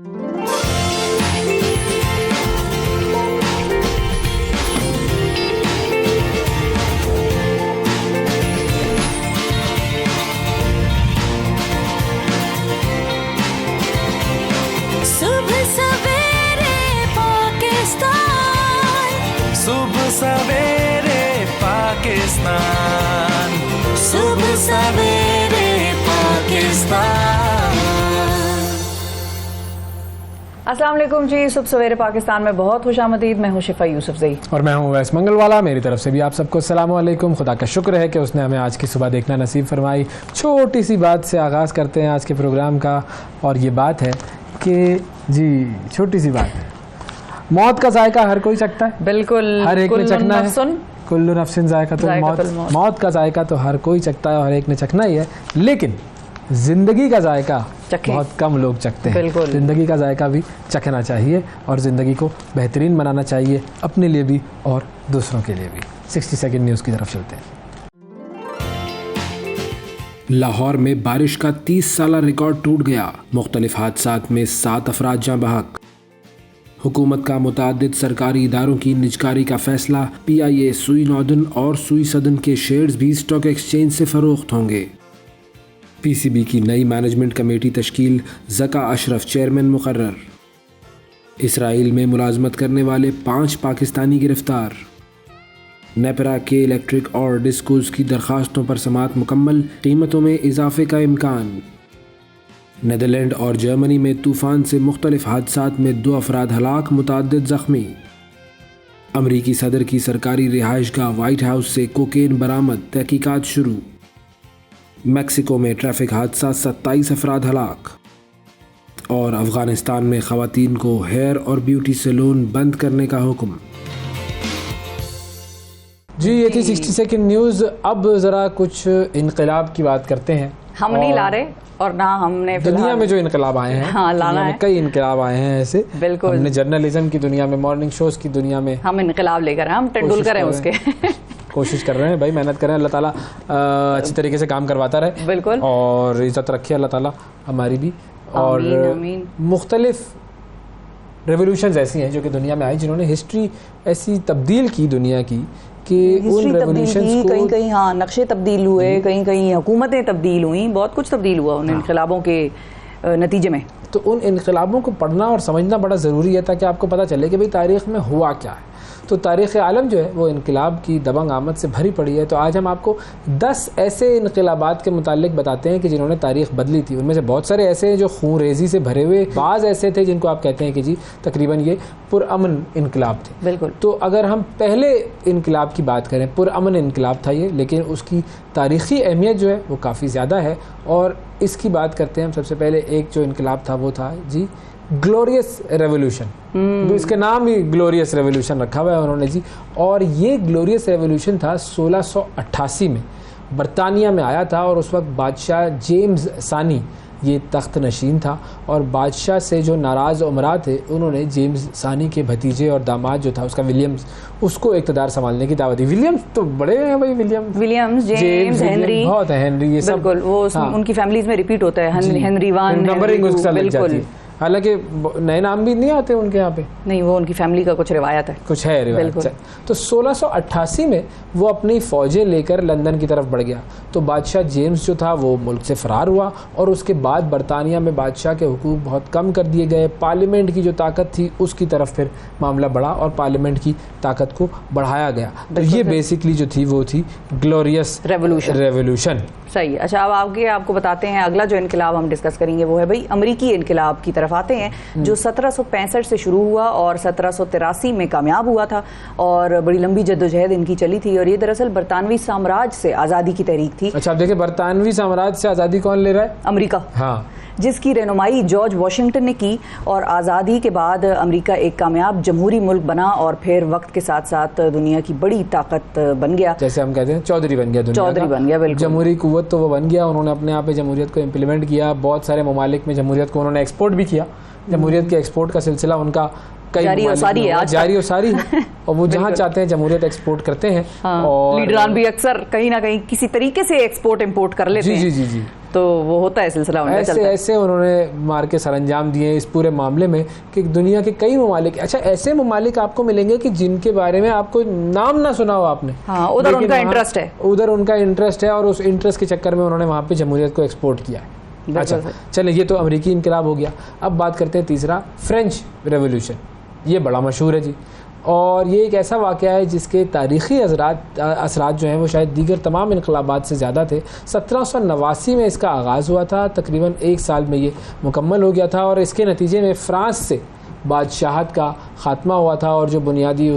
सुबह सवेरे पाकिस्तान, सुबह सवेरे पाकिस्तान। अस्सलाम वालेकुम जी, सुबह सवेरे पाकिस्तान में बहुत खुशामदीद। मैं हूँ शिफा यूसुफजई और मैं हूँ वैस मंगलवाला। मेरी तरफ से भी आप सबको अस्सलाम वालेकुम। खुदा का शुक्र है कि उसने हमें आज की सुबह देखना नसीब फरमाई। छोटी सी बात से आगाज़ करते हैं आज के प्रोग्राम का, और ये बात है कि जी छोटी सी बात है, मौत का जायका हर कोई चखता है। बिल्कुल, हर एक ने चखना है। कुल्लु नफ्सिन जायकातुल मौत। मौत का जायका तो हर कोई चखता है और हर एक ने चखना ही है, लेकिन ज़िंदगी का जायका बहुत कम लोग चखते हैं। ज़िंदगी का जायका भी चखना चाहिए और ज़िंदगी को बेहतरीन बनाना चाहिए, अपने लिए भी और दूसरों के लिए भी। 60 सेकंड न्यूज़ की तरफ चलते हैं। लाहौर में बारिश का 30 साला रिकॉर्ड टूट गया। मुख्तलिफ हादसात में 7 अफराद जाँ बहक। हुकूमत का मुतादिद सरकारी इदारों की निजकारी का फैसला। PIA, सुई नॉर्दर्न और सुई सदर्न के शेयर्स भी स्टॉक एक्सचेंज से फरोख्त होंगे। PCB की नई मैनेजमेंट कमेटी तश्कील। ज़का अशरफ चेयरमैन मुकर्रर। इसराइल में मुलाजमत करने वाले 5 पाकिस्तानी गिरफ्तार। नेपरा के इलेक्ट्रिक और डिस्कोज की दरखास्तों पर समाअत मुकम्मल। कीमतों में इजाफे का इम्कान। नेदरलैंड और जर्मनी में तूफ़ान से मुख्तलिफ हादसात में 2 अफराद हलाक, मुताद्दिद ज़ख्मी। अमरीकी सदर की सरकारी रिहाइशगाह वाइट हाउस से कोकेन बरामद, तहकीकात शुरू। मैक्सिको में ट्रैफिक हादसा, 27 अफराद हलाक। और अफ़गानिस्तान में ख़वातीन को हेयर और ब्यूटी सैलून बंद करने का हुक्म। जी ये थी 60 सेकंड न्यूज़। अब ज़रा कुछ इनकलाब की बात करते हैं। हम नहीं ला रहे और ना हमने दुनिया में जो इनकलाब आए हैं, हाँ, लाना है। कई इनकलाब आए हैं ऐसे। बिल्कुल, हमने जर्नलिज्म की दुनिया में, मॉर्निंग शोज की दुनिया में हम इनकलाब लेकर हम तेंदुलकर हैं उसके कोशिश कर रहे हैं भाई, मेहनत कर रहे हैं। अल्लाह ताला अच्छी तरीके से काम करवाता रहे। बिल्कुल, और इज्जत रखे अल्लाह ताला हमारी भी। और मुख्तलिफ रेवोल्यूशंस ऐसी हैं जो कि दुनिया में आई, जिन्होंने हिस्ट्री ऐसी तब्दील की दुनिया की कि उन रेवोल्यूशंस को कहीं कहीं हाँ नक्शे तब्दील हुए, कहीं कहीं हुकूमतें तब्दील हुई, बहुत कुछ तब्दील हुआ उन इनकलाबों के नतीजे में। तो उन इनकलाबों को पढ़ना और समझना बड़ा ज़रूरी है ताकि आपको पता चले कि भाई तारीख़ में हुआ क्या है। तो तारीख़ आलम जो है वो इनकलाब की दबंग आमद से भरी पड़ी है। तो आज हम आपको 10 ऐसे इनकलाबात के मुतालिक बताते हैं कि जिन्होंने तारीख़ बदली थी। उनमें से बहुत सारे ऐसे हैं जो खून रेजी से भरे हुए, बाज़ ऐसे थे जिनको आप कहते हैं कि जी तकरीबन ये पुरअमन इनकलाब थे। बिल्कुल। तो अगर हम पहले इनकलाब की बात करें, पुरअमन इनकलाब था ये, लेकिन उसकी तारीख़ी अहमियत जो है वो काफ़ी ज़्यादा है। और इसकी बात करते हैं हम। सबसे पहले एक जो इनकलाब था वो था जी ग्लोरियस रेवोल्यूशन। इसके नाम ही ग्लोरियस रेवोल्यूशन रखा हुआ है उन्होंने जी। और ये ग्लोरियस रेवोल्यूशन था 1688 में बरतानिया में आया था। और उस वक्त बादशाह जेम्स सानी ये तख्त नशीन था। और बादशाह से जो नाराज़ उमरा थे, उन्होंने जेम्स सानी के भतीजे और दामाद जो था उसका विलियम्स, उसको इक़्तिदार संभालने की दावत दी। विलियम्स तो बड़े हैं भाई, विलियम्स, जेम्स, हेनरी, बहुत है हेनरी, ये सब वो उनकी फैमिलीज में रिपीट होता है। हेनरी वन, नंबरिंग उसका लग जाती है। हालांकि नए नाम भी नहीं आते उनके यहाँ पे, नहीं, वो उनकी फैमिली का कुछ रिवायत है, कुछ है रिवायत। तो 1688 में वो अपनी फ़ौजें लेकर लंदन की तरफ बढ़ गया। तो बादशाह जेम्स जो था वो मुल्क से फ़रार हुआ। और उसके बाद बरतानिया में बादशाह के हुकूक बहुत कम कर दिए गए। पार्लियामेंट की जो ताकत थी उसकी तरफ फिर मामला बढ़ा और पार्लियामेंट की ताकत को बढ़ाया गया। तो ये बेसिकली जो थी वो थी ग्लोरियस रेवोल्यूशन। सही। अच्छा, अब आपको बताते हैं अगला जो इनकलाब हम डिस्कस करेंगे वो है भाई अमरीकी इनकलाब की तरफ आते हैं, जो 1765 से शुरू हुआ और 1783 में कामयाब हुआ था। और बड़ी लंबी जद्दोजहद इनकी चली थी। और ये दरअसल बरतानवी साम्राज्य से आज़ादी की तहरीक थी। अच्छा, आप देखिए बरतानवी साम्राज्य से आज़ादी कौन ले रहा है? अमरीका। हाँ, जिसकी रहनुमाई जॉर्ज वाशिंगटन ने की। और आज़ादी के बाद अमेरिका एक कामयाब जमहूरी मुल्क बना और फिर वक्त के साथ साथ दुनिया की बड़ी ताकत बन गया। जैसे हम कहते हैं चौधरी बन गया, चौधरी बन गया, बिल्कुल। जमहूरी कुव्वत तो वो बन गया। उन्होंने अपने यहाँ पे जमहूरियत को इम्प्लीमेंट किया। बहुत सारे ममालिक में जमहूरियत को उन्होंने एक्सपोर्ट भी किया। जमहूरियत के एक्सपोर्ट का सिलसिला उनका जारी और सारी है। और वो जहाँ चाहते हैं जमहूरियत एक्सपोर्ट करते हैं। हाँ, और लीडरान भी अक्सर कहीं ना कहीं किसी तरीके से एक्सपोर्ट इंपोर्ट कर लेते हैं। जी। तो वो होता है सिलसिला उनका ऐसे चलता है। ऐसे उन्होंने मार के सरंजाम दिए इस पूरे मामले में कि दुनिया के कई ममालिक, अच्छा ऐसे ममालिक आपको मिलेंगे कि जिनके बारे में आपको नाम ना सुना हो आपने, हाँ, उधर लेकिन उनका वहाँ- इंटरेस्ट है, उधर उनका इंटरेस्ट है और उस इंटरेस्ट के चक्कर में उन्होंने वहाँ पे जमहूरियत को एक्सपोर्ट किया है। अच्छा चलें, ये तो अमेरिकी इनकलाब हो गया। अब बात करते हैं तीसरा, फ्रेंच रेवोल्यूशन। ये बड़ा मशहूर है जी, और ये एक ऐसा वाक़या है जिसके तारीख़ी असरात जो हैं वो शायद दीगर तमाम इनकलाबात से ज़्यादा थे। 1789 में इसका आगाज़ हुआ था, तकरीबन 1 साल में ये मुकम्मल हो गया था और इसके नतीजे में फ़्रांस से बादशाहत का ख़ात्मा हुआ था और जो बुनियादी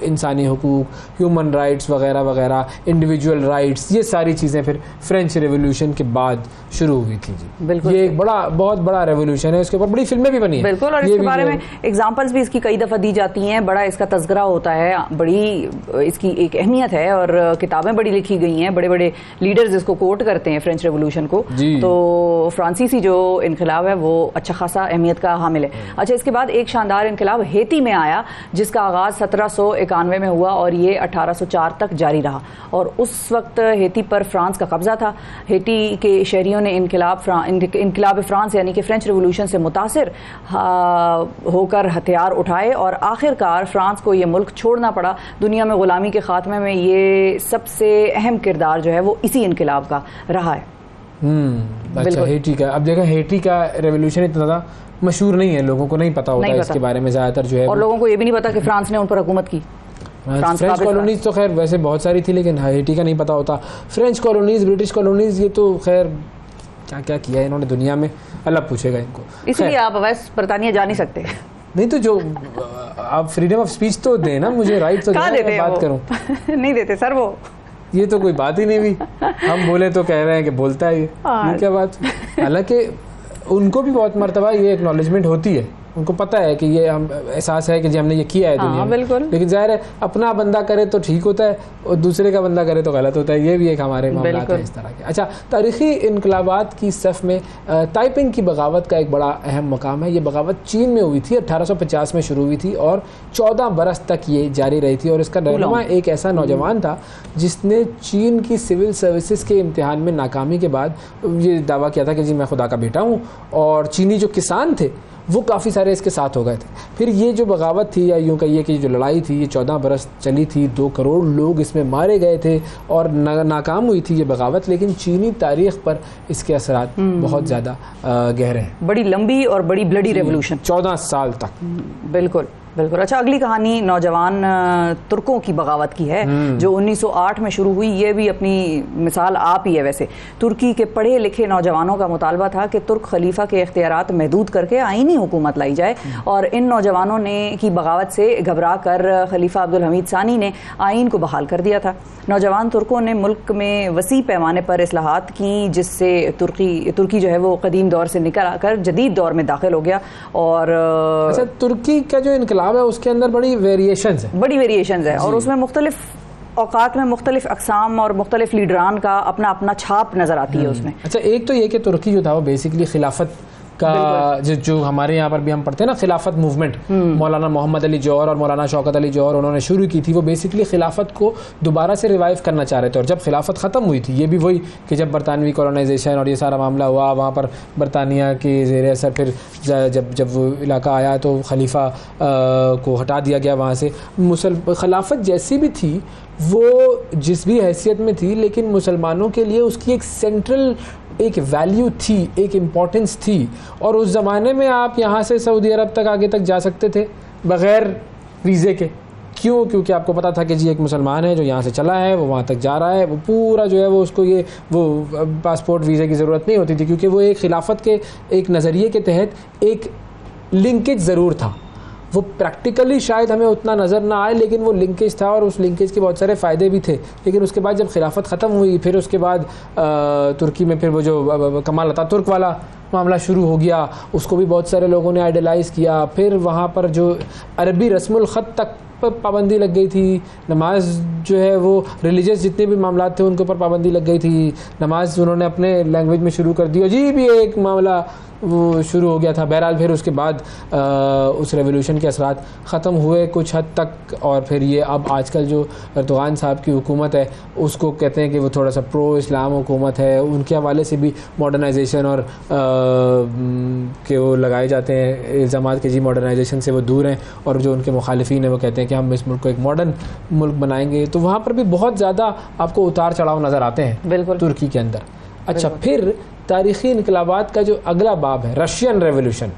इंसानी हुकूक, ह्यूमन राइट्स वगैरह वगैरह, इंडिविजुअल राइट्स, ये सारी चीज़ें फिर फ्रेंच रेवोल्यूशन के बाद शुरू हुई थी जी। बिल्कुल, ये एक बहुत बड़ा रेवोल्यूशन है, इसके ऊपर बड़ी फिल्में भी बनी हैं। बिल्कुल, और इसके बारे में एग्जांपल्स भी इसकी कई दफ़ा दी जाती हैं, बड़ा इसका तज़किरा होता है, बड़ी इसकी एक अहमियत है और किताबें बड़ी लिखी गई हैं, बड़े बड़े लीडर्स इसको कोट करते हैं फ्रेंच रेवोल्यूशन को। तो फ्रांसीसी जो इनकलाब है वो अच्छा खासा अहमियत का हामिल है। अच्छा, इसके बाद एक शानदार इनकलाब हेती में आया जिसका आगाज़ 1791 में हुआ और ये 1804 तक जारी रहा, और उस वक्त हेती पर फ्रांस का कब्जा था। हेती के शहरियों ने इनकलाब फ्रांस यानी कि फ्रेंच रेवोल्यूशन से मुतासिर होकर हथियार उठाए और आखिरकार फ्रांस को ये मुल्क छोड़ना पड़ा। दुनिया में ग़ुलामी के ख़ात्मे में ये सबसे अहम किरदार जो है वो इसी इनकलाब का रहा है। अच्छा, हेटी का, अब देखा हेटी का रेवोल्यूशन इतना ज़्यादा मशहूर नहीं है, लोगों को नहीं पता होता है इसके बारे में ज़्यादातर जो है, और लोगों को ये भी नहीं पता कि फ्रांस ने उन पर हुकूमत की। फ्रेंच कॉलोनीज तो खैर वैसे बहुत सारी थी, लेकिन हेटी का नहीं पता होता। फ्रेंच कॉलोनीज, ब्रिटिश कॉलोनीज, ये तो खैर क्या क्या किया है इन्होंने दुनिया में, अल्लाह पूछेगा इनको। इसलिए आप वैसे बरतानिया जा नहीं सकते। नहीं तो जो आप फ्रीडम ऑफ स्पीच तो दें ना, मुझे राइट तो दें, बात करूं। नहीं देते सर वो, ये तो कोई बात ही नहीं हुई, हम बोले तो कह रहे हैं कि बोलता है ये क्या बात। हालांकि उनको भी बहुत मर्तबा ये एक्नॉलेजमेंट होती है, उनको पता है कि ये हम एहसास है कि जी हमने ये किया है दुनिया में, बिल्कुल। लेकिन जाहिर है अपना बंदा करे तो ठीक होता है और दूसरे का बंदा करे तो गलत होता है, ये भी एक हमारे मामलात है इस तरह के। अच्छा, तारीख़ी इनकलाबात की सफ़ में ताइपिंग की बगावत का एक बड़ा अहम मकाम है। ये बगावत चीन में हुई थी, 1850 में शुरू हुई थी और 14 बरस तक ये जारी रही थी, और इसका रहनुमा एक ऐसा नौजवान था जिसने चीन की सिविल सर्विसेज के इम्तिहान में नाकामी के बाद ये दावा किया था कि जी मैं खुदा का बेटा हूँ, और चीनी जो किसान थे वो काफ़ी सारे इसके साथ हो गए थे। फिर ये जो बगावत थी, या यूँ कहिए कि जो लड़ाई थी, ये 14 बरस चली थी, 2 करोड़ लोग इसमें मारे गए थे और नाकाम हुई थी ये बगावत, लेकिन चीनी तारीख़ पर इसके असरात बहुत ज़्यादा गहरे हैं। बड़ी लंबी और बड़ी ब्लडी रेवोल्यूशन, 14 साल तक। बिल्कुल बिल्कुल। अच्छा, अगली कहानी नौजवान तुर्कों की बगावत की है जो 1908 में शुरू हुई। ये भी अपनी मिसाल आप ही है। वैसे तुर्की के पढ़े लिखे नौजवानों का मुतालबा था कि तुर्क खलीफा के इख्तियारात महदूद करके आईनी हुकूमत लाई जाए, और इन नौजवानों ने की बगावत से घबरा कर खलीफा अब्दुल हमीद सानी ने आइन को बहाल कर दिया था। नौजवान तुर्कों ने मुल्क में वसी पैमाने पर इस्लाहात की, जिससे तुर्की जो है वो कदीम दौर से निकल आकर जदीद दौर में दाखिल हो गया। और अच्छा, तुर्की का जो इनकलाब है उसके अंदर बड़ी वेरिएशंस है, और उसमें मुख्तलिफ औकात में मुख्तलिफ अकसाम और मुख्तलिफ लीडरान का अपना अपना छाप नजर आती है उसमें। अच्छा, एक तो ये कि तुर्की जो था वो बेसिकली खिलाफत का जो हमारे यहाँ पर भी हम पढ़ते हैं ना, खिलाफत मूवमेंट, मौलाना मोहम्मद अली जौहर और मौलाना शौकत अली जौहर उन्होंने शुरू की थी। वो बेसिकली खिलाफत को दोबारा से रिवाइव करना चाह रहे थे, और जब खिलाफत ख़त्म हुई थी, ये भी वही कि जब बरतानवी कॉलोनाइजेशन और ये सारा मामला हुआ, वहाँ पर बरतानिया के ज़ेर असर फिर जब वो इलाका आया तो खलीफा को हटा दिया गया वहाँ से। खिलाफत जैसी भी थी वो जिस भी हैसियत में थी, लेकिन मुसलमानों के लिए उसकी एक सेंट्रल एक वैल्यू थी, एक इम्पॉर्टेंस थी। और उस ज़माने में आप यहाँ से सऊदी अरब तक आगे तक जा सकते थे बग़ैर वीज़े के। क्यों? क्योंकि आपको पता था कि जी एक मुसलमान है जो यहाँ से चला है, वो वहाँ तक जा रहा है, वो पूरा जो है वो उसको वो पासपोर्ट वीज़े की ज़रूरत नहीं होती थी, क्योंकि वो एक खिलाफत के एक नज़रिए के तहत एक लिंकेज ज़रूर था। वो प्रैक्टिकली शायद हमें उतना नज़र ना आए, लेकिन वो लिंकेज था और उस लिंकेज के बहुत सारे फ़ायदे भी थे। लेकिन उसके बाद जब खिलाफत ख़त्म हुई, फिर उसके बाद तुर्की में फिर वो जो कमाल अतातुर्क वाला मामला शुरू हो गया, उसको भी बहुत सारे लोगों ने आइडलाइज़ किया। फिर वहाँ पर जो अरबी रस्मुल ख़त तक पर पाबंदी लग गई थी, नमाज जो है वो रिलीजियस जितने भी मामला थे उनके ऊपर पाबंदी लग गई थी, नमाज उन्होंने अपने लैंग्वेज में शुरू कर दी। अजीब ही एक मामला वो शुरू हो गया था। बहरहाल फिर उसके बाद उस रेवोल्यूशन के असरात ख़त्म हुए कुछ हद तक, और फिर ये अब आजकल जो अर्दोगान साहब की हुकूमत है उसको कहते हैं कि वो थोड़ा सा प्रो इस्लाम हुकूमत है, उनके हवाले से भी मॉडर्नाइजेशन और के वो लगाए जाते हैं इल्ज़ाम कि जी मॉडर्नाइजेशन से वो दूर हैं, और जो उनके मुखालिफिन हैं वो कहते हैं कि हम इस मुल्क को एक मॉडर्न मुल्क बनाएंगे। तो वहाँ पर भी बहुत ज़्यादा आपको उतार चढ़ाव नज़र आते हैं बिल्कुल तुर्की के अंदर। अच्छा, फिर तारीख़ी इनकलाबात का जो अगला बाब है रशियन रेवोल्यूशन,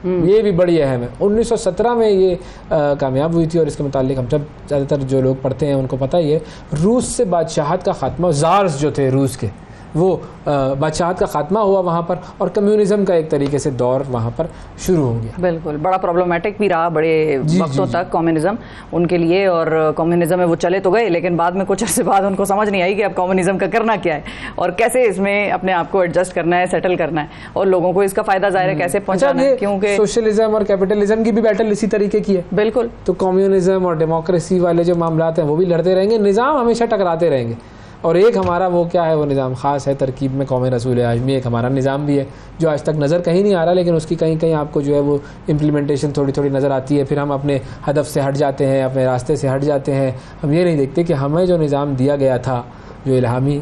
ये भी बड़ी अहम है। 1917 में ये कामयाब हुई थी, और इसके मुतालिक हम सब ज़्यादातर जो लोग पढ़ते हैं उनको पता ही है। रूस से बादशाहत का ख़ात्मा, ज़ार्स जो थे रूस के, वो बादशाहत का ख़ात्मा हुआ वहाँ पर, और कम्युनिज़म का एक तरीके से दौर वहाँ पर शुरू हो गया। बिल्कुल, बड़ा प्रॉब्लमेटिक भी रहा बड़े वक्तों तक कम्युनिज़म उनके लिए, और कम्युनिज़म में वो चले तो गए, लेकिन बाद में कुछ अर्से बाद उनको समझ नहीं आई कि अब कम्युनिज़म का करना क्या है और कैसे इसमें अपने आप को एडजस्ट करना है, सेटल करना है, और लोगों को इसका फ़ायदा ज़ाहिर है कैसे पहुँचाना है, क्योंकि सोशलिज्म और कैपिटलिज्म की भी बैटल इसी तरीके की है। बिल्कुल, तो कम्युनिज़म और डेमोक्रेसी वाले जो मामला हैं वो भी लड़ते रहेंगे, निज़ाम हमेशा टकराते रहेंगे। और एक हमारा वो क्या है, वो निज़ाम ख़ास है तरकीब में कौम रसूल आज़मी, एक हमारा निज़ाम भी है जो आज तक नज़र कहीं नहीं आ रहा, लेकिन उसकी कहीं कहीं आपको जो है वो इम्प्लीमेंटेशन थोड़ी थोड़ी नज़र आती है। फिर हम अपने हदफ से हट जाते हैं, अपने रास्ते से हट जाते हैं। हम ये नहीं देखते कि हमें जो निज़ाम दिया गया था, जो इल्हामी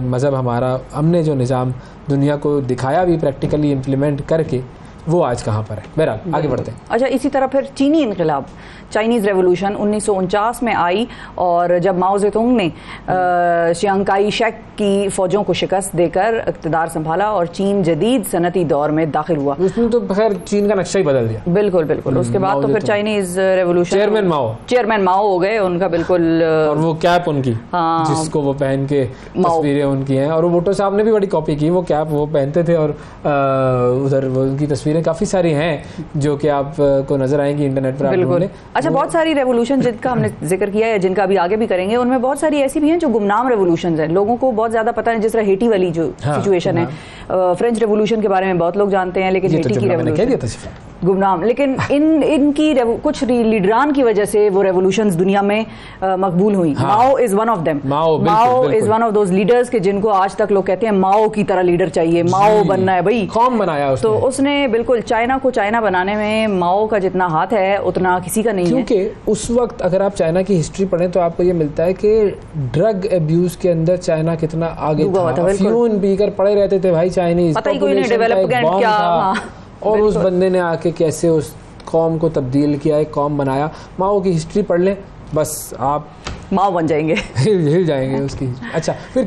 मज़हब हमारा, हमने जो निज़ाम दुनिया को दिखाया भी प्रैक्टिकली इम्प्लीमेंट करके, वो आज कहाँ पर है। बहरहाल आगे बढ़ते हैं। अच्छा, इसी तरह फिर चीनी इनकलाब, चाइनीज़ रेवोल्यूशन 1949 में आई, और जब माओ ज़ेतुंग ने चियांग काई शेक की फ़ौजों को शिकस्त देकर इक़्तिदार संभाला और चीन जदीद सनती दौर में दाखिल हुआ। उसने तो खैर चीन का नक्शा ही बदल दिया। बिल्कुल बिल्कुल, उसके बाद तो फिर चाइनीज़ रेवोल्यूशन, चेयरमैन माओ हो गए उनका, बिल्कुल। और वो कैप उनकी, हाँ, जिसको वो पहन के तस्वीरें उनकी हैं, और भुट्टो साहब ने भी बड़ी कॉपी की, वो कैप वो पहनते थे, और उधर वो उनकी तस्वीरें काफ़ी सारी हैं जो कि आपको नजर आएंगी इंटरनेट पर। बिल्कुल। अच्छा, बहुत सारी रेवोल्यूशन जिनका हमने जिक्र किया है, जिनका अभी आगे भी करेंगे, उनमें बहुत सारी ऐसी भी हैं जो गुमनाम रेवोल्यूशन हैं, लोगों को बहुत ज़्यादा पता है, जिस तरह हेटी वाली जो सिचुएशन है। फ्रेंच रेवोल्यूशन के बारे में बहुत लोग जानते हैं, लेकिन हेटी की रेवोल्यूशन गुमनाम, लेकिन इनकी कुछ लीडरान की वजह से वो रेवोल्यूशंस दुनिया में मकबूल हुई। Mao is one of them. Mao is one of those leaders के जिनको आज तक लोग कहते हैं माओ की तरह लीडर चाहिए, माओ बनना है भाई, कौम बनाया उसने। तो उसने बिल्कुल चाइना को चाइना बनाने में माओ का जितना हाथ है उतना किसी का नहीं है, क्योंकि उस वक्त अगर आप चाइना की हिस्ट्री पढ़ें तो आपको ये मिलता है कि ड्रग अब्यूज के अंदर चाइना कितना आगे था। अफ्यून पीकर पड़े रहते थे भाई चाइनीज, पता ही कोई नहीं डेवलपमेंट क्या, और उस बंदे ने आके कैसे उस कौम को तब्दील किया, एक कौम बनाया। माओ की हिस्ट्री पढ़ लें, बस आप माओ बन जाएंगे, हिल जाएंगे उसकी। अच्छा, फिर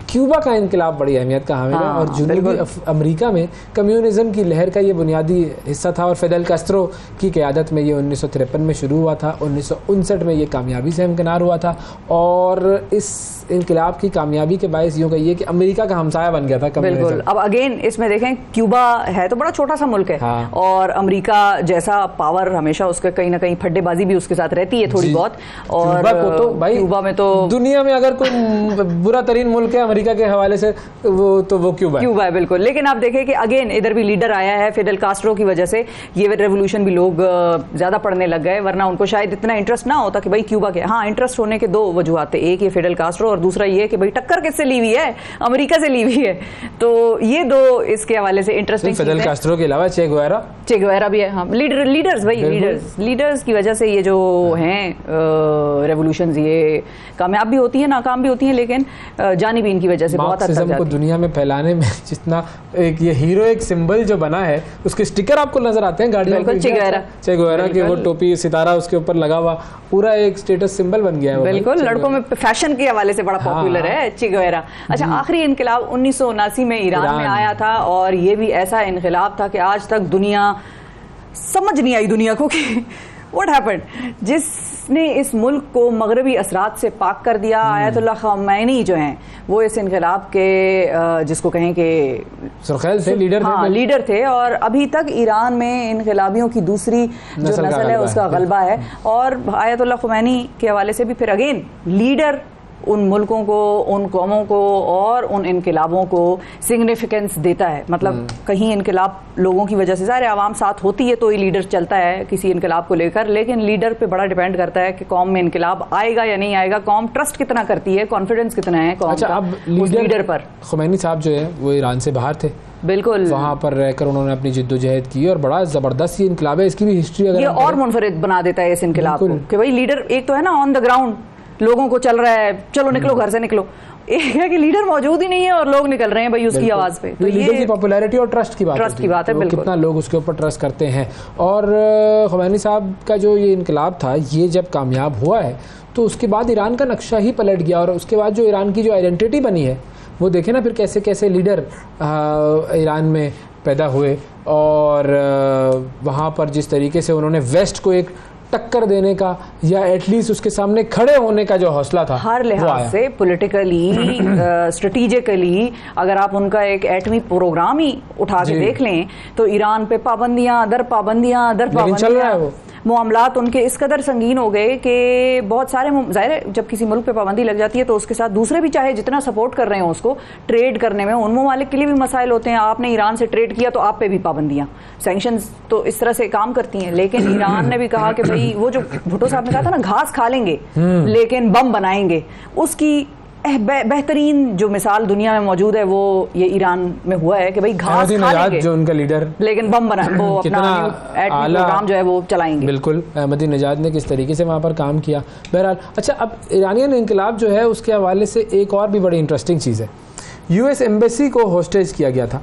क्यूबा का इनकलाब बड़ी अहमियत का हामिल है, और जुनूबी अमेरिका में कम्युनिज़म की लहर का ये बुनियादी हिस्सा था, और फिडेल कास्ट्रो की क़यादत में ये 1953 में शुरू हुआ था। 1959 में ये कामयाबी से हमकिनार हुआ था, और इस इनकलाब की कामयाबी के बायस यूँ कहिए कि अमेरिका का हमसाया बन गया था कम्युनिज़म। बिल्कुल। अब अगेन इसमें देखें, क्यूबा है तो बड़ा छोटा सा मुल्क है, हाँ। और अमेरिका जैसा पावर हमेशा उसके कहीं ना कहीं फड्डेबाजी भी उसके साथ रहती है थोड़ी बहुत, और क्यूबा में तो दुनिया में अगर कोई बुरा तरीन मुल्क है अमेरिका के हवाले से वो क्यूबा है। बिल्कुल। लेकिन आप देखें कि अगेन इधर भी लीडर आया है, फिडेल कास्ट्रो की वजह से ये रेवोल्यूशन भी लोग ज़्यादा पढ़ने लग गए, वरना उनको शायद इतना इंटरेस्ट ना होता कि भाई क्यूबा के। हाँ, इंटरेस्ट होने के दो वजूहत है, एक ये फिडेल कास्ट्रो, और दूसरा ये कि भाई टक्कर किससे ली हुई है, अमेरिका से ली हुई है। तो ये दो इसके हवाले से इंटरेस्टिंग। फिडेल कास्ट्रो के अलावा चे गुएरा भी है। हाँ, लीडर्स की वजह से ये जो हैं रेवोल्यूशंस, ये कामयाब भी होती है, नाकाम भी होती हैं, लेकिन जानी भी इनकी वजह से बहुत हद तक को दुनिया में फैलाने में जितना एक ये हीरो एक सिंबल जो बना है, उसके स्टिकर आपको नजर आते हैं गाड़ियों में, चे गुएरा की वो टोपी सितारा उसके ऊपर लगा हुआ, पूरा एक स्टेटस सिंबल बन गया है। बिल्कुल, लड़कों में फैशन के हवाले से बड़ा पॉपुलर है चे गुएरा। अच्छा, आखिरी इनकलाब 1979 में ईरान में आया था, और ये भी ऐसा इनकलाब था कि आज तक दुनिया समझ नहीं आई दुनिया को कि व्हाट हैपेंड, जिसने इस मुल्क को मगरबी असरात से पाक कर दिया। आयतुल्लाह ख़मैनी जो हैं वो इस इनकलाब के जिसको कहें कि सुरखैल थे, लीडर थे, और अभी तक ईरान में इनकलाबियों की दूसरी जो नस्ल है उसका गलबा है। और आयतुल्लाह ख़मैनी के हवाले से भी फिर अगेन लीडर उन मुल्कों को, उन कौमों को और उन इनकलाबों को सिग्निफिकेंस देता है। मतलब कहीं इनकलाब लोगों की वजह से, ज़ाहिर आवाम साथ होती है तो ही लीडर चलता है किसी इनकलाब को लेकर, लेकिन लीडर पे बड़ा डिपेंड करता है कि कौम में इनकलाब आएगा या नहीं आएगा, कौम ट्रस्ट कितना करती है, कॉन्फिडेंस कितना है कौम का अब उस लीडर पर। खुमैनी साहब जो है वो ईरान से बाहर थे, बिल्कुल, वहाँ पर रहकर उन्होंने अपनी जिद्दोजहद की और बड़ा ज़बरदस्त ये इनकलाब है। इसकी भी हिस्ट्री अगर ये और मुनफरिद बना देता है इस इनकलाब को कि भाई लीडर एक तो है ना ऑन द ग्राउंड, लोगों को चल रहा है, चलो निकलो घर से निकलो, एक है कि लीडर मौजूद ही नहीं है और लोग निकल रहे हैं भाई उसकी आवाज पे। तो लीडर की पॉपुलैरिटी और ट्रस्ट की बात है, बिल्कुल, कितना लोग उसके ऊपर ट्रस्ट करते हैं। और खुमैनी साहब का जो ये इनकलाब था, ये जब कामयाब हुआ है तो उसके बाद ईरान का नक्शा ही पलट गया, और उसके बाद जो ईरान की जो आइडेंटिटी बनी है वो देखे ना फिर कैसे कैसे लीडर ईरान में पैदा हुए, और वहाँ पर जिस तरीके से उन्होंने वेस्ट को एक टक्कर देने का या एटलीस्ट उसके सामने खड़े होने का जो हौसला था, हर लिहाज से पॉलिटिकली, स्ट्रेटेजिकली, अगर आप उनका एक एटमी प्रोग्राम ही उठा के देख लें तो ईरान पे पाबंदियां दर पाबंदियां दर पाबंदियां चल रहा है। वो मामलात उनके इस कदर संगीन हो गए कि बहुत सारे, जाहिर है जब किसी मुल्क पे पाबंदी लग जाती है तो उसके साथ दूसरे भी चाहे जितना सपोर्ट कर रहे हो उसको ट्रेड करने में, उन ममालिक के लिए भी मसाइल होते हैं। आपने ईरान से ट्रेड किया तो आप पे भी पाबंदियां, सैंक्शंस तो इस तरह से काम करती हैं। लेकिन ईरान ने भी कहा कि भाई वो जो भुट्टो साहब ने कहा था ना, घास खा लेंगे लेकिन बम बनाएंगे, उसकी बेहतरीन जो मिसाल दुनिया में मौजूद है वो ये ईरान में हुआ है कि भाई घास खा लेंगे जो उनका लीडर, लेकिन बम बना, वो अपना एटमी प्रोग्राम जो है वो चलाएंगे। बिल्कुल, अहमदीनेजाद ने किस तरीके से वहाँ पर काम किया। बहरहाल, अच्छा, अब ईरानियन इनकलाब जो है उसके हवाले से एक और भी बड़ी इंटरेस्टिंग चीज़ है, यूएस एम्बेसी को होस्टेज किया गया था।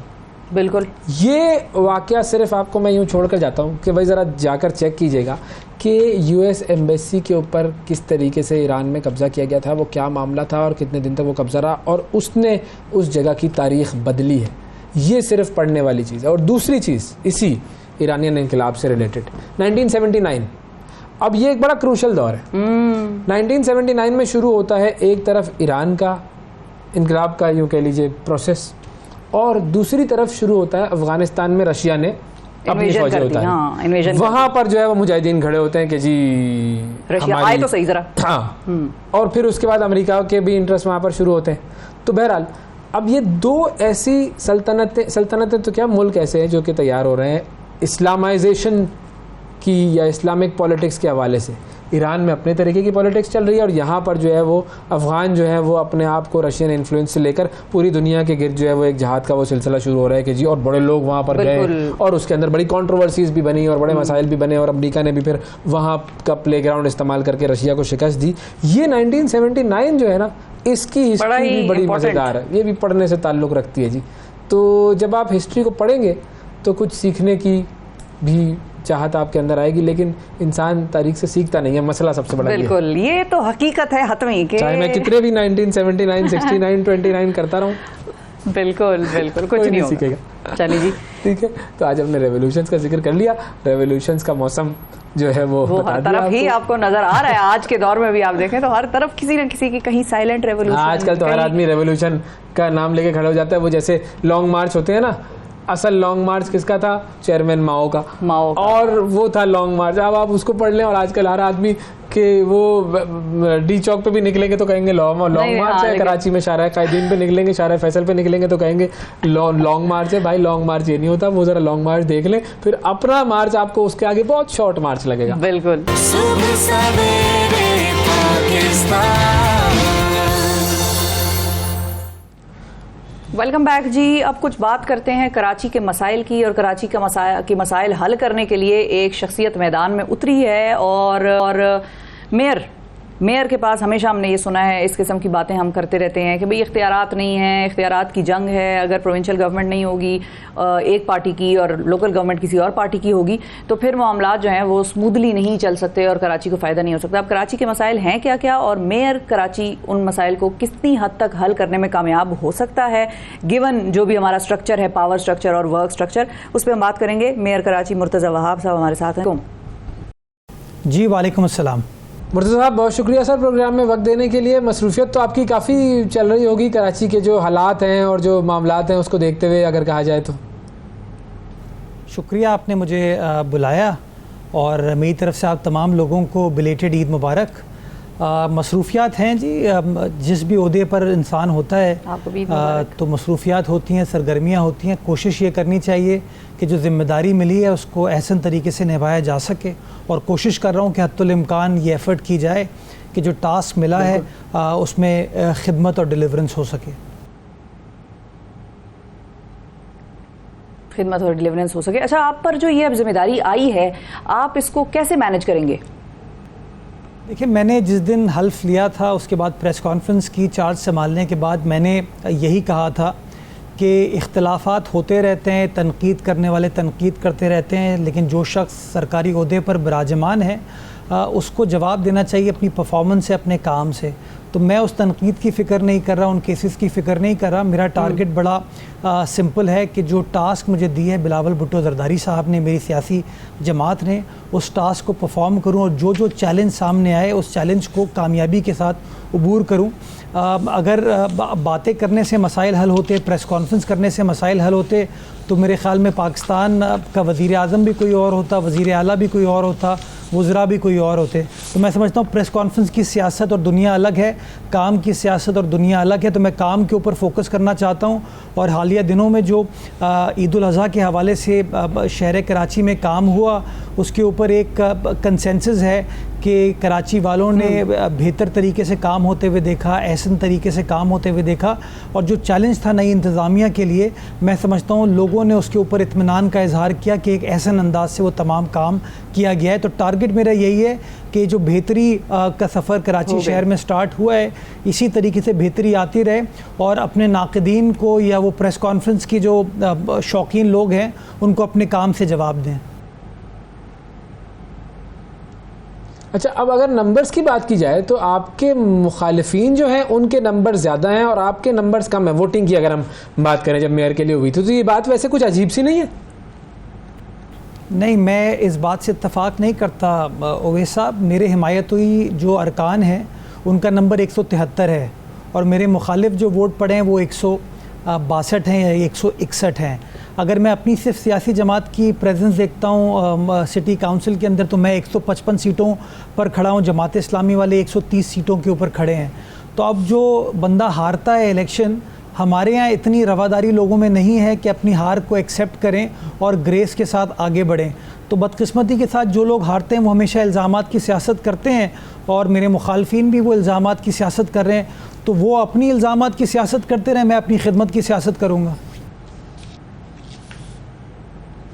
बिल्कुल, ये वाकया सिर्फ आपको मैं यूँ छोड़ कर जाता हूँ कि भाई ज़रा जाकर चेक कीजिएगा कि यूएस एम्बेसी के ऊपर किस तरीके से ईरान में कब्ज़ा किया गया था, वो क्या मामला था और कितने दिन तक वो कब्ज़ा रहा, और उसने उस जगह की तारीख़ बदली है। ये सिर्फ पढ़ने वाली चीज़ है। और दूसरी चीज़ इसी ईरानियन इनकलाब से रिलेटेड 1979, अब ये एक बड़ा क्रूशल दौर है। 1979 में शुरू होता है एक तरफ ईरान का इनकलाब का यूँ कह लीजिए प्रोसेस, और दूसरी तरफ शुरू होता है अफगानिस्तान में रशिया ने अपनी फौजें उतारी। वहाँ पर जो है वो मुजाहिदीन खड़े होते हैं कि जी रशिया आए तो सही जरा, हाँ, और फिर उसके बाद अमेरिका के भी इंटरेस्ट वहाँ पर शुरू होते हैं। तो बहरहाल अब ये दो ऐसी सल्तनतें तो क्या मुल्क ऐसे हैं जो कि तैयार हो रहे हैं इस्लामाइजेशन की या इस्लामिक पॉलिटिक्स के हवाले से। ईरान में अपने तरीके की पॉलिटिक्स चल रही है और यहाँ पर जो है वो अफ़गान जो है वो अपने आप को रशियन इन्फ्लुएंस से लेकर पूरी दुनिया के गिर्द जो है वो एक जहाद का वो सिलसिला शुरू हो रहा है कि जी, और बड़े लोग वहाँ पर गए और उसके अंदर बड़ी कंट्रोवर्सीज भी बनी और बड़े मसाइल भी बने, और अमेरिका ने भी फिर वहाँ का प्लेग्राउंड इस्तेमाल करके रशिया को शिकस्त दी। ये 1979 जो है ना, इसकी हिस्ट्री भी बड़ी मज़ेदार है, ये भी पढ़ने से ताल्लुक़ रखती है जी। तो जब आप हिस्ट्री को पढ़ेंगे तो कुछ सीखने की भी चाहत आपके अंदर आएगी, लेकिन इंसान तारीख से सीखता नहीं है, मसला सबसे बड़ा। बिल्कुल, ये तो हकीकत है हतमी के, चाहे मैं कितने भी 1979, 69, 29 करता रहूं, बिल्कुल बिल्कुल कुछ नहीं सीखेगा। चलिए जी, ठीक है। तो आज हमने रेवोल्यूशंस का जिक्र कर लिया। रेवोल्यूशंस का मौसम जो है वो हर तरफ ही आपको नजर आ रहा है। आज के दौर में भी आप देखें तो हर तरफ किसी न किसी की कहीं साइलेंट रेवोल्यूशन। आजकल तो हर आदमी रेवोल्यूशन का नाम लेके खड़ा हो जाता है। वो जैसे लॉन्ग मार्च होते हैं ना, असल लॉन्ग मार्च किसका था? चेयरमैन माओ का। और वो था लॉन्ग मार्च। अब आप उसको पढ़ लें और आजकल हर आदमी के वो डी चौक पे भी निकलेंगे तो कहेंगे लॉन्ग मार्च है, कराची में शारा कायदीन पे निकलेंगे, शारा फैसल पे निकलेंगे तो कहेंगे लॉन्ग मार्च है। भाई लॉन्ग मार्च ये नहीं होता, वो जरा लॉन्ग मार्च देख लें, फिर अपना मार्च आपको उसके आगे बहुत शॉर्ट मार्च लगेगा। बिल्कुल। वेलकम बैक जी। अब कुछ बात करते हैं कराची के मसाइल की, और कराची के मसाइल हल करने के लिए एक शख्सियत मैदान में उतरी है, और मेयर के पास हमेशा हमने ये सुना है, इस किस्म की बातें हम करते रहते हैं कि भाई इख्तियारात नहीं है, इख्तियारात की जंग है। अगर प्रोविंशियल गवर्नमेंट नहीं होगी एक पार्टी की और लोकल गवर्नमेंट किसी और पार्टी की होगी तो फिर मामला जो हैं वो स्मूथली नहीं चल सकते और कराची को फ़ायदा नहीं हो सकता। अब कराची के मसाइल हैं क्या क्या, और मेयर कराची उन मसाइल को कितनी हद तक हल करने में कामयाब हो सकता है गिवन जो भी हमारा स्ट्रक्चर है, पावर स्ट्रक्चर और वर्क स्ट्रक्चर, उस पर हम बात करेंगे। मेयर कराची मुर्तज़ा वहाब साहब हमारे साथ हैं। जी वालेकुम अस्सलाम। मुर्तज़ा साहब बहुत शुक्रिया सर प्रोग्राम में वक्त देने के लिए। मसरूफियत तो आपकी काफ़ी चल रही होगी कराची के जो हालात हैं और जो मामलात हैं उसको देखते हुए अगर कहा जाए तो। शुक्रिया आपने मुझे बुलाया, और मेरी तरफ से आप तमाम लोगों को बिलेटेड ईद मुबारक। मसरूफियात हैं जी, जिस भी ओहदे पर इंसान होता है आपको भी मुबारक। तो मसरूफियात होती हैं, सरगर्मियाँ होती हैं। कोशिश ये करनी चाहिए कि जो ज़िम्मेदारी मिली है उसको एहसन तरीके से निभाया जा सके, और कोशिश कर रहा हूँ कि हद्दुल इम्कान ये एफ़र्ट की जाए कि जो टास्क मिला है उसमें खिदमत और डिलीवरेंस हो सके। खिदमत और डिलीवरेंस हो सके। अच्छा, आप पर जो ये अब जिम्मेदारी आई है, आप इसको कैसे मैनेज करेंगे? देखिए, मैंने जिस दिन हल्फ लिया था उसके बाद प्रेस कॉन्फ्रेंस की, चार्ज संभालने के बाद मैंने यही कहा था कि इख्तलाफात होते रहते हैं, तनकीद करने वाले तनकीद करते रहते हैं, लेकिन जो शख्स सरकारी ओहदे पर विराजमान है उसको जवाब देना चाहिए अपनी परफॉर्मेंस से, अपने काम से। तो मैं उस तनकीद की फ़िक्र नहीं कर रहा, उन केसेस की फ़िक्र नहीं कर रहा। मेरा टारगेट बड़ा सिंपल है कि जो टास्क मुझे दी है बिलावल भुट्टो ज़रदारी साहब ने, मेरी सियासी जमात ने, उस टास्क को परफॉर्म करूं और जो जो चैलेंज सामने आए उस चैलेंज को कामयाबी के साथ अबूर करूं। अगर बातें करने से मसाइल हल होते, प्रेस कॉन्फ्रेंस करने से मसाइल हल होते, तो मेरे ख़्याल में पाकिस्तान का वज़ीर आज़म भी कोई और होता, वज़ीर आला भी कोई और होता, वज़रा भी कोई और होते। तो मैं समझता हूँ प्रेस कॉन्फ्रेंस की सियासत और दुनिया अलग है, काम की सियासत और दुनिया अलग है। तो मैं काम के ऊपर फोकस करना चाहता हूँ, और हालिया दिनों में जो ईद उल अज़हा के हवाले से शहर कराची में काम हुआ, उसके ऊपर एक कंसेंसस है कि कराची वालों ने बेहतर तरीके से काम होते हुए देखा, एहसन तरीके से काम होते हुए देखा, और जो चैलेंज था नई इंतज़ामिया के लिए, मैं समझता हूँ लोगों ने उसके ऊपर इत्मीनान का इजहार किया कि एक एहसन अंदाज से वो तमाम काम किया गया है। तो टारगेट मेरा यही है कि जो बेहतरी का सफ़र कराची शहर में स्टार्ट हुआ है, इसी तरीके से बेहतरी आती रहे, और अपने नाक़दीन को या वो प्रेस कॉन्फ्रेंस की जो शौकीन लोग हैं उनको अपने काम से जवाब दें। अच्छा, अब अगर नंबर्स की बात की जाए तो आपके मुखालिफिन जो हैं उनके नंबर ज़्यादा हैं और आपके नंबर्स कम हैं। वोटिंग की अगर हम बात करें जब मेयर के लिए हुई थी, तो ये बात वैसे कुछ अजीब सी नहीं है? नहीं, मैं इस बात से इत्तफाक नहीं करता ओवैस साहब। मेरे हिमायती जो अरकान हैं उनका नंबर 173 है, और मेरे मुखालिफ जो वोट पड़े हैं वो 162 हैं या 161 हैं। अगर मैं अपनी सिर्फ सियासी जमात की प्रेजेंस देखता हूँ सिटी काउंसिल के अंदर, तो मैं 155 सीटों पर खड़ा हूँ, जमात इस्लामी वाले 130 सीटों के ऊपर खड़े हैं। तो अब जो बंदा हारता है इलेक्शन, हमारे यहाँ इतनी रवादारी लोगों में नहीं है कि अपनी हार को एक्सेप्ट करें और ग्रेस के साथ आगे बढ़ें। तो बदकिस्मती के साथ जो लोग हारते हैं वो हमेशा इल्ज़ामात की सियासत करते हैं, और मेरे मुखालफिन भी वो इल्ज़ामात की सियासत कर रहे हैं। तो वो अपनी इल्ज़ामात की सियासत करते रहें, मैं अपनी खिदमत की सियासत करूँगा।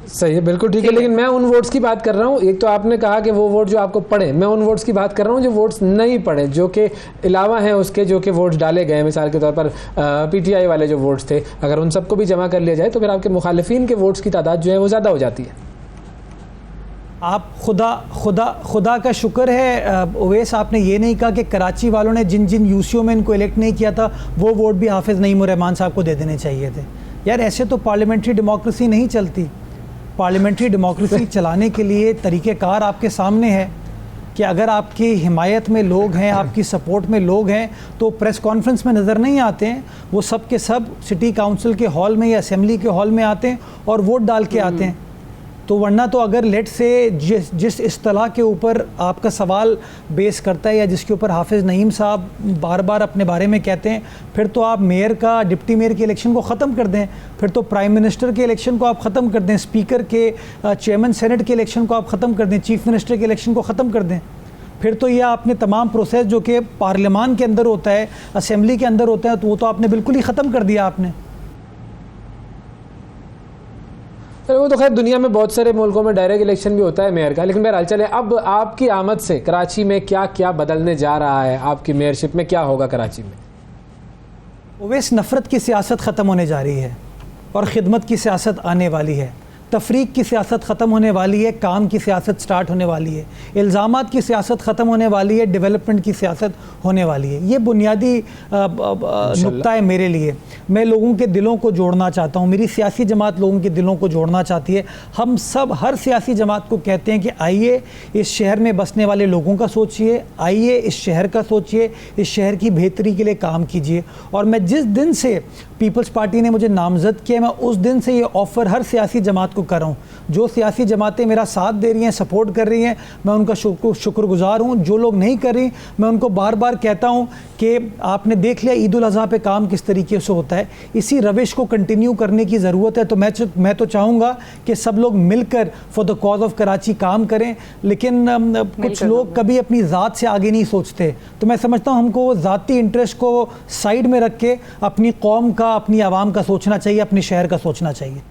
सही है, बिल्कुल ठीक है, लेकिन मैं उन वोट्स की बात कर रहा हूँ। एक तो आपने कहा कि वो वोट जो आपको पड़े, मैं उन वोट्स की बात कर रहा हूँ जो वोट्स नहीं पड़े, जो कि अलावा हैं उसके जो कि वोट्स डाले गए। मिसाल के तौर पर पीटीआई वाले जो वोट्स थे, अगर उन सबको भी जमा कर लिया जाए तो फिर आपके मुखालिफिन के वोट्स की तादाद जो है वो ज़्यादा हो जाती है। आप खुदा का शुक्र है ओवैस, आपने ये नहीं कहा कि कराची वालों ने जिन जिन यूसीओ में इनको इलेक्ट नहीं किया था वो वोट भी हाफिज़ नईम रहमान साहब को दे देने चाहिए थे। यार, ऐसे तो पार्लियामेंट्री डेमोक्रेसी नहीं चलती। पार्लियामेंट्री डेमोक्रेसी चलाने के लिए तरीक़ेकार आपके सामने है कि अगर आपकी हिमायत में लोग हैं, आपकी सपोर्ट में लोग हैं, तो प्रेस कॉन्फ्रेंस में नज़र नहीं आते हैं, वो सब के सब सिटी काउंसिल के हॉल में या असेंबली के हॉल में आते हैं और वोट डाल के आते हैं। तो वरना तो अगर लेट से जिस इस्तिलाह के ऊपर आपका सवाल बेस करता है या जिसके ऊपर हाफिज़ नईम साहब बार बार अपने बारे में कहते हैं, फिर तो आप मेयर का, डिप्टी मेयर के इलेक्शन को ख़त्म कर दें, फिर तो प्राइम मिनिस्टर के इलेक्शन को आप ख़त्म कर दें, स्पीकर के, चेयरमैन सेनेट के इलेक्शन को आप ख़त्म कर दें, चीफ मिनिस्टर के इलेक्शन को ख़त्म कर दें। फिर तो यह आपने तमाम प्रोसेस जो कि पार्लियामान के अंदर होता है, असेंबली के अंदर होता है, तो वो तो आपने बिल्कुल ही ख़त्म कर दिया आपने। वो तो खैर दुनिया में बहुत सारे मुल्कों में डायरेक्ट इलेक्शन भी होता है मेयर का, लेकिन बहरहाल चले, अब आपकी आमद से कराची में क्या क्या बदलने जा रहा है? आपकी मेयरशिप में क्या होगा कराची में? ओवैस, नफ़रत की सियासत ख़त्म होने जा रही है और ख़िदमत की सियासत आने वाली है। तफरीक की सियासत ख़त्म होने वाली है, काम की सियासत स्टार्ट होने वाली है, इल्ज़ामात की सियासत ख़त्म होने वाली है, डेवलपमेंट की सियासत होने वाली है। ये बुनियादी नुक्ता है मेरे लिए। मैं लोगों के दिलों को जोड़ना चाहता हूँ, मेरी सियासी जमात लोगों के दिलों को जोड़ना चाहती है। हम सब हर सियासी जमात को कहते हैं कि आइए इस शहर में बसने वाले लोगों का सोचिए, आइए इस शहर का सोचिए, इस शहर की बेहतरी के लिए काम कीजिए। और मैं जिस दिन से पीपल्स पार्टी ने मुझे नामज़द किया, मैं उस दिन से ये ऑफ़र हर सियासी जमात को को कर रहा हूँ। जो सियासी जमातें मेरा साथ दे रही हैं, सपोर्ट कर रही हैं, मैं उनका शुक्रगुजार हूँ। जो लोग नहीं कर रही, मैं उनको बार बार कहता हूँ कि आपने देख लिया ईद उल अज़हा पे काम किस तरीके से होता है, इसी रविश को कंटिन्यू करने की ज़रूरत है। तो मैं तो चाहूँगा कि सब लोग मिलकर for the cause of Karachi काम करें, लेकिन कुछ लोग कभी अपनी ज़ात से आगे नहीं सोचते। तो मैं समझता हूँ हमको ज़ाती इंटरेस्ट को साइड में रख के अपनी कौम का, अपनी आवाम का सोचना चाहिए, अपने शहर का सोचना चाहिए।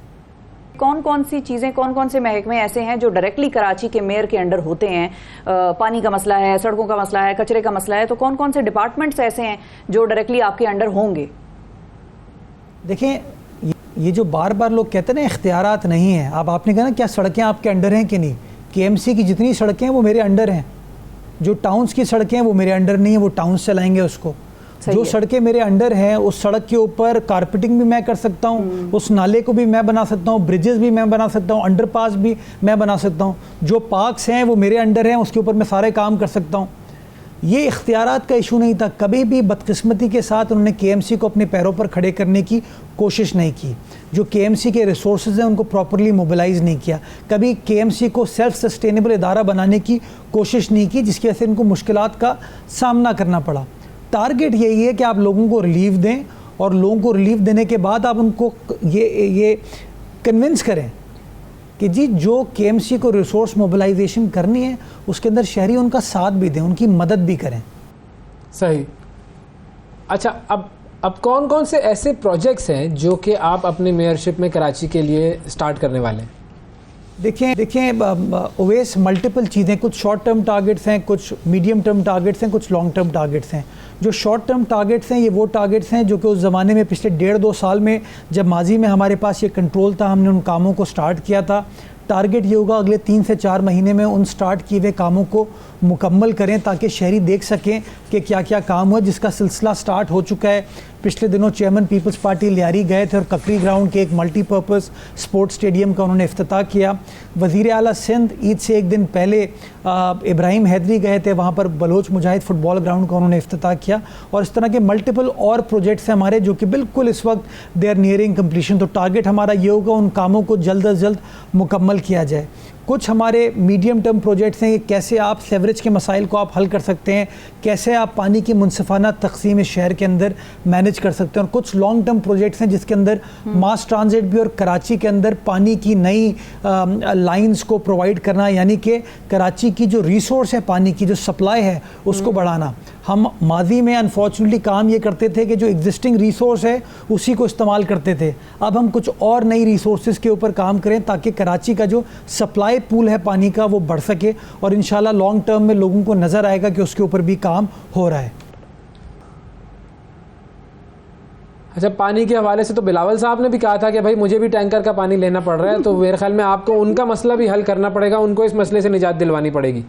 कौन कौन सी चीज़ें, कौन कौन से महकमे ऐसे हैं जो डायरेक्टली कराची के मेयर के अंडर होते हैं? पानी का मसला है, सड़कों का मसला है, कचरे का मसला है, तो कौन कौन से डिपार्टमेंट्स ऐसे हैं जो डायरेक्टली आपके अंडर होंगे? देखें, ये जो बार बार लोग कहते हैं ना इख्तियारात नहीं है, अब आपने कहा ना क्या सड़कें आपके अंडर हैं कि नहीं? KMC की जितनी सड़कें हैं वो मेरे अंडर हैं। जो टाउन्स की सड़कें हैं वो मेरे अंडर नहीं है, वो टाउन्स चलाएंगे उसको। जो सड़कें मेरे अंडर हैं उस सड़क के ऊपर कारपेटिंग भी मैं कर सकता हूँ, उस नाले को भी मैं बना सकता हूँ, ब्रिजेस भी मैं बना सकता हूँ, अंडरपास भी मैं बना सकता हूँ। जो पार्क्स हैं वो मेरे अंडर हैं, उसके ऊपर मैं सारे काम कर सकता हूँ। ये इख्तियारात का इशू नहीं था। कभी भी बदकिस्मती के साथ उन्होंने KMC को अपने पैरों पर खड़े करने की कोशिश नहीं की। जो KMC के रिसोर्सेज हैं उनको प्रॉपरली मोबिलाइज नहीं किया। कभी KMC को सेल्फ सस्टेनेबल इदारा बनाने की कोशिश नहीं की, जिसकी वजह से इनको मुश्किलात का सामना करना पड़ा। टारगेट यही है कि आप लोगों को रिलीफ दें, और लोगों को रिलीफ देने के बाद आप उनको ये कन्विंस करें कि जी जो KMC को रिसोर्स मोबिलाइजेशन करनी है उसके अंदर शहरी उनका साथ भी दें, उनकी मदद भी करें। सही। अच्छा, अब कौन कौन से ऐसे प्रोजेक्ट्स हैं जो कि आप अपने मेयरशिप में कराची के लिए स्टार्ट करने वाले हैं? देखें ओवैस, मल्टीपल चीज़ें, कुछ शॉर्ट टर्म टारगेट्स हैं, कुछ मीडियम टर्म टारगेट्स हैं, कुछ लॉन्ग टर्म टारगेट्स हैं। जो शॉर्ट टर्म टारगेट्स हैं ये वो टारगेट्स हैं जो कि उस ज़माने में पिछले 1.5-2 साल में जब माजी में हमारे पास ये कंट्रोल था, हमने उन कामों को स्टार्ट किया था। टारगेट ये होगा अगले 3 से 4 महीने में उन स्टार्ट किए हुए कामों को मुकम्मल करें, ताकि शहरी देख सकें कि क्या क्या काम हुआ, जिसका सिलसिला स्टार्ट हो चुका है। पिछले दिनों चेयरमैन पीपल्स पार्टी लियारी गए थे और ककरी ग्राउंड के एक मल्टीपर्पज़ स्पोर्ट्स स्टेडियम का उन्होंने इफ्तिताह किया। वज़ीर आला सिंध ईद से एक दिन पहले इब्राहिम हैदरी गए थे, वहाँ पर बलोच मुजाहिद फुटबॉल ग्राउंड का उन्होंने इफ्तिताह किया। और इस तरह के मल्टीपल और प्रोजेक्ट्स हैं हमारे जो कि बिल्कुल इस वक्त दे आर नियरिंग कम्प्लीशन। तो टारगेट हमारा ये होगा उन कामों को जल्द अज जल्द मुकम्मल किया जाए। कुछ हमारे मीडियम टर्म प्रोजेक्ट्स हैं कि कैसे आप सेवरेज के मसाइल को आप हल कर सकते हैं, कैसे आप पानी की मुनसिफाना तकसीम शहर के अंदर मैनेज कर सकते हैं। और कुछ लॉन्ग टर्म प्रोजेक्ट्स हैं जिसके अंदर मास ट्रांजिट भी और कराची के अंदर पानी की नई लाइंस को प्रोवाइड करना, यानी कि कराची की जो रिसोर्स है, पानी की जो सप्लाई है उसको बढ़ाना। हम माजी में अनफॉर्चुनेटली काम ये करते थे कि जो एग्जिस्टिंग रिसोर्स है उसी को इस्तेमाल करते थे। अब हम कुछ और नई रिसोर्सेज के ऊपर काम करें ताकि कराची का जो सप्लाई पूल है पानी का वो बढ़ सके, और इंशाल्लाह लॉन्ग टर्म में लोगों को नज़र आएगा कि उसके ऊपर भी काम हो रहा है। अच्छा, पानी के हवाले से तो बिलावल साहब ने भी कहा था कि भाई मुझे भी टैंकर का पानी लेना पड़ रहा है, तो मेरे ख्याल में आपको उनका मसला भी हल करना पड़ेगा, उनको इस मसले से निजात दिलवानी पड़ेगी।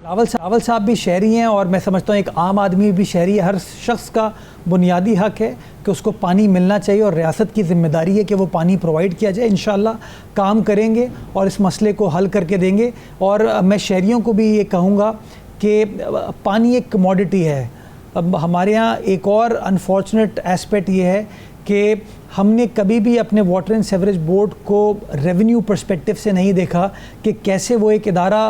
रावल साहब भी शहरी हैं और मैं समझता हूँ एक आम आदमी भी शहरी है। हर शख्स का बुनियादी हक है कि उसको पानी मिलना चाहिए, और रियासत की ज़िम्मेदारी है कि वो पानी प्रोवाइड किया जाए। इंशाल्लाह काम करेंगे और इस मसले को हल करके देंगे। और मैं शहरियों को भी ये कहूँगा कि पानी एक कमोडिटी है। अब हमारे यहाँ एक और अनफॉर्चुनेट एस्पेक्ट ये है कि हमने कभी भी अपने वाटर एंड सेवरेज बोर्ड को रेवेन्यू पर्सपेक्टिव से नहीं देखा कि कैसे वो एक इदारा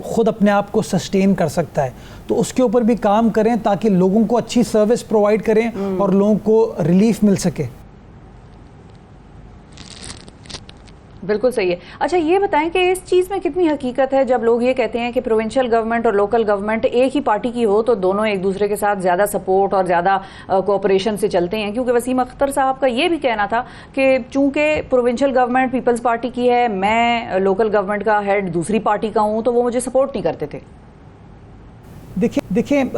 ख़ुद अपने आप को सस्टेन कर सकता है। तो उसके ऊपर भी काम करें ताकि लोगों को अच्छी सर्विस प्रोवाइड करें और लोगों को रिलीफ मिल सके। बिल्कुल सही है। अच्छा, ये बताएं कि इस चीज़ में कितनी हकीकत है जब लोग ये कहते हैं कि प्रोविंशियल गवर्नमेंट और लोकल गवर्नमेंट एक ही पार्टी की हो तो दोनों एक दूसरे के साथ ज़्यादा सपोर्ट और ज़्यादा कोऑपरेशन से चलते हैं, क्योंकि वसीम अख्तर साहब का ये भी कहना था कि चूंकि प्रोविंशियल गवर्नमेंट पीपल्स पार्टी की है, मैं लोकल गवर्नमेंट का हेड दूसरी पार्टी का हूँ, तो वो मुझे सपोर्ट नहीं करते थे। देखिए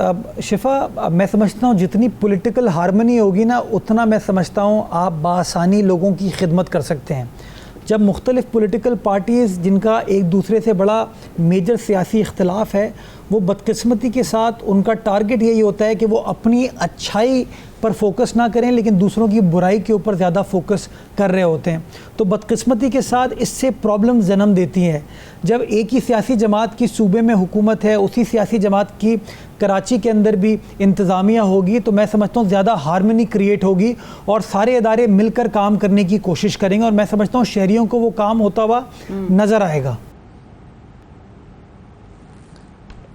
शिफा, मैं समझता हूँ जितनी पॉलिटिकल हार्मनी होगी ना, उतना मैं समझता हूँ आप बासानी लोगों की खिदमत कर सकते हैं। जब मुख्तलिफ पॉलिटिकल पार्टीज़ जिनका एक दूसरे से बड़ा मेजर सियासी इख्तलाफ है, वो बदकिस्मती के साथ उनका टारगेट यही होता है कि वो अपनी अच्छाई पर फोकस ना करें लेकिन दूसरों की बुराई के ऊपर ज़्यादा फोकस कर रहे होते हैं। तो बदकिस्मती के साथ इससे प्रॉब्लम जन्म देती हैं। जब एक ही सियासी जमात की सूबे में हुकूमत है, उसी सियासी जमात की कराची के अंदर भी इंतज़ामिया होगी, तो मैं समझता हूँ ज़्यादा हार्मनी क्रिएट होगी और सारे इदारे मिलकर काम करने की कोशिश करेंगे और मैं समझता हूँ शहरियों को वो काम होता हुआ नज़र आएगा।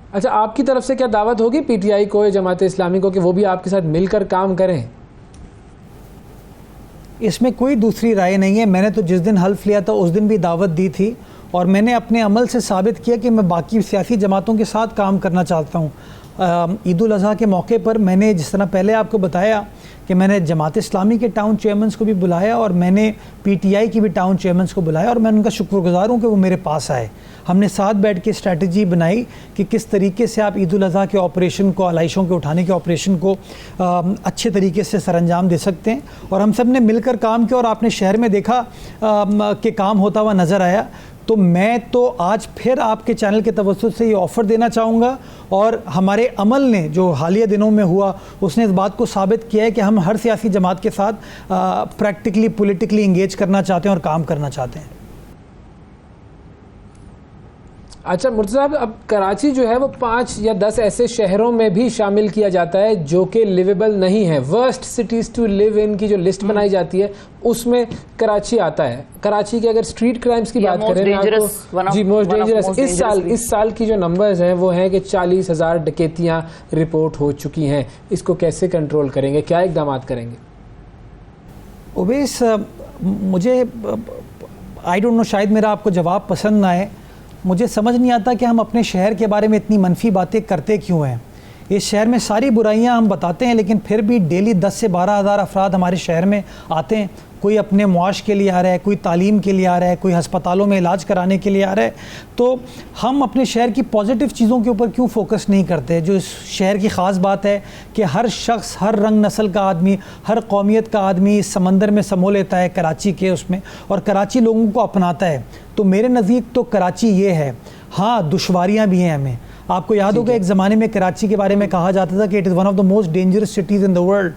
अच्छा, आपकी तरफ से क्या दावत होगी पीटीआई को या जमात इस्लामी को कि वो भी आपके साथ मिलकर काम करें? इसमें कोई दूसरी राय नहीं है। मैंने तो जिस दिन हल्फ लिया था उस दिन भी दावत दी थी और मैंने अपने अमल से साबित किया कि मैं बाकी सियासी जमातों के साथ काम करना चाहता हूँ। ईद उल अज़हा के मौके पर मैंने जिस तरह पहले आपको बताया कि मैंने जमात इस्लामी के टाउन चेयरमैन को भी बुलाया और मैंने पीटीआई की भी टाउन चेयरमैन को बुलाया और मैं उनका शुक्रगुजार हूँ कि वो मेरे पास आए। हमने साथ बैठ के स्ट्रैटेजी बनाई कि किस तरीके से आप ईद उल अज़हा के ऑपरेशन को, आलाइशों के उठाने के ऑपरेशन को अच्छे तरीके से सरअंजाम दे सकते हैं और हम सब ने मिलकर काम किया और आपने शहर में देखा कि काम होता हुआ नज़र आया। तो मैं तो आज फिर आपके चैनल के तवज्जुह से ये ऑफ़र देना चाहूँगा और हमारे अमल ने जो हालिया दिनों में हुआ उसने इस बात को साबित किया है कि हम हर सियासी जमात के साथ प्रैक्टिकली पॉलिटिकली इंगेज करना चाहते हैं और काम करना चाहते हैं। अच्छा मुर्तज़ा साहब, अब कराची जो है वो 5 या 10 ऐसे शहरों में भी शामिल किया जाता है जो कि लिवेबल नहीं है। Worst cities to live in की जो लिस्ट बनाई जाती है उसमें कराची आता है। कराची के अगर स्ट्रीट क्राइम्स की बात करें जी, मोस्ट डेंजरस, इस साल की जो नंबर्स हैं वो हैं कि 40,000 डकैतियाँ रिपोर्ट हो चुकी हैं। इसको कैसे कंट्रोल करेंगे, क्या इकदाम करेंगे? ओवैस, मुझे आई डोंट नो, शायद मेरा आपको जवाब पसंद ना आए। मुझे समझ नहीं आता कि हम अपने शहर के बारे में इतनी मनफी बातें करते क्यों हैं। इस शहर में सारी बुराइयां हम बताते हैं लेकिन फिर भी डेली 10 से 12 हज़ार अफराद हमारे शहर में आते हैं। कोई अपने मुआश के लिए आ रहा है, कोई तालीम के लिए आ रहा है, कोई हस्पतालों में इलाज कराने के लिए आ रहा है। तो हम अपने शहर की पॉजिटिव चीज़ों के ऊपर क्यों फोकस नहीं करते? जो इस शहर की ख़ास बात है कि हर शख्स, हर रंग नस्ल का आदमी, हर कौमियत का आदमी इस समंदर में समो लेता है कराची के उसमें, और कराची लोगों को अपनाता है। तो मेरे नज़दीक तो कराची ये है। हाँ, दुश्वारियाँ भी हैं हमें। आपको याद होगा एक ज़माने में कराची के बारे में कहा जाता था कि it is one of the most dangerous cities in the world.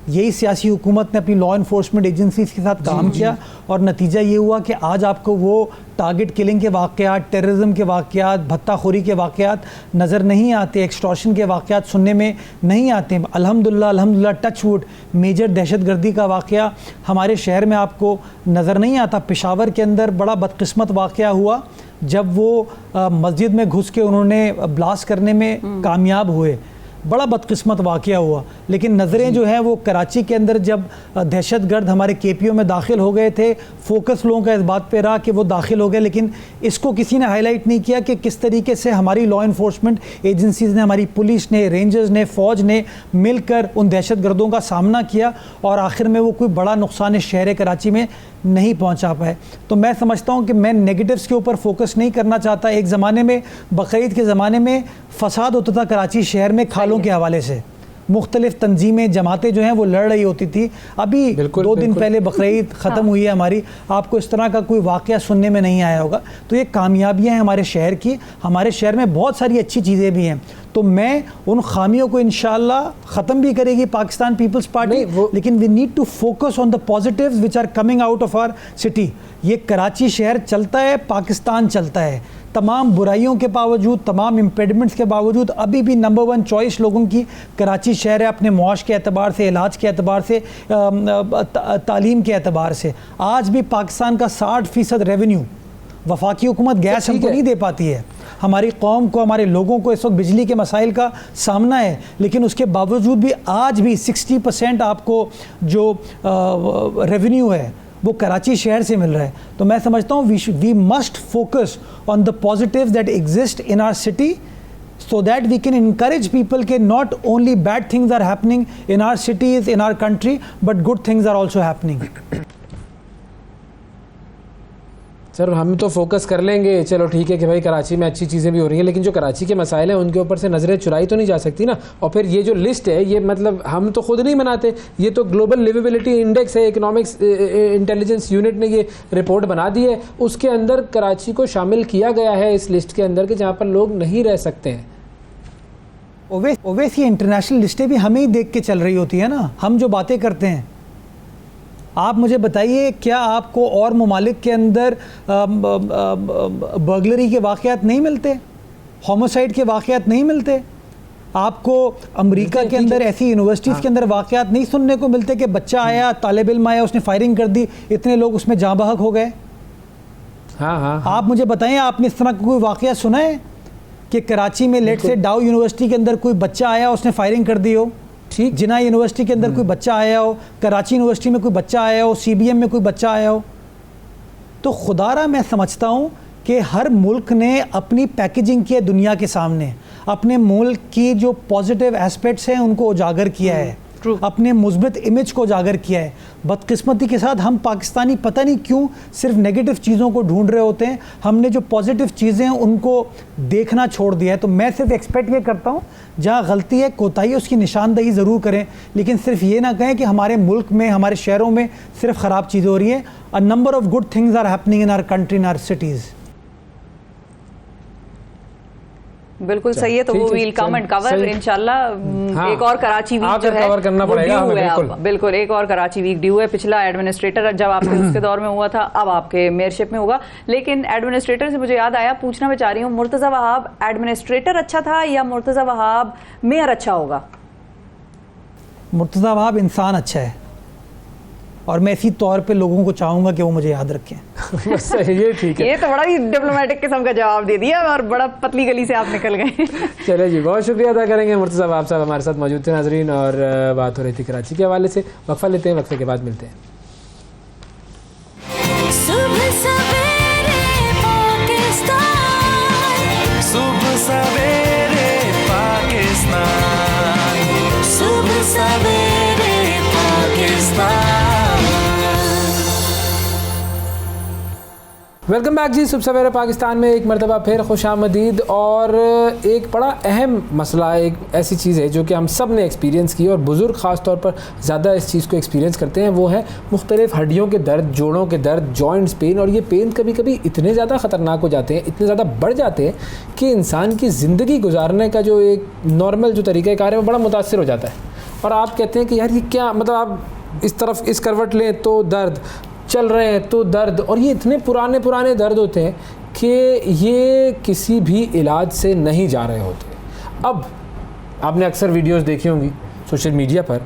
यही सियासी हुकूमत ने अपनी लॉ इन्फोर्समेंट एजेंसीज़ के साथ काम किया और नतीजा ये हुआ कि आज आपको वो टारगेट किलिंग के वाक़यात, टेररिज्म के वाक़यात, भत्ताखोरी के वाक़यात नज़र नहीं आते, एक्सटॉर्शन के वाक़यात सुनने में नहीं आते। अल्हम्दुलिल्लाह टच वुड, मेजर दहशतगर्दी का वाक़या हमारे शहर में आपको नज़र नहीं आता। पेशावर के अंदर बड़ा बदकिस्मत वाक़या हुआ जब वो मस्जिद में घुस के उन्होंने ब्लास्ट करने में कामयाब हुए। बड़ा बदकिस्मत वाक़या हुआ, लेकिन नज़रें जो हैं वो कराची के अंदर जब दहशतगर्द हमारे केपीओ में दाखिल हो गए थे, फोकस लोगों का इस बात पे रहा कि वो दाखिल हो गए, लेकिन इसको किसी ने हाईलाइट नहीं किया कि किस तरीके से हमारी लॉ इन्फोर्समेंट एजेंसीज़ ने, हमारी पुलिस ने, रेंजर्स ने, फ़ौज ने मिलकर उन दहशतगर्दों का सामना किया और आखिर में वो कोई बड़ा नुकसान शहर कराची में नहीं पहुंचा पाए। तो मैं समझता हूं कि मैं नेगेटिव्स के ऊपर फोकस नहीं करना चाहता। एक ज़माने में, बकरीद के ज़माने में फसाद होता था कराची शहर में खालों के हवाले से, मुख्तलिफ तंजीमें, जमातें जो हैं वो लड़ रही होती थी। अभी 2 दिन पहले बकरीद ख़त्म हुई है हमारी, आपको इस तरह का कोई वाक़या सुनने में नहीं आया होगा। तो ये कामयाबियाँ हैं हमारे शहर की। हमारे शहर में बहुत सारी अच्छी चीज़ें भी हैं। तो मैं उन खामियों को इंशाअल्लाह ख़त्म भी करेगी पाकिस्तान पीपल्स पार्टी, लेकिन we need to focus on the positives which are coming out of our city. ये कराची शहर चलता है, पाकिस्तान चलता है। तमाम बुराइयों के बावजूद, तमाम इम्पेडिमेंट्स के बावजूद अभी भी नंबर 1 चॉइस लोगों की कराची शहर है, अपने मुआश के एतबार से, इलाज के एतबार से, तालीम के एतबार से। आज भी पाकिस्तान का 60% रेवेन्यू वफाकी हुकूमत गैस हमको नहीं दे पाती है। हमारी कौम को, हमारे लोगों को इस वक्त बिजली के मसाइल का सामना है, लेकिन उसके बावजूद भी आज भी 60% आपको जो रेवेन्यू है वो कराची शहर से मिल रहा है। तो मैं समझता हूँ we must focus on the positives that exist in our city so that we can encourage people कि not only bad things are happening in our cities, in our country, but good things are also happening. Sir, हम तो focus कर लेंगे, चलो ठीक है कि भाई कराची में अच्छी चीज़ें भी हो रही हैं, लेकिन जो कराची के मसाइल हैं उनके ऊपर से नज़रें चुराई तो नहीं जा सकती ना। और फिर ये जो लिस्ट है, ये मतलब हम तो खुद नहीं बनाते, ये तो ग्लोबल लिवेबिलिटी इंडेक्स है, इकोनॉमिक्स इंटेलिजेंस यूनिट ने ये रिपोर्ट बना दी है। उसके अंदर कराची को शामिल किया गया है इस लिस्ट के अंदर कि जहाँ पर लोग नहीं रह सकते हैं। ओवैसी इंटरनेशनल लिस्टें भी हमें ही देख के चल रही होती है ना, हम जो बातें करते हैं। आप मुझे बताइए, क्या आपको और ममालिक के अंदर बर्गलरी के वाक़यात नहीं मिलते, होमोसाइड के वाक़यात नहीं मिलते? आपको अमेरिका के अंदर ऐसी यूनिवर्सिटीज़ के अंदर वाक़यात नहीं सुनने को मिलते कि बच्चा आया, तालिब इल्म आया, उसने फायरिंग कर दी, इतने लोग उसमें जाँ बहक हो गए? हाँ। आप मुझे बताएं, आपने इस तरह का कोई वाक़या सुना है कि कराची में लेट से डाउ यूनिवर्सिटी के अंदर कोई बच्चा आया, उसने फायरिंग कर दी हो? ठीक, जिना यूनिवर्सिटी के अंदर कोई बच्चा आया हो, कराची यूनिवर्सिटी में कोई बच्चा आया हो, CBM में कोई बच्चा आया हो? तो खुदारा मैं समझता हूँ कि हर मुल्क ने अपनी पैकेजिंग की है दुनिया के सामने, अपने मुल्क की जो पॉजिटिव एस्पेक्ट्स हैं उनको उजागर किया है, अपने मुस्बित इमेज को उजागर किया है। बदकिस्मती के साथ हम पाकिस्तानी पता नहीं क्यों सिर्फ नेगेटिव चीज़ों को ढूंढ रहे होते हैं, हमने जो पॉजिटिव चीज़ें हैं उनको देखना छोड़ दिया है। तो मैं सिर्फ एक्सपेक्ट ये करता हूँ, जहाँ गलती है, कोताही है, उसकी निशानदही ज़रूर करें, लेकिन सिर्फ ये ना कहें कि हमारे मुल्क में, हमारे शहरों में सिर्फ ख़राब चीज़ें हो रही हैं। A number of good things are happening in our country, in our cities. बिल्कुल सही है। तो वो वील कम एंड कवर इंशाल्लाह। हाँ, एक और कराची वीक जो है कवर करना पड़ेगा हमें, बिल्कुल एक और कराची वीक ड्यू है। पिछला एडमिनिस्ट्रेटर जब आपके उसके दौर में हुआ था, अब आपके मेयरशिप में होगा। लेकिन एडमिनिस्ट्रेटर से मुझे याद आया, पूछना मैं चाह रही हूँ, मुर्तज़ा वहाब एडमिनिस्ट्रेटर अच्छा था या मुर्तज़ा वहाब मेयर अच्छा होगा? मुर्तज़ा वहाब इंसान अच्छा है और मैं इसी तौर पे लोगों को चाहूँगा कि वो मुझे याद रखें। ये ठीक है। ये तो बड़ा ही डिप्लोमेटिक किस्म का जवाब दे दिया और बड़ा पतली गली से आप निकल गए। चलिए जी, बहुत शुक्रिया अदा करेंगे। मुर्तज़ा वहाब साहब हमारे साथ मौजूद थे नाजरीन, और बात हो रही थी कराची के हवाले से। वक्फा लेते हैं, वक्फे के बाद मिलते हैं। सुबह सवेरे पाकिस्तान, सुबह सवेरे पाकिस्तान, सुबह सवेरे पाकिस्तान। वेलकम बैक जी। सुबह सवेरे पाकिस्तान में एक मरतबा फिर खुशामदीद। और एक बड़ा अहम मसला, एक ऐसी चीज़ है जो कि हम सब ने एक्सपीरियंस की, और बुज़ुर्ग ख़ास तौर पर ज़्यादा इस चीज़ को एक्सपीरियंस करते हैं, वो है मुख्तलिफ़ हड्डियों के दर्द, जोड़ों के दर्द, जॉइंट्स पेन। और ये पेन कभी कभी इतने ज़्यादा ख़तरनाक हो जाते हैं, इतने ज़्यादा बढ़ जाते हैं कि इंसान की ज़िंदगी गुजारने का जो एक नॉर्मल जो तरीक़ाकार है वो बड़ा मुतासिर हो जाता है। और आप कहते हैं कि यार ये क्या, मतलब आप इस तरफ इस करवट लें तो दर्द, चल रहे हैं तो दर्द, और ये इतने पुराने पुराने दर्द होते हैं कि ये किसी भी इलाज से नहीं जा रहे होते। अब आपने अक्सर वीडियोस देखी होंगी सोशल मीडिया पर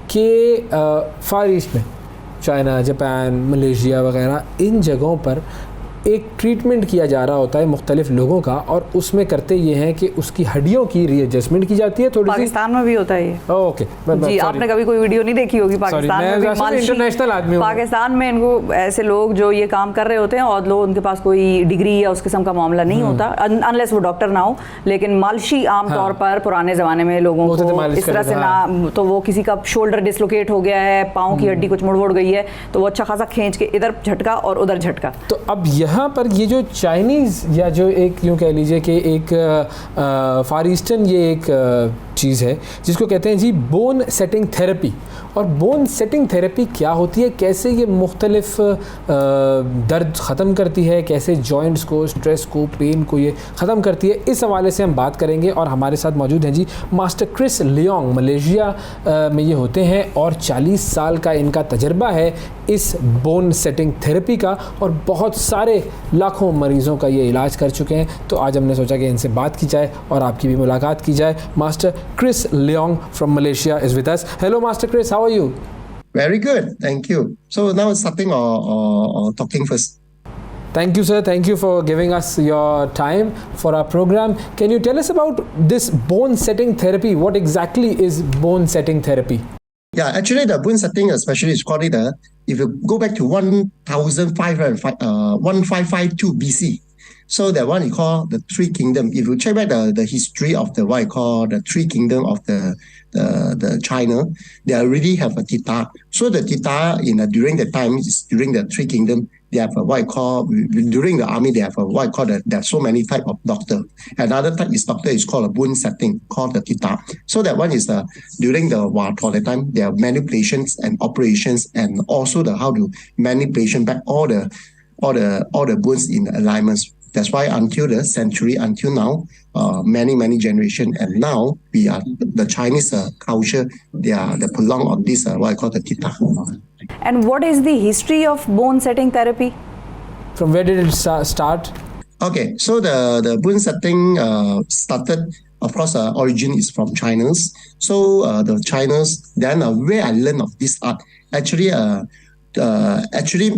कि फार ईस्ट में, चाइना, जापान, मलेशिया वगैरह, इन जगहों पर एक ट्रीटमेंट किया जा रहा होता है मुख्तलिफ लोगों का, और उसमें करते ये हैं कि उसकी हड्डियों की रीएडजस्टमेंट की जाती है थोड़ी सी। पाकिस्तान में भी होता है ये। ओके जी, आपने कभी कोई वीडियो नहीं देखी होगी पाकिस्तान में भी। इंटरनेशनल आदमी पाकिस्तान में इनको ऐसे लोग जो ये काम कर रहे होते हैं, और लोग उनके पास कोई डिग्री या उस किस्म का मामला नहीं होता, अनलेस वो डॉक्टर ना हो, लेकिन मालिशी आम तौर पर पुराने ज़माने में लोगों को इस तरह से ना, तो वो किसी का शोल्डर डिसलोकेट हो गया है, पाँव की हड्डी कुछ मुड़ गई है, तो वो अच्छा खासा खींच के इधर झटका और उधर झटका। तो अब यहाँ पर ये जो चाइनीज़, या जो एक यूँ कह लीजिए कि एक फार ईस्टर्न, ये एक चीज़ है जिसको कहते हैं जी बोन सेटिंग थेरेपी। और बोन सेटिंग थेरेपी क्या होती है, कैसे ये मुख्तलिफ दर्द ख़त्म करती है, कैसे जॉइंट्स को, स्ट्रेस को, पेन को ये ख़त्म करती है, इस हवाले से हम बात करेंगे। और हमारे साथ मौजूद हैं जी मास्टर क्रिस लियोंग, मलेशिया में ये होते हैं, और 40 साल का इनका तजर्बा है इस बोन सेटिंग थेरेपी का, और बहुत सारे लाखों मरीज़ों का ये इलाज कर चुके हैं। तो आज हमने सोचा कि इनसे बात की जाए और आपकी भी मुलाकात की जाए। Master Chris Leong from Malaysia is with us. Hello, Master Chris. How are you? Very good. Thank you. So now starting or talking first. Thank you, sir. Thank you for giving us your time for our program. Can you tell us about this bone setting therapy? What exactly is bone setting therapy? Yeah, actually the bone setting especially is called it, if you go back to 1552 BC. So that one you call the Three Kingdom. If you check back the history of the what you call the Three Kingdom of the China, they already have a Tita. So the Tita during the time during the Three Kingdom, they have a what you call, during the army they have a what you call there are so many type of doctor. Another type is doctor is called a bone setting, called the Tita. So that one is during the war for the time there are manipulations and operations, and also the how to manipulation back all the bones in alignments. That's why until the century, until now, many generations, and now we are the Chinese culture. They are the prolong of this what I call the Theta. And what is the history of bone setting therapy? From where did it start? Okay, so the bone setting started. Of course, origin is from China's. So the China's. Then where I learned of this art, actually,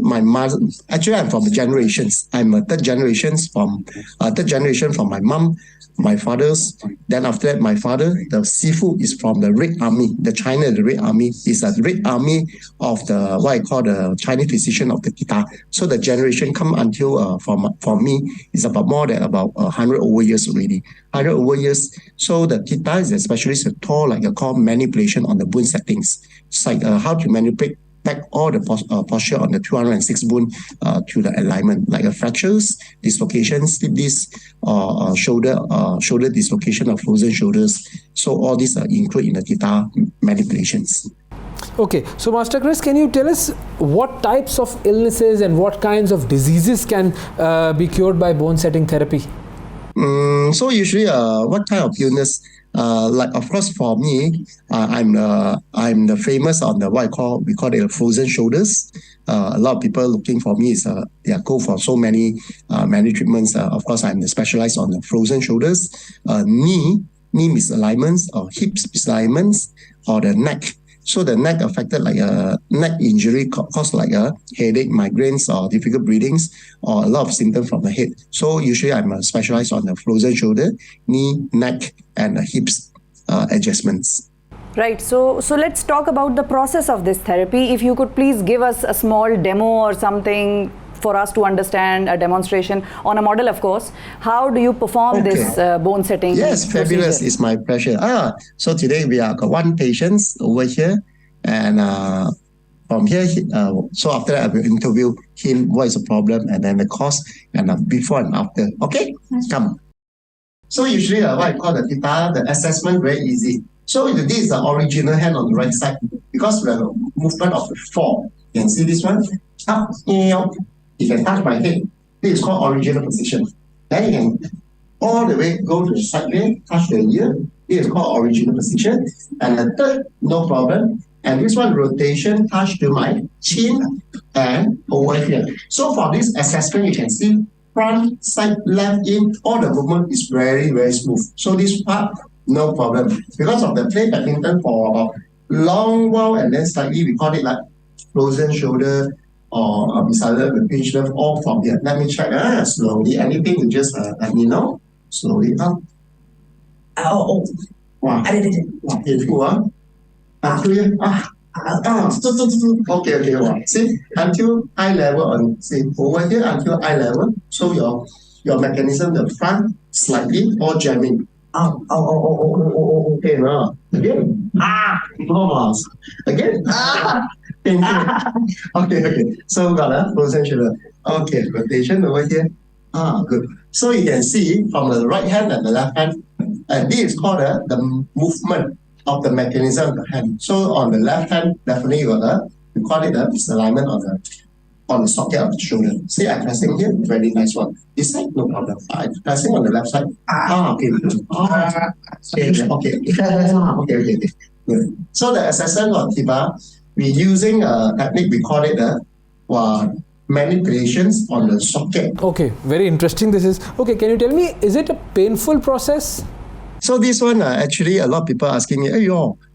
my mother. Actually, I'm from the generations. I'm a third generation from my mom, my father's. Then after that, my father. The Sifu is from the Red Army. The Red Army is a Red Army of the what I call the Chinese physician of the Theta. So the generation come until for me is about more than about 100 over years already. 100 over years. So the Theta is especially a tool like a called manipulation on the bone settings. It's like how to manipulate back all the posture on the 206 bone to the alignment, like fractures, dislocations, slip disc, shoulder dislocation of frozen shoulders. So all these are included in the Theta manipulations. Okay, so Master Chris, can you tell us what types of illnesses and what kinds of diseases can be cured by bone setting therapy? So usually, what kind of illness? Like of course for me, I'm the famous on the what we call it frozen shoulders. A lot of people looking for me is they go for so many treatments. Of course, I'm specialized on the frozen shoulders, knee misalignments or hips misalignments, or the neck. So the neck affected like a neck injury caused like a headache, migraines, or difficult breathings, or a lot of symptoms from the head. So usually I'm specialized on the frozen shoulder, knee, neck, and hips adjustments. Right. So let's talk about the process of this therapy. If you could please give us a small demo or something for us to understand, a demonstration on a model, of course. How do you perform this bone setting? Yes, fabulous. It's my pleasure. So today we have got one patient over here, and from here, so after that I will interview him, what is the problem, and then the cause, and before and after. Okay, come. So usually what I call the Theta, the assessment very easy. So this is the original hand on the right side, because the movement of the fall. You can see this one, up, you can touch my head. This is called original position. Then you can all the way go to the side way, touch the ear. This is called original position. And the third, no problem. And this one, rotation, touch to my chin and over here. So for this assessment, you can see front, side, left, in, all the movement is very, very smooth. So this part, no problem. Because of the play badminton for about long while, and then slightly, we call it like frozen shoulder, or beside the pinch nerve, all from here. Let me check slowly. Anything you just let me know. Slowly up. Wow. Wow, painful, until here. Okay. Wow. See, until eye level on, see, over here until eye level. So your mechanism, the front, slightly, or jamming. Okay, now. Again. Almost. Again. Okay. So we got a frozen shoulder. Okay, rotation over here. Good. So you can see from the right hand and the left hand, and this is called the movement of the mechanism of the hand. So on the left hand, definitely you got we call it the misalignment on the socket of the shoulder. See, I'm pressing here, very nice one. This side, no problem. I'm pressing on the left side. Okay. Okay. Good. So the assessment of Theta, we're using a technique, we call it manipulations on the socket. Okay, very interesting this is. Okay, can you tell me, is it a painful process? So this one, actually, a lot of people asking me, hey,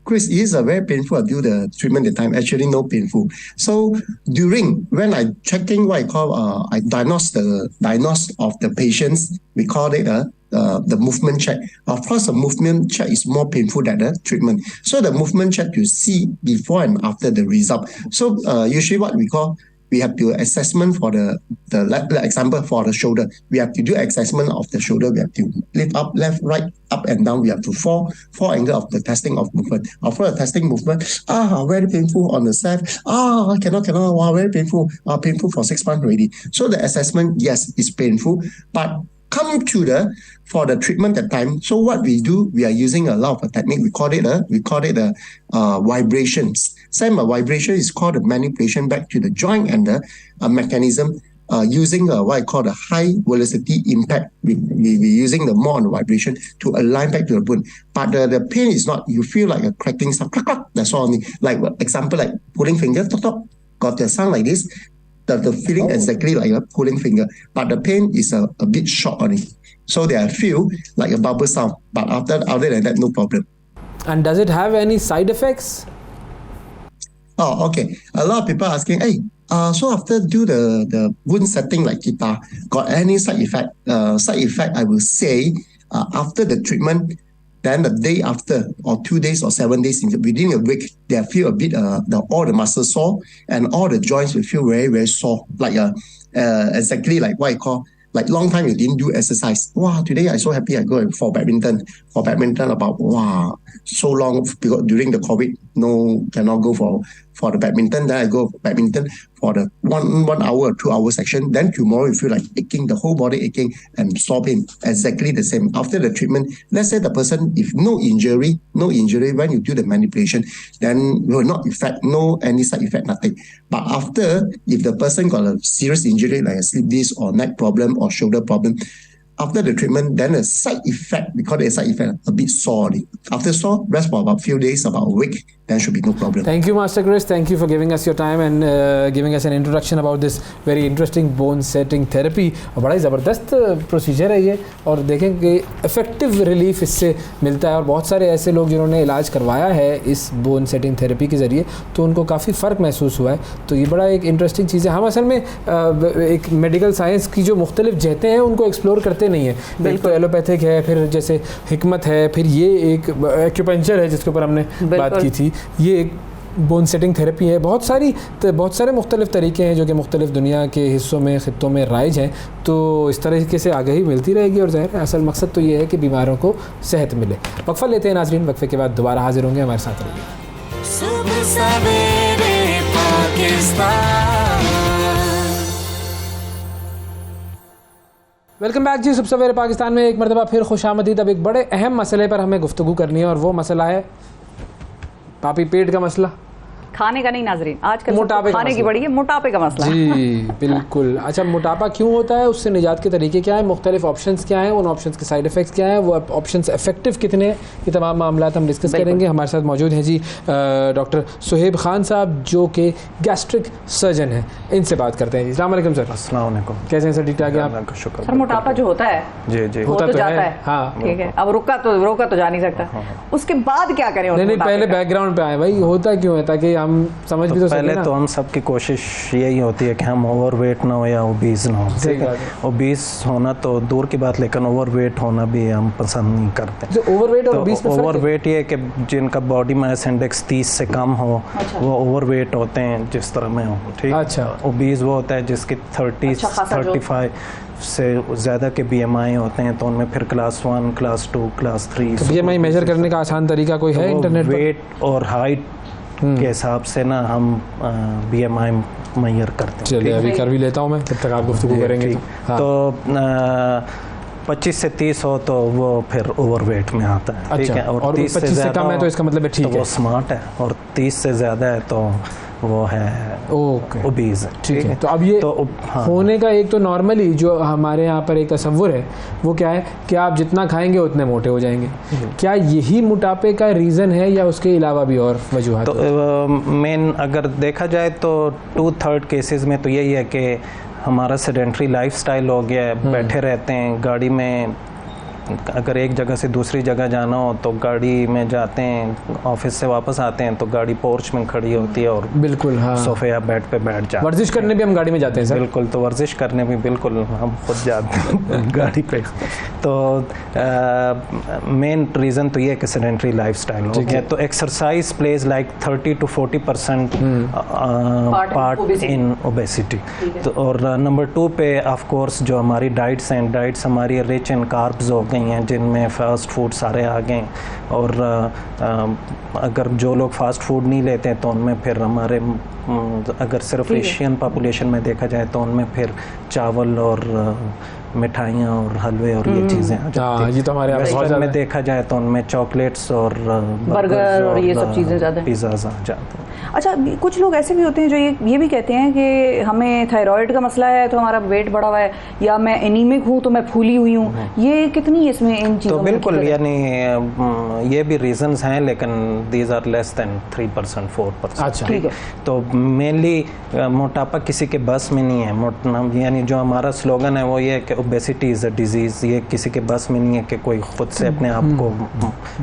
Chris, it is very painful. I do the treatment at the time. Actually, no painful. So when I checking what I call, I diagnose of the patients, we call it the movement check. Of course, the movement check is more painful than the treatment. So the movement check, you see before and after the result. So usually what we have to assessment for the example for the shoulder. We have to do assessment of the shoulder. We have to lift up, left, right, up and down. We have to four angle of the testing of movement. After the testing movement, very painful on the side. Cannot. Wow, very painful. Painful for 6 months already. So the assessment, yes, is painful, but come to for the treatment at time. So what we do, we are using a lot of a technique. We call it vibrations. Same vibration is called the manipulation back to the joint and the mechanism. using what I call the high velocity impact. We using the more on the vibration to align back to the bone. But the pain is not, you feel like a cracking sound, clack, clack, that's all. Like example, like pulling finger, tok, tok, got the sound like this. The feeling exactly like a pulling finger. But the pain is a bit short on it. So they feel like a bubble sound. But other than that, no problem. And does it have any side effects? Oh, okay. A lot of people are asking, hey, so after do the wound setting like guitar, got any side effect? Side effect, I will say, after the treatment, then the day after, or 2 days or 7 days, within a week, they feel a bit, all the muscles sore, and all the joints will feel very, very sore, like exactly like what I call, like long time you didn't do exercise. Wow, today I'm so happy I go for badminton. For badminton about, wow, so long, because during the COVID, no, cannot go for the badminton. Then I go badminton for the 1 hour, 2 hour section. Then tomorrow you feel like aching, the whole body aching and sore pain. Exactly the same. After the treatment, let's say the person, if no injury, when you do the manipulation, then will not affect, no any side effect, nothing. But after, if the person got a serious injury like a slip disc or neck problem or shoulder problem, after the treatment, then a side effect, we call it a side effect, a bit sore. After sore, rest for about a few days, about a week, then should be no problem. Thank you, Master Chris. Thank you for giving us your time and giving us an introduction about this very interesting bone setting therapy. और बड़ा ही ज़बरदस्त procedure है ये, और देखें कि effective relief इससे मिलता है, और बहुत सारे ऐसे लोग जिन्होंने इलाज करवाया है इस बोन सेटिंग थेरेपी के ज़रिए तो उनको काफ़ी फ़र्क महसूस हुआ है. तो ये बड़ा एक इंटरेस्टिंग चीज़ है. हम असल में एक मेडिकल साइंस की जो मुख्तलिफ जहतें हैं उनको एक्सप्लोर करते नहीं है. एक तो एलोपैथिक है, फिर जैसे हिकमत है, फिर ये एक एक्यूपंक्चर है जिसके ऊपर हमने बात की थी, ये एक बोन सेटिंग थेरेपी है. बहुत सारे मुख्तलिफ तरीके हैं जो कि मुख्तलिफ दुनिया के हिस्सों में, ख़ित्तों में राइज हैं. तो इस तरीके से आगे ही मिलती रहेगी, और ज़ाहिर है असल मकसद तो ये है कि बीमारों को सेहत मिले. वक्फ़ा लेते हैं नाज़रीन, वक्फ़े के बाद दोबारा हाजिर होंगे. हमारे साथ रहिए. सुबह सवेरे पाकिस्तान. वेलकम बैक जी. सुबह सवेरे पाकिस्तान में एक मरतबा फिर खुशामदीद. अब एक बड़े अहम मसले पर हमें गुफ्तगू करनी है, और वो मसला है पापी पेट का मसला. खाने का नहीं नाजरीन, आजकल मोटापे का खाने की बड़ी है, मोटापे का मसला जी बिल्कुल. अच्छा, मोटापा क्यों होता है, उससे निजात के तरीके क्या हैं, मुख्तलिफ ऑप्शंस क्या हैं, उन ऑप्शंस के साइड इफ़ेक्ट्स क्या हैं, वो ऑप्शंस इफेक्टिव कितने हैं, ये तमाम मामला हम डिस्कस करेंगे. हमारे साथ मौजूद हैं जी डॉक्टर सुहेब खान साहब, जो कि गैस्ट्रिक सर्जन हैं. इनसे बात करते हैं जी. अस्सलाम वालेकुम सर. अस्सलाम वालेकुम. कैसे हैं सर? ठीक ठाक है आप? शुक्र. सर, मोटापा जो होता है जी जी होता तो जाता है, हाँ ठीक है, अब रोका तो जा नहीं सकता. उसके बाद क्या करें? नहीं, पहले बैकग्राउंड पे आए भाई, होता क्यों है, ताकि हम समझ भी तो पहले तो हम सबकी कोशिश यही होती है कि हम ओवरवेट ना हो या ओबीज ना हो. ठीक है, ओबीज होना तो दूर की बात, लेकिन ओवरवेट होना भी हम पसंद नहीं करते. ओवरवेट और ओबीज, ओवरवेट ये कि जिनका बॉडी मास इंडेक्स 30 से कम हो, वो ओवरवेट होते हैं, जिस तरह में हो. ठीक. अच्छा. ओबीज वो होता है जिसकी 30 35 से ज़्यादा के BMI होते हैं, तो उनमें फिर क्लास 1, क्लास 2, क्लास 3. तो BMI मेजर करने का आसान तरीका कोई है इंटरनेट पर? वेट और हाइट के हिसाब से ना हम BMI मेजर करते हैं. चलिए अभी कर भी लेता हूँ मैं, जब तक आप गुफ्तगू करेंगे. तो 25 से 30 हो तो वो फिर ओवरवेट में आता है. ठीक है. और 30 से कम है तो इसका मतलब है ठीक है, वो स्मार्ट है. और 30 से ज़्यादा है तो वो है ओबीज. ठीक है. तो अब ये तो होने का एक तो नॉर्मली जो हमारे यहाँ पर एक तस्वुर है वो क्या है कि आप जितना खाएंगे उतने मोटे हो जाएंगे. क्या यही मोटापे का रीज़न है या उसके अलावा भी और वजूहत? तो मेन अगर देखा जाए तो 2/3 केसेस में तो यही है कि हमारा सेडेंट्री लाइफस्टाइल हो गया है. बैठे रहते हैं गाड़ी में, अगर एक जगह से दूसरी जगह जाना हो तो गाड़ी में जाते हैं, ऑफिस से वापस आते हैं तो गाड़ी पोर्च में खड़ी होती है और बिल्कुल हाँ सोफे या बेड पे बैठ जाते हैं. वर्जिश करने भी हम गाड़ी में जाते हैं सर? बिल्कुल. तो वर्जिश करने भी बिल्कुल हम खुद जाते हैं गाड़ी पे. तो मेन रीज़न तो ये है कि सेडेंट्री लाइफस्टाइल हो गया. तो exercise plays like 30 to 40% part in obesity. तो और नंबर 2 पे ऑफ कोर्स जो हमारी डाइट्स हैं, डाइट्स हमारी रिच इन कार्ब्स हो गई हैं, जिनमें फ़ास्ट फूड सारे आ गए. और अगर जो लोग फ़ास्ट फूड नहीं लेते हैं तो उनमें फिर हमारे अगर सिर्फ एशियन पॉपुलेशन में देखा जाए तो उनमें फिर चावल और मिठाइयाँ और हलवे और ये चीज़ें आ जाती हैं। ये तो हमारे यहाँ बहुत वेस्टर्न ज़्यादा में देखा जाए तो उनमें चॉकलेट्स और बर्गर और ये सब चीज़ें ज़्यादा पिज़्ज़ाज़ आ जाते हैं। अच्छा, कुछ लोग ऐसे भी होते हैं जो ये भी कहते हैं कि हमें थायराइड का मसला है तो हमारा वेट बढ़ा हुआ है, या मैं एनीमिक हूँ तो मैं फूली हुई हूँ। ये कितनी इसमें इन चीज़ों तो बिल्कुल, यानी ये भी रीजंस हैं, लेकिन दीज आर लेस देन 3% 4%। अच्छा, ठीक है। तो मेनली मोटापा किसी के बस में नहीं है। यानी जो हमारा स्लोगन है वो ये है कि ओबेसिटी इज़ अ डिजीज़। ये किसी के बस में नहीं है कि कोई खुद से अपने आप को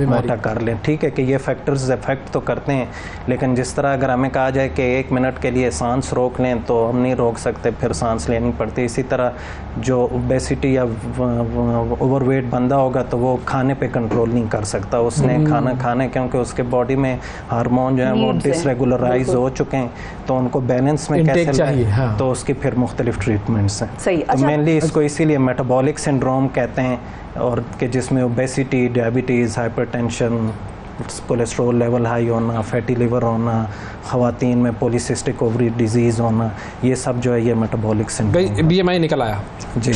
मोटा कर ले। ठीक है कि ये फैक्टर्स इफेक्ट तो करते हैं, लेकिन जिस तरह अगर हमें कहा जाए कि 1 मिनट के लिए सांस रोक लें तो हम नहीं रोक सकते, फिर सांस लेनी पड़ती है। इसी तरह जो ओबेसिटी या ओवरवेट बंदा होगा तो वो खाने पे कंट्रोल नहीं कर सकता। उसने खाना खाना है क्योंकि उसके बॉडी में हार्मोन जो है वो डिसरेगुलराइज हो चुके हैं, तो उनको बैलेंस में कैसे चाहिए, हाँ। तो उसकी फिर मुख्तलिफ ट्रीटमेंट्स हैं। सही। तो मेनली इसको इसीलिए मेटाबॉलिक सिंड्रोम कहते हैं, और कि जिसमें obesity, diabetes, hypertension, cholesterol level high होना, फैटी लिवर होना, ख़वातीन में पॉलीसिस्टिक ओवरी डिजीज़ होना, ये सब जो है ये मेटाबॉलिक सिंड्रोम। BMI निकल आया जी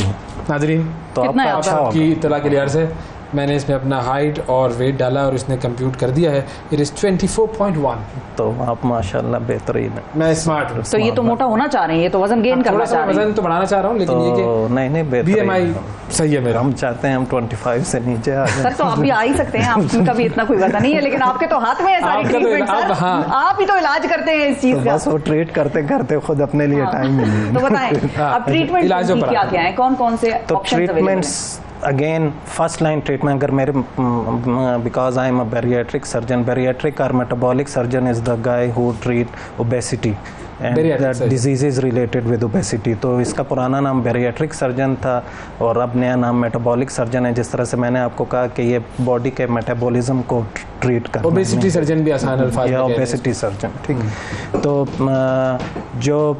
नाज़रीन, तो आपका अच्छा होगा। आपकी इत्तला के लिहाज से मैंने इसमें अपना हाइट और वेट डाला और इसने कंप्यूट कर दिया है। It is 24.1। तो आप माशाल्लाह बेहतरीन है। मैं स्मार्ट हूँ। तो ये तो मोटा होना चाह रहे हैं, ये तो वजन गेन करना चाह रहे हैं। वजन तो बढ़ाना चाह रहा हूँ, लेकिन ये कि नहीं बेहतरीन BMI सही है मेरा। हम चाहते हैं हम 25 से नीचे आ जाएं। सर तो आप भी आ ही सकते हैं, आपका भी इतना कोई वजन नहीं है, लेकिन आपके तो हाथ में है सारी ट्रीटमेंट सर। आप ही तो इलाज करते हैं इस चीज का। बस वो ट्रीट करते करते खुद अपने लिए टाइम मिले। तो बताएं अब ट्रीटमेंट क्या क्या है, कौन कौन से तो ऑप्शंस अवेलेबल हैं? अगेन फर्स्ट लाइन ट्रीटमेंट अगर मेरे because I am a bariatric surgeon, bariatric और metabolic surgeon is the guy who treat obesity and disease related with obesity. तो इसका पुराना नाम बैरियाट्रिक सर्जन था और अब नया नाम मेटाबॉलिक सर्जन है। जिस तरह से मैंने आपको कहा कि ये बॉडी के मेटाबॉलिज्म को ट्रीट करना, ओबेसिटी सर्जन भी आसान अल्फाज में, ओबेसिटी सर्जन। ठीक, तो जो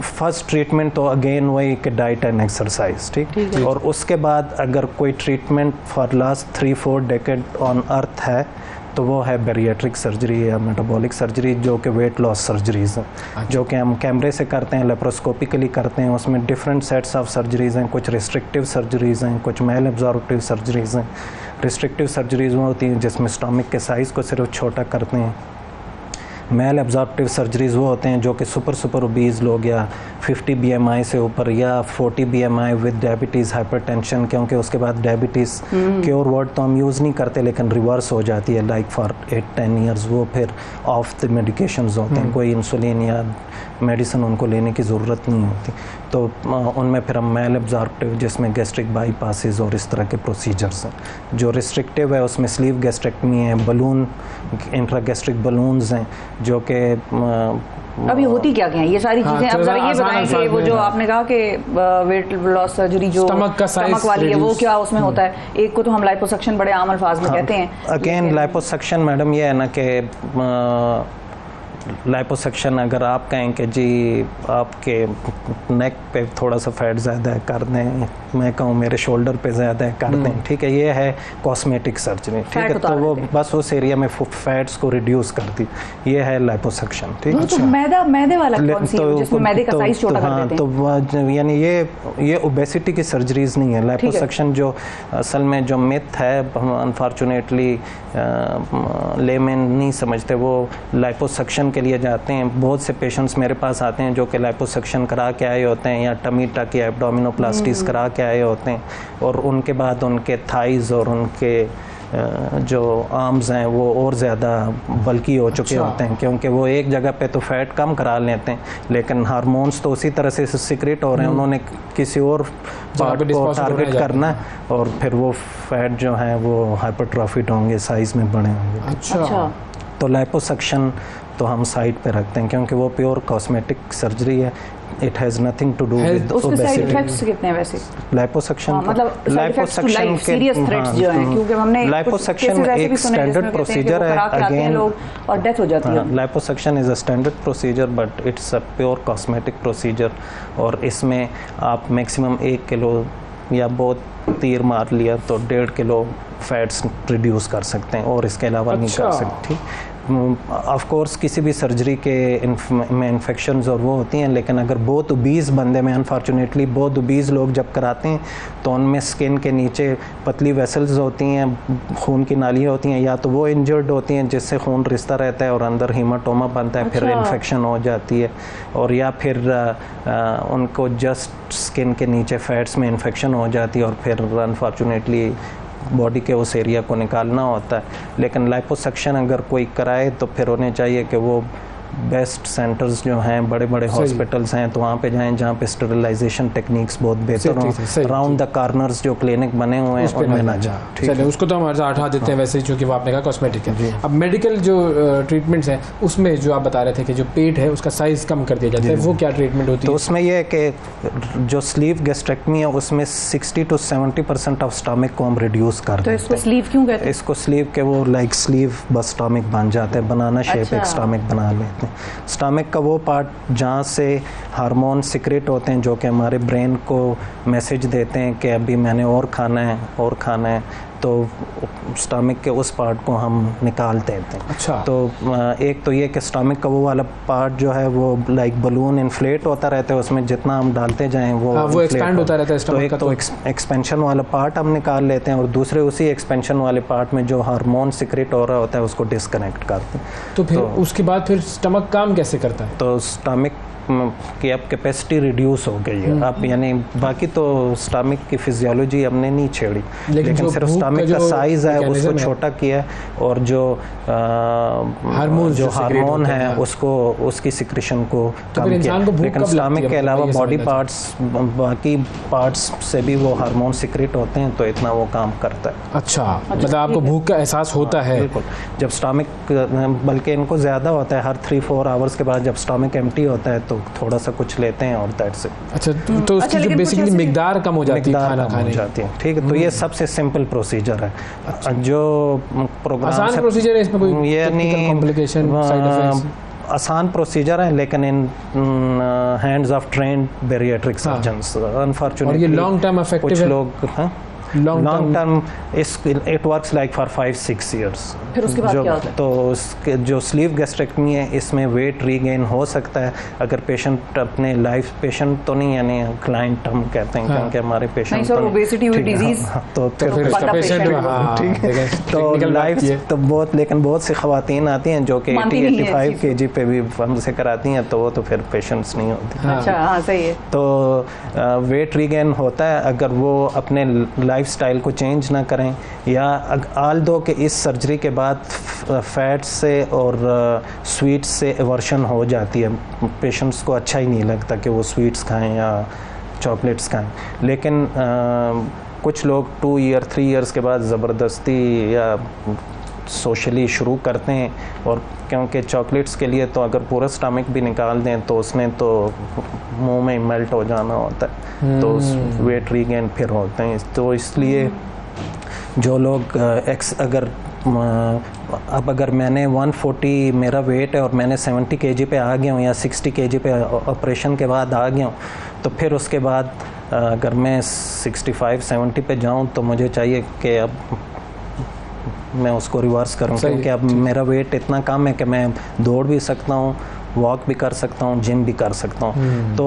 फर्स्ट ट्रीटमेंट तो अगेन वही कि डाइट एंड एक्सरसाइज। ठीक, और उसके बाद अगर कोई treatment for last 3-4 decade on earth है तो वो है बैरियाट्रिक सर्जरी या मेटाबॉलिक सर्जरी, जो कि वेट लॉस सर्जरीज़ हैं, जो कि हम कैमरे से करते हैं, लेप्रोस्कोपिकली करते हैं। उसमें डिफरेंट सेट्स ऑफ सर्जरीज़ हैं, कुछ रिस्ट्रिक्टिव सर्जरीज़ हैं, कुछ मेल एब्जॉर्प्टिव सर्जरीज़ हैं। रिस्ट्रिक्टिव सर्जरीज़ वो होती हैं जिसमें स्टमक के साइज़ को सिर्फ छोटा करते हैं। मेल एब्जॉर्प्टिव सर्जरीज़ वो होते हैं जो कि सुपर ओबीज़ लोग या 50 BMI से ऊपर या 40 BMI विद डायबिटीज़, हाइपरटेंशन, क्योंकि उसके बाद डायबिटीज़ क्योर वर्ड तो हम यूज़ नहीं करते लेकिन रिवर्स हो जाती है लाइक फॉर 8-10 ईयर्स। वो फिर ऑफ द मेडिकेशंस होते हैं, कोई इंसुलिन या मेडिसिन उनको लेने की ज़रूरत नहीं होती। तो उनमें फिर हम मेल एब्जॉर्प्टिव जिसमें गैस्ट्रिक बाईपासेस और इस तरह के प्रोसीजर्स हैं। जो रिस्ट्रिक्टिव है उसमें स्लीव गैस्ट्रेक्टमी है, बलून इंट्रागैस्ट्रिक बलून्स हैं जो कि अभी होती क्या क्या है ये सारी चीजें। अब जरा ये बताएं कि वो जो आपने कहा कि वेट लॉस सर्जरी जो स्टमक वाली है वो क्या उसमें होता है? एक को तो हम लाइपोसक्शन बड़े आम अल्फाज में कहते हैं। अगेन लाइपोसक्शन मैडम ये है ना कि लाइपोसक्शन अगर आप कहें कि जी आपके नेक पे थोड़ा सा फैट ज़्यादा है कर दें, मैं कहूँ मेरे शोल्डर पे ज़्यादा है कर दें, ठीक है, ये है कॉस्मेटिक सर्जरी। ठीक है, तो वो बस उस एरिया में फैट्स को रिड्यूस करती, ये है लाइपोसक्शन। ठीक है, तो मैदे वाला कौन सी है जिसमें मैदे का साइज छोटा कर देते हैं? तो यानी ये ओबेसिटी की सर्जरीज नहीं है। लाइपोसक्शन जो असल में जो मिथ है अनफॉर्चुनेटली लेमैन नहीं समझते, वो लाइपोसक्शन के लिए जाते हैं। बहुत से पेशेंट्स मेरे पास आते हैं जो कि लाइपोसक्शन करा के आए होते हैं या टमी टक या एब्डोमिनोप्लास्टीज करा के आए होते हैं, और उनके बाद उनके थाइज़ और उनके जो आर्म्स हैं वो और ज़्यादा बल्की हो चुके होते हैं, क्योंकि वो एक जगह पे तो फैट कम करा लेते हैं लेकिन हार्मोन्स तो उसी तरह से सिक्रेट हो रहे हैं, उन्होंने किसी और पार्ट को टारगेट करना है और फिर वो फैट जो है वो हाइपरट्रॉफिड होंगे, साइज़ में बड़े होंगे। अच्छा, तो लाइपोसक्शन तो हम साइड पे रखते हैं क्योंकि वो प्योर कॉस्मेटिक सर्जरी है। It has nothing to do with उसके साइड इफेक्ट्स कितने हैं वैसे? लाइपोसक्शन मतलब लाइपोसक्शन के सीरियस थ्रेट्स जो हैं, क्योंकि हमने लाइपोसक्शन एक स्टैंडर्ड प्रोसीजर है अगेन और डेथ हो जाती है। Liposuction is a standard procedure but it's a pure cosmetic procedure, और इसमें आप मैक्सिमम 1 किलो या बहुत तीर मार लिया तो 1.5 किलो फैट्स रिड्यूस कर सकते हैं और इसके अलावा नहीं कर सकते। ऑफ कोर्स किसी भी सर्जरी के में इन्फेक्शंस और वो होती हैं, लेकिन अगर बहुत ओबीज़ बंदे में अनफॉर्चुनेटली बहुत ओबीज़ लोग जब कराते हैं तो उनमें स्किन के नीचे पतली वेसल्स होती हैं, खून की नालियाँ होती हैं, या तो वो इंजर्ड होती हैं जिससे खून रिश्ता रहता है और अंदर हीमाटोमा बनता है, फिर इन्फेक्शन हो जाती है, और या फिर उनको जस्ट स्किन के नीचे फैट्स में इन्फेक्शन हो जाती है और फिर अनफॉर्चुनेटली बॉडी के उस एरिया को निकालना होता है। लेकिन लाइपोसक्शन अगर कोई कराए तो फिर उन्हें चाहिए कि वो बेस्ट सेंटर्स जो हैं, बड़े बड़े हॉस्पिटल्स हैं, तो वहाँ पे जाएं जहाँ पे स्टरलाइजेशन टेक्निक्स बहुत बेहतर हों, राउंड द कॉर्नर्स जो क्लिनिक बने हुए हैं उनमें ना जाए। चलिए, उसको तो हम हटा देते हैं वैसे ही, चूँकि वो आपने कहा कॉस्मेटिक है। अब मेडिकल जो ट्रीटमेंट्स हैं उसमें जो आप बता रहे थे कि जो पेट है उसका साइज़ कम कर दिया जाता है, वो क्या ट्रीटमेंट होती है? तो उसमें यह है कि जो स्लीव गैस्ट्रेक्टमी है उसमें 60 to 70% ऑफ स्टमक को हम रिड्यूस कर देते हैं। इसको स्लीव क्यों कहते हैं? इसको स्लीव के वो लाइक स्लीव बस स्टमक बन जाता है, बनाना शेप एक स्टमक बना लेते हैं। स्टमक का वो पार्ट जहाँ से हार्मोन सिक्रेट होते हैं जो कि हमारे ब्रेन को मैसेज देते हैं कि अभी मैंने और खाना है, तो स्टमक के उस पार्ट को हम निकाल देते हैं। अच्छा। तो एक तो ये कि स्टमक का वो वाला पार्ट जो है वो लाइक बलून इन्फ्लेट होता रहता है, उसमें जितना हम डालते जाएं वो एक्सपैंड होता रहता है। तो एक तो एक्सपेंशन वाला पार्ट हम निकाल लेते हैं और दूसरे उसी एक्सपेंशन वाले पार्ट में जो हार्मोन सिक्रेट हो रहा होता है उसको डिस्कनेक्ट करते हैं। तो फिर उसके बाद फिर स्टमक काम कैसे करता है? तो स्टमक की अब कैपेसिटी रिड्यूस हो गई है अब, यानी बाकी तो स्टमक की फिजियोलॉजी हमने नहीं छेड़ी, लेकिन सिर्फ स्टमक का साइज है उसको छोटा किया और जो हार्मोन है उसको उसकी सिक्रेशन को कम किया। लेकिन स्टमक के अलावा बॉडी पार्ट्स, बाकी पार्ट्स से भी वो हार्मोन सिक्रेट होते हैं, तो इतना वो काम करता है। अच्छा, मतलब आपको भूख का एहसास होता है? बिल्कुल, जब स्टमक, बल्कि इनको ज़्यादा होता है, हर 3-4 आवर्स के बाद जब स्टमक एम्प्टी होता है तो थोड़ा सा कुछ लेते हैं और दैट्स इट। अच्छा, तो उसकी जो बेसिकली मिकदार कम हो जाती है, खाना खाने जाती है। ठीक है, तो ये सबसे सिंपल प्रोसीजर है। अच्छा। जो प्रोग्राम आसान प्रोसीजर है, इसमें कोई ये नहीं कॉम्प्लिकेशन साइड इफेक्ट्स? आसान प्रोसीजर है लेकिन in hands of trained bariatric surgeons unfortunately. और ये लॉन्ग टर्म इफेक्टिव कुछ है? लोग long term it works like for 5-6 years. फिर उसके बाद क्या होता है? तो उसके जो स्लीव गैस्ट्रेक्टमी है इसमें वेट रीगेन हो सकता है अगर पेशेंट अपने लाइफ, पेशेंट तो नहीं यानी क्लाइंट हम कहते हैं, क्योंकि हमारे पेशेंट तो ओबेसिटी हुई डिजीज तो फिर इसका पेशेंट ठीक है, तो लाइफ तो बहुत, लेकिन बहुत सी खवातीन आती हैं जो कि 80-85 kg पे भी हमसे कराती हैं, तो वो तो फिर पेशेंट्स नहीं होती। अच्छा, हाँ सही है। तो वेट रीगेन होता है अगर वो अपने लाइफस्टाइल को चेंज ना करें, या आल दो कि इस सर्जरी के बाद फैट्स से और स्वीट्स से एवर्शन हो जाती है, पेशेंट्स को अच्छा ही नहीं लगता कि वो स्वीट्स खाएं या चॉकलेट्स खाएं, लेकिन कुछ लोग 2 ईयर 3 ईयर्स के बाद ज़बरदस्ती या सोशली शुरू करते हैं, और क्योंकि चॉकलेट्स के लिए तो अगर पूरा स्टमक भी निकाल दें तो उसने तो मुंह में मेल्ट हो जाना होता है, तो वेट रीगेन फिर होते हैं। तो इसलिए जो लोग अगर मैंने 140 मेरा वेट है और मैंने 70 kg पे आ गया हूँ या 60 kg पे ऑपरेशन के बाद आ गया हूँ, तो फिर उसके बाद अगर मैं 65-70 पे जाऊँ तो मुझे चाहिए कि अब मैं उसको रिवर्स करूं, क्योंकि अब मेरा वेट इतना कम है कि मैं दौड़ भी सकता हूं, वॉक भी कर सकता हूं, जिम भी कर सकता हूं। तो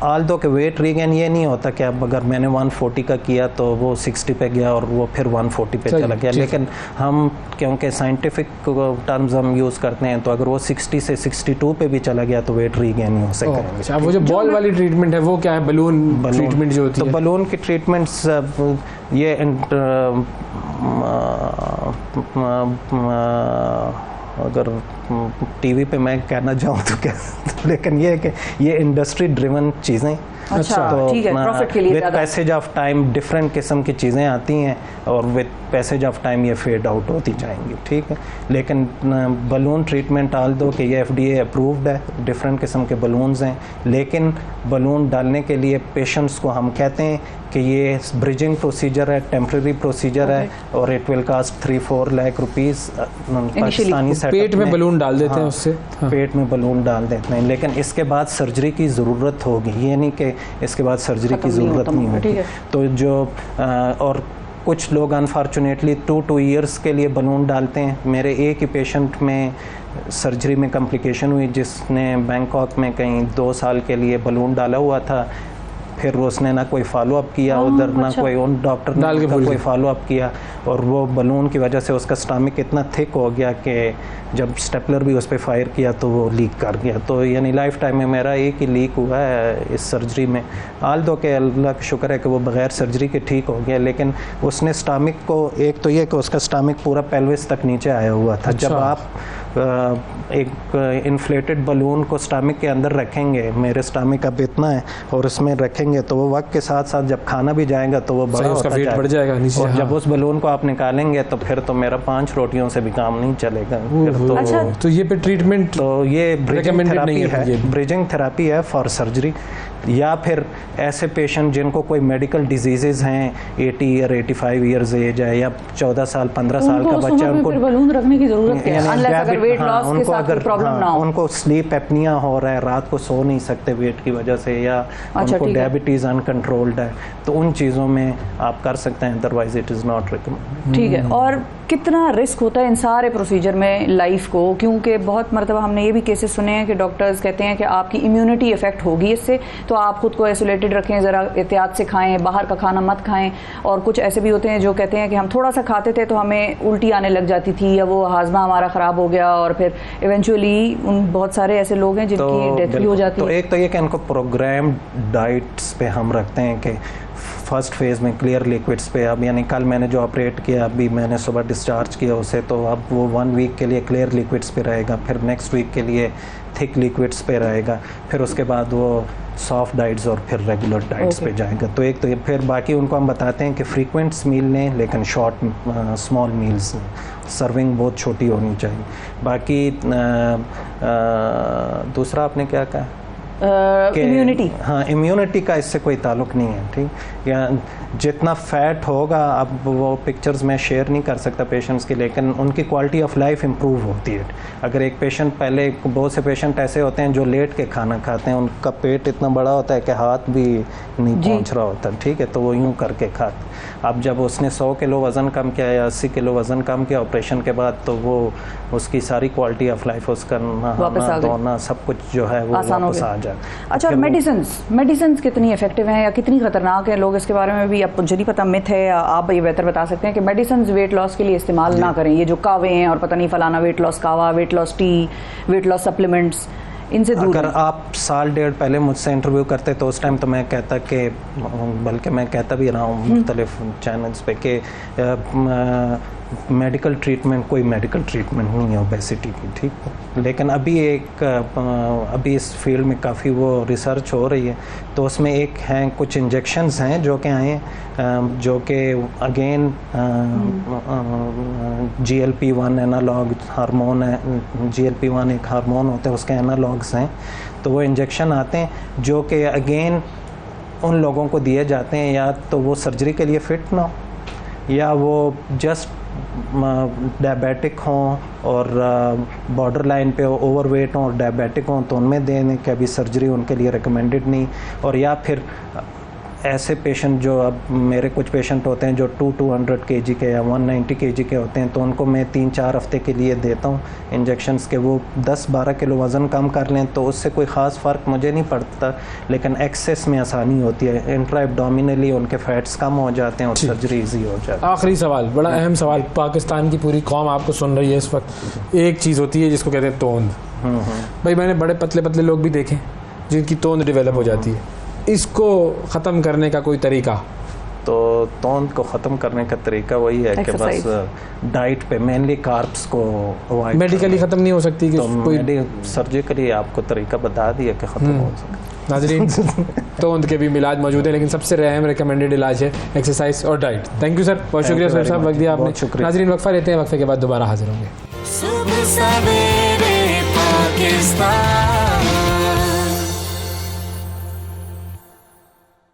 आल दो के वेट रीगेन ये नहीं होता कि अब अगर मैंने 140 का किया तो वो 60 पे गया और वो फिर 140 पे चला गया, लेकिन हम क्योंकि साइंटिफिक टर्म्स हम यूज़ करते हैं, तो अगर वो 60 से 62 पे भी चला गया तो वेट रीगेन नहीं हो सकेगा। अच्छा, वो जो बॉल वाली ट्रीटमेंट है वो क्या है? बलून ट्रीटमेंट जो होती है? तो बलून की ट्रीटमेंट्स ये अगर टीवी पे मैं कहना चाहूँ तो क्या लेकिन ये है कि ये इंडस्ट्री ड्रिवन चीज़ें, अच्छा, तो ठीक है, प्रॉफिट के लिए with passage of time different किस्म की चीज़ें आती हैं और विद पैसेज ऑफ टाइम ये फेड आउट होती जाएंगी, ठीक है। लेकिन बलून ट्रीटमेंट आल दो कि ये FDA अप्रूव्ड है, डिफरेंट किस्म के बलून्स हैं, लेकिन बलून डालने के लिए पेशेंट्स को हम कहते हैं कि ये ब्रिजिंग प्रोसीजर है, टेम्प्रेरी प्रोसीजर है, और it will cost 3-4 lakh rupees Pakistani setup पेट में बलून डाल देते हैं उससे, पेट में बलून डाल देते हैं, लेकिन इसके बाद सर्जरी की ज़रूरत होगी, ये नहीं कि इसके बाद सर्जरी की ज़रूरत नहीं होगी। तो जो और कुछ लोग अनफॉर्चुनेटली 2 ईयर्स के लिए बलून डालते हैं। मेरे एक ही पेशेंट में सर्जरी में कॉम्प्लिकेशन हुई जिसने बैंकॉक में कहीं 2 साल के लिए बलून डाला हुआ था, फिर उसने ना कोई फॉलोअप किया उधर, ना कोई उन डॉक्टर ने कोई फॉलोअप किया, और वो बलून की वजह से उसका स्टमक इतना थिक हो गया कि जब स्टेपलर भी उस पर फायर किया तो वो लीक कर गया। तो यानी लाइफ टाइम में मेरा एक ही लीक हुआ है इस सर्जरी में। आल दो के अल्लाह का शुक्र है कि वो बग़ैर सर्जरी के ठीक हो गया, लेकिन उसने स्टमक को, एक तो ये कि उसका स्टमक पूरा पेल्विस तक नीचे आया हुआ था। जब आप एक इन्फ्लेटेड बलून को स्टमक के अंदर रखेंगे, मेरे स्टमक अब इतना है, और उसमें रखेंगे तो वो वक्त के साथ साथ जब खाना भी जाएगा तो वो बड़ा होता वेट बढ़ जाएगा नीचे। और जब उस बलून को आप निकालेंगे तो फिर तो मेरा 5 रोटियों से भी काम नहीं चलेगा। तो ये पे ट्रीटमेंट, तो ये ब्रिजिंग थेरेपी है फॉर सर्जरी, या फिर ऐसे पेशेंट जिनको कोई मेडिकल डिजीजेज हैं, 80 या 85 ईयर्स एज है, या 14 साल 15 साल का बच्चा, उनको बलून रखने की जरूरत है अगर वेट लॉस के साथ कोई प्रॉब्लम ना हो। उनको स्लीप एपनिया हो रहा है, रात को सो नहीं सकते वेट की वजह से, या उनको डायबिटीज अनकंट्रोल्ड है, तो उन चीज़ों में आप कर सकते हैं, otherwise it is not recommended. ठीक है। और कितना रिस्क होता है इन सारे प्रोसीजर में लाइफ को? क्योंकि बहुत मरतबा हमने ये भी केसेस सुने हैं कि डॉक्टर्स कहते हैं कि आपकी इम्यूनिटी इफेक्ट होगी इससे, तो आप खुद को आइसोलेटेड रखें, ज़रा एहतियात से खाएं, बाहर का खाना मत खाएं। और कुछ ऐसे भी होते हैं जो कहते हैं कि हम थोड़ा सा खाते थे तो हमें उल्टी आने लग जाती थी, या वो हाजमा हमारा ख़राब हो गया, और फिर इवेंचुअली उन बहुत सारे ऐसे लोग हैं जिनकी डेथ भी हो जाती है। तो एक तो ये कि इनको प्रोग्राम डाइट्स पे हम रखते हैं कि फर्स्ट फेज़ में क्लियर लिक्विड्स पे, अब यानी कल मैंने जो ऑपरेट किया, अभी मैंने सुबह डिस्चार्ज किया उसे, तो अब वो 1 वीक के लिए क्लियर लिक्विड्स पे रहेगा, फिर नेक्स्ट वीक के लिए थिक लिक्विड्स पे रहेगा, फिर उसके बाद वो सॉफ्ट डाइट्स और फिर रेगुलर डाइट्स पे जाएगा। तो एक तो फिर बाकी उनको हम बताते हैं कि फ्रीक्वेंट्स मील लें, लेकिन शॉर्ट स्मॉल मील्स, सर्विंग बहुत छोटी होनी चाहिए। बाकी दूसरा आपने क्या कहा? इम्यूनिटी। हाँ, इम्यूनिटी का इससे कोई ताल्लुक नहीं है, ठीक। या जितना फैट होगा, अब वो पिक्चर्स में शेयर नहीं कर सकता पेशेंट्स की, लेकिन उनकी क्वालिटी ऑफ लाइफ इम्प्रूव होती है। अगर एक पेशेंट, पहले बहुत से पेशेंट ऐसे होते हैं जो लेट के खाना खाते हैं, उनका पेट इतना बड़ा होता है कि हाथ भी नहीं पहुंच रहा होता, ठीक है, तो वो यूं करके खाते। अब जब उसने 100 किलो वज़न कम किया या 80 किलो वज़न कम किया ऑपरेशन के बाद, तो वो उसकी सारी क्वालिटी ऑफ लाइफ, उसका नहाना धोना सब कुछ जो है वो वापस आ जाए। अच्छा, और मेडिसिन कितनी इफेक्टिव हैं या कितनी खतरनाक है? लोग इसके बारे में भी, अब मुझे नहीं पता, मिथ है, या आप ये बेहतर बता सकते हैं कि मेडिसिन वेट लॉस के लिए इस्तेमाल ना करें। ये जो कावे हैं और पता नहीं फलाना वेट लॉस कावा, weight loss T, weight loss supplements, इनसे दूर। अगर आप 1.5 साल पहले मुझसे इंटरव्यू करते तो उस टाइम तो मैं कहता कि, बल्कि मैं कहता भी रहा हूँ मुख्तलिफ चैनल्स पे, कि मेडिकल ट्रीटमेंट, कोई मेडिकल ट्रीटमेंट नहीं है ओबेसिटी की, ठीक है। लेकिन अभी इस फील्ड में काफ़ी वो रिसर्च हो रही है, तो उसमें एक हैं कुछ इंजेक्शंस हैं जो कि आए, जो कि अगेन GLP-1 एनालॉग हार्मोन है, GLP-1 एक हार्मोन होता है, उसके एनालॉग्स हैं। तो वो इंजेक्शन आते हैं जो कि अगेन उन लोगों को दिए जाते हैं, या तो वो सर्जरी के लिए फ़िट ना हो, या वो जस्ट डायबिटिक हों और बॉर्डर लाइन पे ओवरवेट हों और डायबिटिक हों, तो उनमें देने की अभी सर्जरी उनके लिए रिकमेंडेड नहीं। और या फिर ऐसे पेशेंट, जो अब मेरे कुछ पेशेंट होते हैं जो 200 kg के या 190 kg के होते हैं, तो उनको मैं 3-4 हफ्ते के लिए देता हूँ इंजेक्शन्स के, वो 10-12 किलो वज़न कम कर लें, तो उससे कोई ख़ास फ़र्क मुझे नहीं पड़ता, लेकिन एक्सेस में आसानी होती है, इंट्रा एब्डोमिनली उनके फैट्स कम हो जाते हैं और सर्जरी ईजी हो जाती है। आखिरी सवाल, बड़ा अहम सवाल, पाकिस्तान की पूरी कौम आपको सुन रही है इस वक्त। एक चीज़ होती है जिसको कहते हैं तोंद। भाई मैंने बड़े पतले पतले लोग भी देखे जिनकी तोंद डेवलप हो जाती है, इसको ख़त्म करने का कोई तरीका? तो तोंद को ख़त्म करने का तरीका वही है कि बस डाइट पे मेनली कार्ब्स को अवॉइड। मेडिकली ख़त्म नहीं हो सकती कि तो कोई सर्जिकली आपको तरीका बता दिया कि ख़त्म हो सकता। नाजरीन, तोंद के भी इलाज मौजूद है, लेकिन सबसे अहम रिकमेंडेड इलाज है एक्सरसाइज और डाइट। थैंक यू सर, बहुत शुक्रिया सर साहब, वक्त दिया आपने। नाजरीन, वक्फा लेते हैं, वक्फे के बाद दोबारा हाजिर होंगे। सुबह सवेरे पाकिस्तान।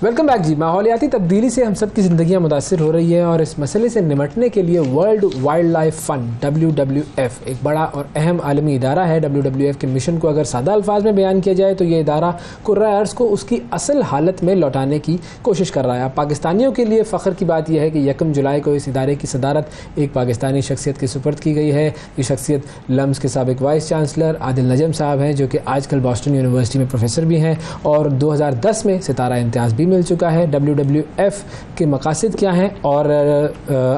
वेलकम बैक जी। माहौलियाती तब्दीली से हम सब की ज़िंदगियाँ मुतासिर हो रही है और इस मसले से निपटने के लिए world wild life fund WWF एक बड़ा और अहम आलमी इदारा है। WWF के मिशन को अगर सादा अल्फाज में बयान किया जाए तो ये इदारा कुर्रा अर्ज़ को उसकी असल हालत में लौटाने की कोशिश कर रहा है। पाकिस्तानियों के लिए फ़ख्र की बात यह है कि 1 जुलाई को इस इदारे की सदारत एक पाकिस्तानी शख्सियत के सुपर्द की गई है। ये शख्सियत लम्स के साबिक वाइस चांसलर आदिल नजम साहब हैं, जो कि आजकल बॉस्टन यूनिवर्सिटी में प्रोफेसर भी हैं और 2010 में सितारा इम्तियाज़ भी मिल चुका है। WWF के मकासद क्या हैं और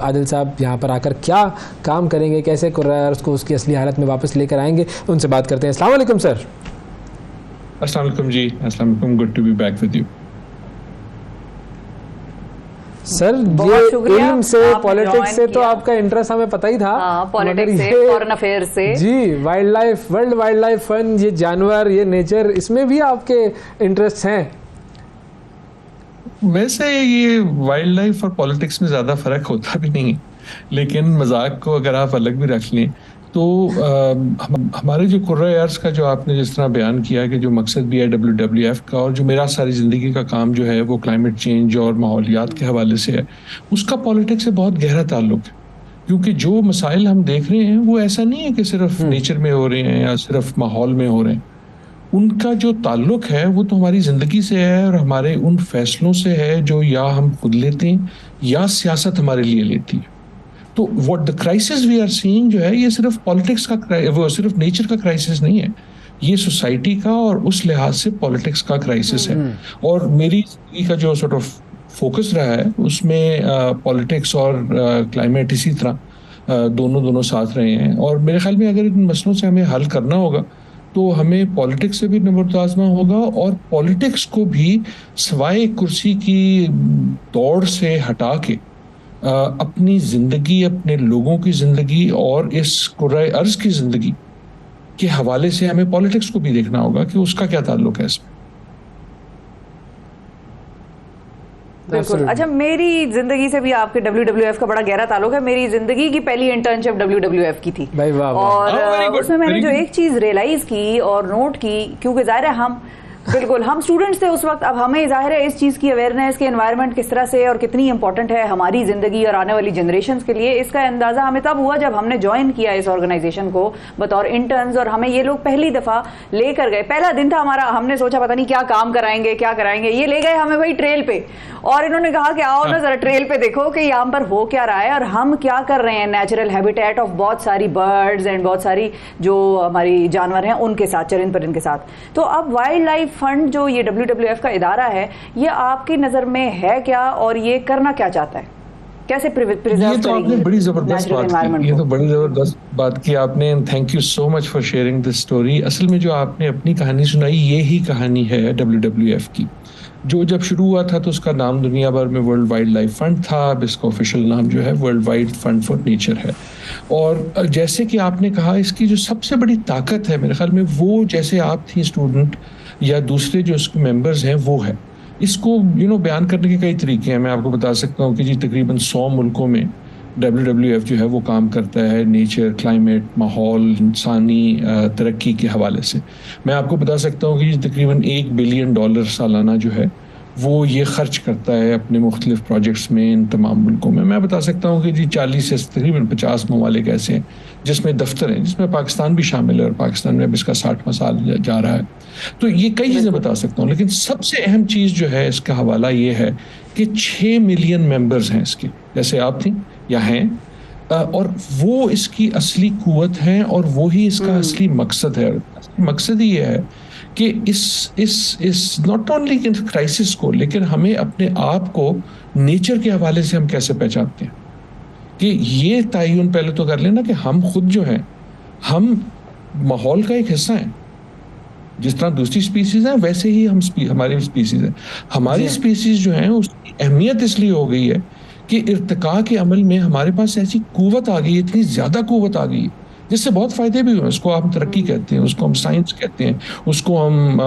आदिल साहब यहाँ पर आकर क्या काम करेंगे, कैसे कुर्रा अर्ज़ को उसकी असली हालत में वापस लेकर आएंगे, उनसे बात करते हैं। अस्सलाम वालेकुम सर। अस्सलाम वालेकुम जी। अस्सलाम वालेकुम, good to be back with you. Sir ये इल्म से पॉलिटिक्स से तो आपका इंटरेस्ट हमें पता ही था, पॉलिटिक्स से, फॉरेन अफेयर्स से जी, वर्ल्ड वाइल्ड लाइफ फंड, ये जानवर, ये नेचर, इसमें भी आपके इंटरेस्ट हैं? वैसे ये वाइल्ड लाइफ और पॉलिटिक्स में ज़्यादा फ़र्क होता भी नहीं है, लेकिन मजाक को अगर आप अलग भी रख लें तो हमारे जो कुर्रा अर्ज़ का जो आपने जिस तरह बयान किया कि जो मकसद भी है WWF का और जो मेरा सारी ज़िंदगी का काम जो है वो क्लाइमेट चेंज और माहौलियात के हवाले से है, उसका पॉलिटिक्स से बहुत गहरा ताल्लुक है। क्योंकि जो मसाइल हम देख रहे हैं वो ऐसा नहीं है कि सिर्फ नेचर में हो रहे हैं या सिर्फ माहौल में हो रहे हैं। उनका जो ताल्लुक है वो तो हमारी ज़िंदगी से है और हमारे उन फैसलों से है जो या हम खुद लेते हैं या सियासत हमारे लिए लेती है। तो what the crisis we are seeing जो है ये सिर्फ पॉलिटिक्स का, वो सिर्फ नेचर का क्राइसिस नहीं है, ये सोसाइटी का और उस लिहाज से पॉलिटिक्स का क्राइसिस है। और मेरी ज़िंदगी का जो सॉर्ट ऑफ फोकस रहा है उसमें पॉलिटिक्स और क्लाइमेट इसी तरह दोनों साथ रहे हैं। और मेरे ख्याल में अगर इन मसलों से हमें हल करना होगा तो हमें पॉलिटिक्स से भी निबर्त आज़मा होगा और पॉलिटिक्स को भी सवाए कुर्सी की दौड़ से हटा के अपनी ज़िंदगी, अपने लोगों की ज़िंदगी और इस कुर्रा अर्ज़ की ज़िंदगी के हवाले से हमें पॉलिटिक्स को भी देखना होगा कि उसका क्या ताल्लुक है इसमें। बिल्कुल। अच्छा, मेरी जिंदगी से भी आपके WWF का बड़ा गहरा ताल्लुक है। मेरी जिंदगी की पहली इंटर्नशिप WWF की थी और उसमें मैंने जो एक चीज रियलाइज की और नोट की, क्योंकि जाहिर है हम स्टूडेंट्स थे उस वक्त, अब हमें जाहिर है इस चीज़ की अवेयरनेस कि एनवायरनमेंट किस तरह से और कितनी इंपॉर्टेंट है हमारी ज़िंदगी और आने वाली जनरेशंस के लिए, इसका अंदाज़ा हमें तब हुआ जब हमने ज्वाइन किया इस ऑर्गेनाइजेशन को बतौर इंटर्न्स। और हमें ये लोग पहली दफ़ा लेकर गए, पहला दिन था हमारा, हमने सोचा पता नहीं क्या काम कराएंगे क्या कराएंगे, ये ले गए हमें वही ट्रेल पे और इन्होंने कहा कि आओ ना जरा ट्रेल पे देखो कि यहाँ पर हो क्या रहा है और हम क्या कर रहे हैं नेचुरल हैबिटेट ऑफ बहुत सारी बर्ड्स एंड बहुत सारी जो हमारी जानवर हैं उनके साथ, चरिंद परिंद के साथ। तो अब वाइल्ड लाइफ फंड जो ये WWF का इदारा है, ये आपकी नज़र में है क्या और ये करना क्या चाहता है, कैसे प्रिजर्व? ये तो आपने बड़ी ज़बरदस्त बात की, ये तो बड़ी ज़बरदस्त बात की आपने, and thank you so much for sharing this story. असल में जो आपने अपनी कहानी सुनाई ये ही कहानी है WWF की, जो जब शुरू हुआ था तो उसका नाम दुनिया भर में वर्ल्ड वाइल्ड लाइफ फंड था। अब इसका ऑफिशियल नाम जो है world wide fund for nature है। और जैसे कि आपने कहा, इसकी जो सबसे बड़ी ताकत है मेरे ख्याल में वो, जैसे आप थी स्टूडेंट या दूसरे जो इसके मेंबर्स हैं वो है, इसको बयान करने के कई तरीके हैं। मैं आपको बता सकता हूँ कि जी तकरीबन 100 मुल्कों में WWF जो है वो काम करता है नेचर, क्लाइमेट, माहौल, इंसानी तरक्की के हवाले से। मैं आपको बता सकता हूँ कि तकरीबन $1 बिलियन सालाना जो है वो ये ख़र्च करता है अपने मुख्तलिफ प्रोजेक्ट्स में इन तमाम मुल्कों में। मैं बता सकता हूँ कि जी 40 से तकरीबन 50 ममालिक ऐसे हैं जिसमें दफ्तर हैं, जिसमें पाकिस्तान भी शामिल है और पाकिस्तान में अब इसका 60वां साल जा रहा है। तो ये कई चीज़ें बता सकता हूँ, लेकिन सबसे अहम चीज़ जो है इसका हवाला ये है कि 6 मिलियन मेंबर्स हैं इसके, जैसे आप थी या हैं, और वो इसकी असली कुव्वत हैं और वो ही इसका असली मकसद है। मकसद ही ये है कि इस नॉट ओनली क्राइसिस को, लेकिन हमें अपने आप को नेचर के हवाले से हम कैसे पहचानते हैं, कि ये तयन पहले तो कर लेना कि हम खुद जो हैं हम माहौल का एक हिस्सा हैं। जिस तरह दूसरी स्पीसीज हैं वैसे ही हमारी स्पीसीज हैं। हमारी स्पीसीज जो हैं उसकी अहमियत इसलिए हो गई है कि इर्तिका के अमल में हमारे पास ऐसी कुव्वत आ गई, इतनी ज़्यादा कुव्वत आ गई जिससे बहुत फ़ायदे भी हुए। उसको हम तरक्की कहते हैं, उसको हम साइंस कहते हैं, उसको हम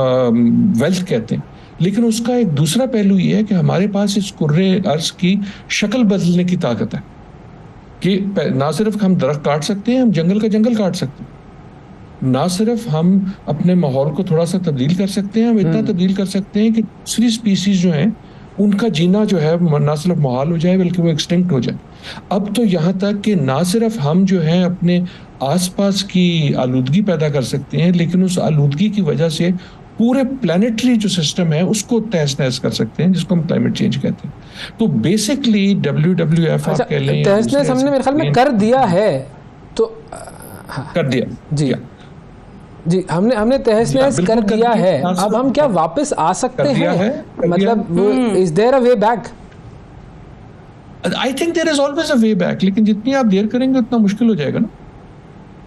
वेल्थ कहते हैं। लेकिन उसका एक दूसरा पहलू ये है कि हमारे पास इस कुर्रे अर्ज़ की शक्ल बदलने की ताकत है कि ना सिर्फ हम दरख्त काट सकते हैं, हम जंगल का जंगल काट सकते हैं, ना सिर्फ हम अपने माहौल को थोड़ा सा तब्दील कर सकते हैं, हम इतना तब्दील कर सकते हैं कि दूसरी स्पीसीज जो हैं उनका जीना जो है ना सिर्फ मुहाल हो जाए बल्कि वो एक्सटिंक्ट हो जाए। अब तो यहाँ तक कि ना सिर्फ हम जो है अपने आसपास की आलूदगी पैदा कर सकते हैं, लेकिन उस आलूदगी की वजह से पूरे प्लानिटरी जो सिस्टम है उसको तहस नहस कर सकते हैं, जिसको हम क्लाइमेट चेंज कहते हैं। तो बेसिकली WWF आप कह लें, तहस नहस हमने मेरे ख्याल में कर दिया है, तो कर दिया जी जी, हमने तहस नहस कर दिया है। अब हम क्या वापस आ सकते हैं? मतलब is there a way back? I think there is always a way back, लेकिन जितनी आप देर करेंगे उतना मुश्किल हो जाएगा ना।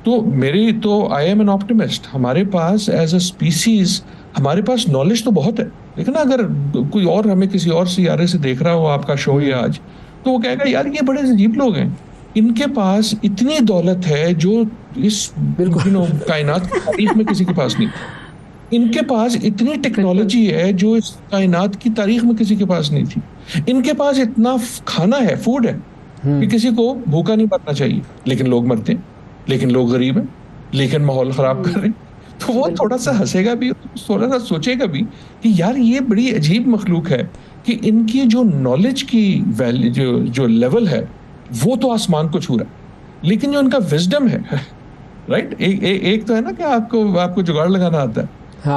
तो आई एम एन ऑप्टिमिस्ट। हमारे पास एज अ स्पीसीज हमारे पास नॉलेज तो बहुत है, लेकिन अगर कोई और हमें किसी और सियारे से देख रहा हो आपका शो या आज, तो वो कहेगा यार ये बड़े अजीब लोग हैं, इनके पास इतनी दौलत है जो इस कायनात की तारीख में किसी के पास नहीं, इनके पास इतनी टेक्नोलॉजी है जो इस कायनात की तारीख में किसी के पास नहीं थी, इनके पास इतना खाना है, फूड है कि किसी को भूखा नहीं मरना चाहिए, लेकिन लोग मरते हैं, लेकिन लोग गरीब हैं, लेकिन माहौल खराब कर रहे हैं। तो वो थोड़ा सा हंसेगा भी, थोड़ा सा सोचेगा भी कि यार ये बड़ी अजीब मखलूक है कि इनकी जो नॉलेज की वैल्यू जो लेवल है वो तो आसमान को छू रहा है, लेकिन जो इनका विजडम है, राइट, एक तो है ना कि आपको जुगाड़ लगाना आता है,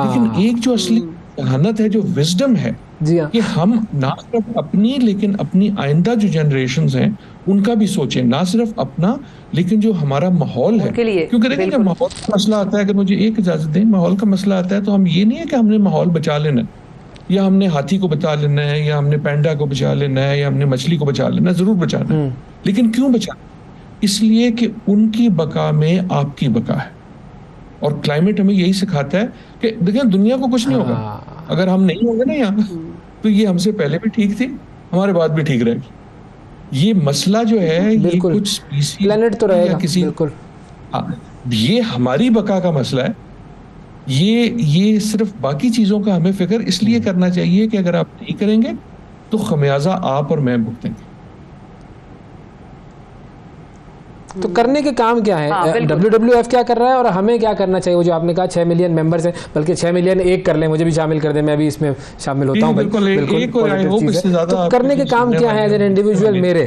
लेकिन एक जो असली जहानत है, जो विजडम है, कि हम ना सिर्फ अपनी लेकिन अपनी आइंदा जो जनरेशंस हैं उनका भी सोचें, ना सिर्फ अपना लेकिन जो हमारा माहौल है। क्योंकि देखिए जब माहौल का मसला आता है, अगर मुझे एक इजाजत दें, माहौल का मसला आता है तो हम ये नहीं है कि हमने माहौल बचा लेना है, या हमने हाथी को बचा लेना है, या हमने पैंडा को बचा लेना है, या हमने मछली को बचा लेना है। जरूर बचाना है, लेकिन क्यों बचाना? इसलिए कि उनकी बका में आपकी बका है। और क्लाइमेट हमें यही सिखाता है कि देखिए दुनिया को कुछ नहीं होगा अगर हम नहीं होंगे ना यहाँ, तो ये हमसे पहले भी ठीक थी, हमारे बाद भी ठीक रहेगी। ये मसला जो है ये कुछ स्पीसीज प्लेनेट तो रहेगा किसी, बिल्कुल, ये हमारी बका का मसला है। ये सिर्फ बाकी चीजों का हमें फिक्र इसलिए करना चाहिए कि अगर आप नहीं करेंगे तो खमियाजा आप और मैं भुगतेंगे। तो करने के काम क्या है? WWF क्या कर रहा है और हमें क्या करना चाहिए? वो जो आपने कहा 6 मिलियन मेंबर्स हैं, बल्कि 6 मिलियन एक कर लें, मुझे भी शामिल कर दें, मैं भी इसमें शामिल होता हूँ। तो करने के काम क्या है एज एन इंडिविजुअल मेरे?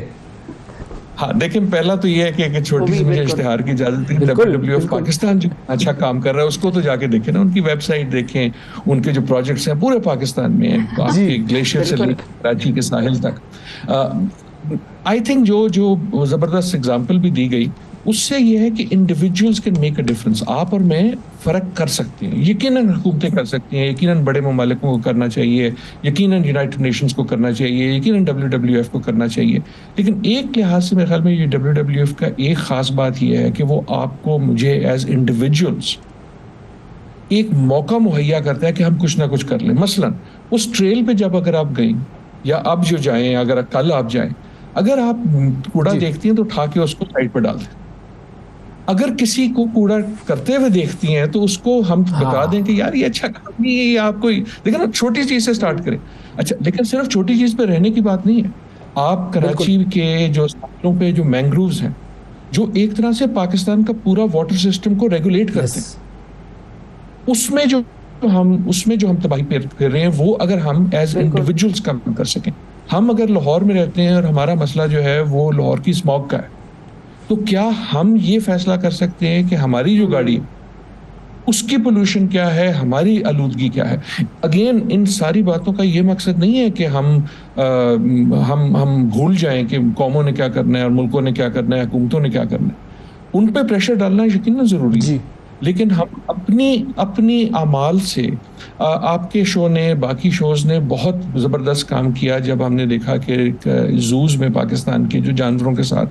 हाँ देखिए, पहला तो ये है कि एक छोटी सी मुझे इश्तिहार की इजाजत है। WWF पाकिस्तान जो अच्छा काम कर रहा है उसको तो जाके देखें ना, उनकी वेबसाइट देखें, उनके जो प्रोजेक्ट्स हैं पूरे पाकिस्तान में हैं, आपके ग्लेशियर से लेकर कराची के साहिल तक। आई थिंक जो जबरदस्त एग्जाम्पल भी दी गई उससे ये है कि individuals can make a difference. आप और मैं फ़र्क कर सकते हैं, यकीनन हुकूमतें कर सकती हैं, यकीनन बड़े ममालिकों को करना चाहिए, यकीनन यूनाइटेड नेशंस को करना चाहिए, यकीनन WWF को करना चाहिए। लेकिन एक लिहाज से मेरे ख्याल में ये WWF का एक ख़ास बात यह है कि वो आपको मुझे एज इंडिविजुअल्स एक मौका मुहैया करता है कि हम कुछ ना कुछ कर लें। मसलन उस ट्रेल पे जब अगर आप गई या अब जो जाएं, अगर कल आप जाएं, अगर आप कूड़ा देखती हैं तो उठा के उसको साइड पर डाल दें। अगर किसी को कूड़ा करते हुए देखती हैं तो उसको हम बता दें कि यार ये अच्छा काम नहीं है, ये आपको लेकिन आप छोटी चीज से स्टार्ट करें। अच्छा, लेकिन सिर्फ छोटी चीज पे रहने की बात नहीं है। आप कराची के जो साइलों पे जो मैंग्रोव्स हैं, जो एक तरह से पाकिस्तान का पूरा वाटर सिस्टम को रेगुलेट करते हैं, उसमें जो हम तबाही कर रहे हैं, वो अगर हम एज इंडिविजुअल्स कम कर सकें। हम अगर लाहौर में रहते हैं और हमारा मसला जो है वो लाहौर की स्मॉग का है, तो क्या हम ये फैसला कर सकते हैं कि हमारी जो गाड़ी है उसकी पोल्यूशन क्या है, हमारी आलूदगी क्या है? अगेन, इन सारी बातों का ये मकसद नहीं है कि हम भूल जाएं कि कौमों ने क्या करना है और मुल्कों ने क्या करना है, हुकूमतों ने क्या करना है। उन पे प्रेशर डालना यकीनन ज़रूरी है, लेकिन हम अपनी आमाल से, आपके शो ने, बाकी शोज ने बहुत ज़बरदस्त काम किया जब हमने देखा कि जूज में पाकिस्तान के जो जानवरों के साथ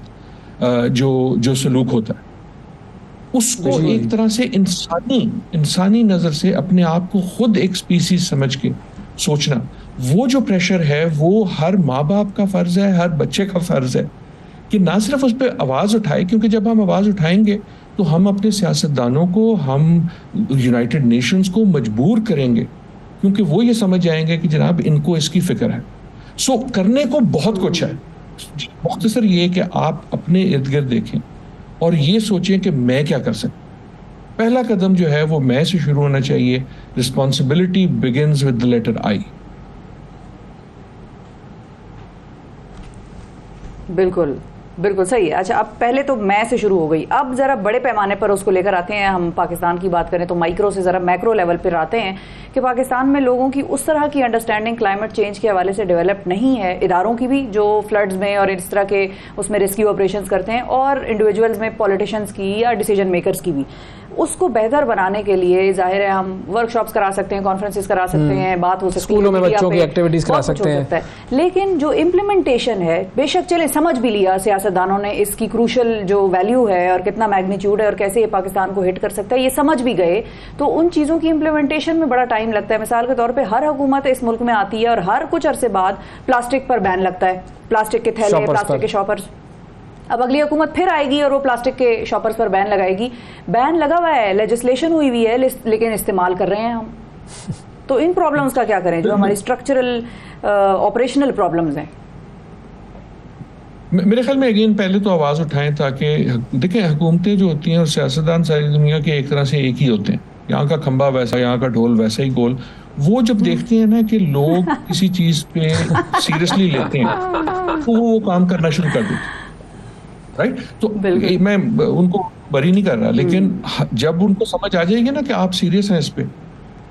जो सलूक होता है, उसको एक तरह से इंसानी नज़र से अपने आप को खुद एक स्पीसीज समझ के सोचना, वो जो प्रेशर है वो हर माँ बाप का फ़र्ज़ है, हर बच्चे का फ़र्ज़ है कि ना सिर्फ उस पर आवाज़ उठाए, क्योंकि जब हम आवाज़ उठाएंगे तो हम अपने सियासतदानों को, हम यूनाइटेड नेशंस को मजबूर करेंगे, क्योंकि वो ये समझ जाएंगे कि जनाब इनको इसकी फ़िक्र है। सो करने को बहुत कुछ है। मुख्तसर ये कि आप अपने इर्द गिर्द देखें और ये सोचें कि मैं क्या कर सकता। पहला कदम जो है वो मैं से शुरू होना चाहिए। Responsibility begins with the letter I. बिल्कुल बिल्कुल सही है। अच्छा, अब पहले तो मैं से शुरू हो गई, अब जरा बड़े पैमाने पर उसको लेकर आते हैं। हम पाकिस्तान की बात करें तो माइक्रो से जरा मैक्रो लेवल पर आते हैं कि पाकिस्तान में लोगों की उस तरह की अंडरस्टैंडिंग क्लाइमेट चेंज के हवाले से डेवलप नहीं है, इदारों की भी जो फ्लड्स में और इस तरह के उसमें रेस्क्यू ऑपरेशंस करते हैं, और इंडिविजुअल्स में पॉलिटिशियंस की या डिसीजन मेकर्स की भी। उसको बेहतर बनाने के लिए जाहिर है हम वर्कशॉप्स करा सकते हैं, कॉन्फ्रेंसेस करा सकते हैं, बात हो सकती है, स्कूलों में बच्चों की एक्टिविटीज करा सकते हैं, लेकिन जो इम्प्लीमेंटेशन है, बेशक चले समझ भी लिया सियासतदानों ने इसकी क्रूशल जो वैल्यू है और कितना मैग्नीट्यूड है और कैसे ये पाकिस्तान को हिट कर सकता है, ये समझ भी गए, तो उन चीजों की इम्प्लीमेंटेशन में बड़ा टाइम लगता है। मिसाल के तौर पर हर हुकूमत इस मुल्क में आती है और हर कुछ अरसे बाद प्लास्टिक पर बैन लगता है, प्लास्टिक के थैले, प्लास्टिक के शॉपर्स। अब अगली हुकूमत फिर आएगी और वो प्लास्टिक के शॉपर्स पर बैन लगाएगी। बैन लगा हुआ है, लेजिस्लेशन हुई हुई है, लेकिन इस्तेमाल कर रहे हैं हम। तो इन प्रॉब्लम्स का क्या करें जो हमारी स्ट्रक्चरल ऑपरेशनल प्रॉब्लम्स हैं? मेरे ख्याल में अगेन पहले तो आवाज उठाएं, ताकि देखें हुकूमतें जो होती हैं और सियासतदान सारी दुनिया के एक तरह से एक ही होते हैं। यहाँ का खंबा वैसा, यहाँ का ढोल वैसा ही गोल। वो जब देखते हैं ना कि लोग किसी चीज पे सीरियसली लेते हैं तो वो काम करना शुरू कर देते हैं, राइट? तो मैं उनको बरी नहीं कर रहा, लेकिन जब उनको समझ आ जाएगी ना कि आप सीरियस हैं इस पे,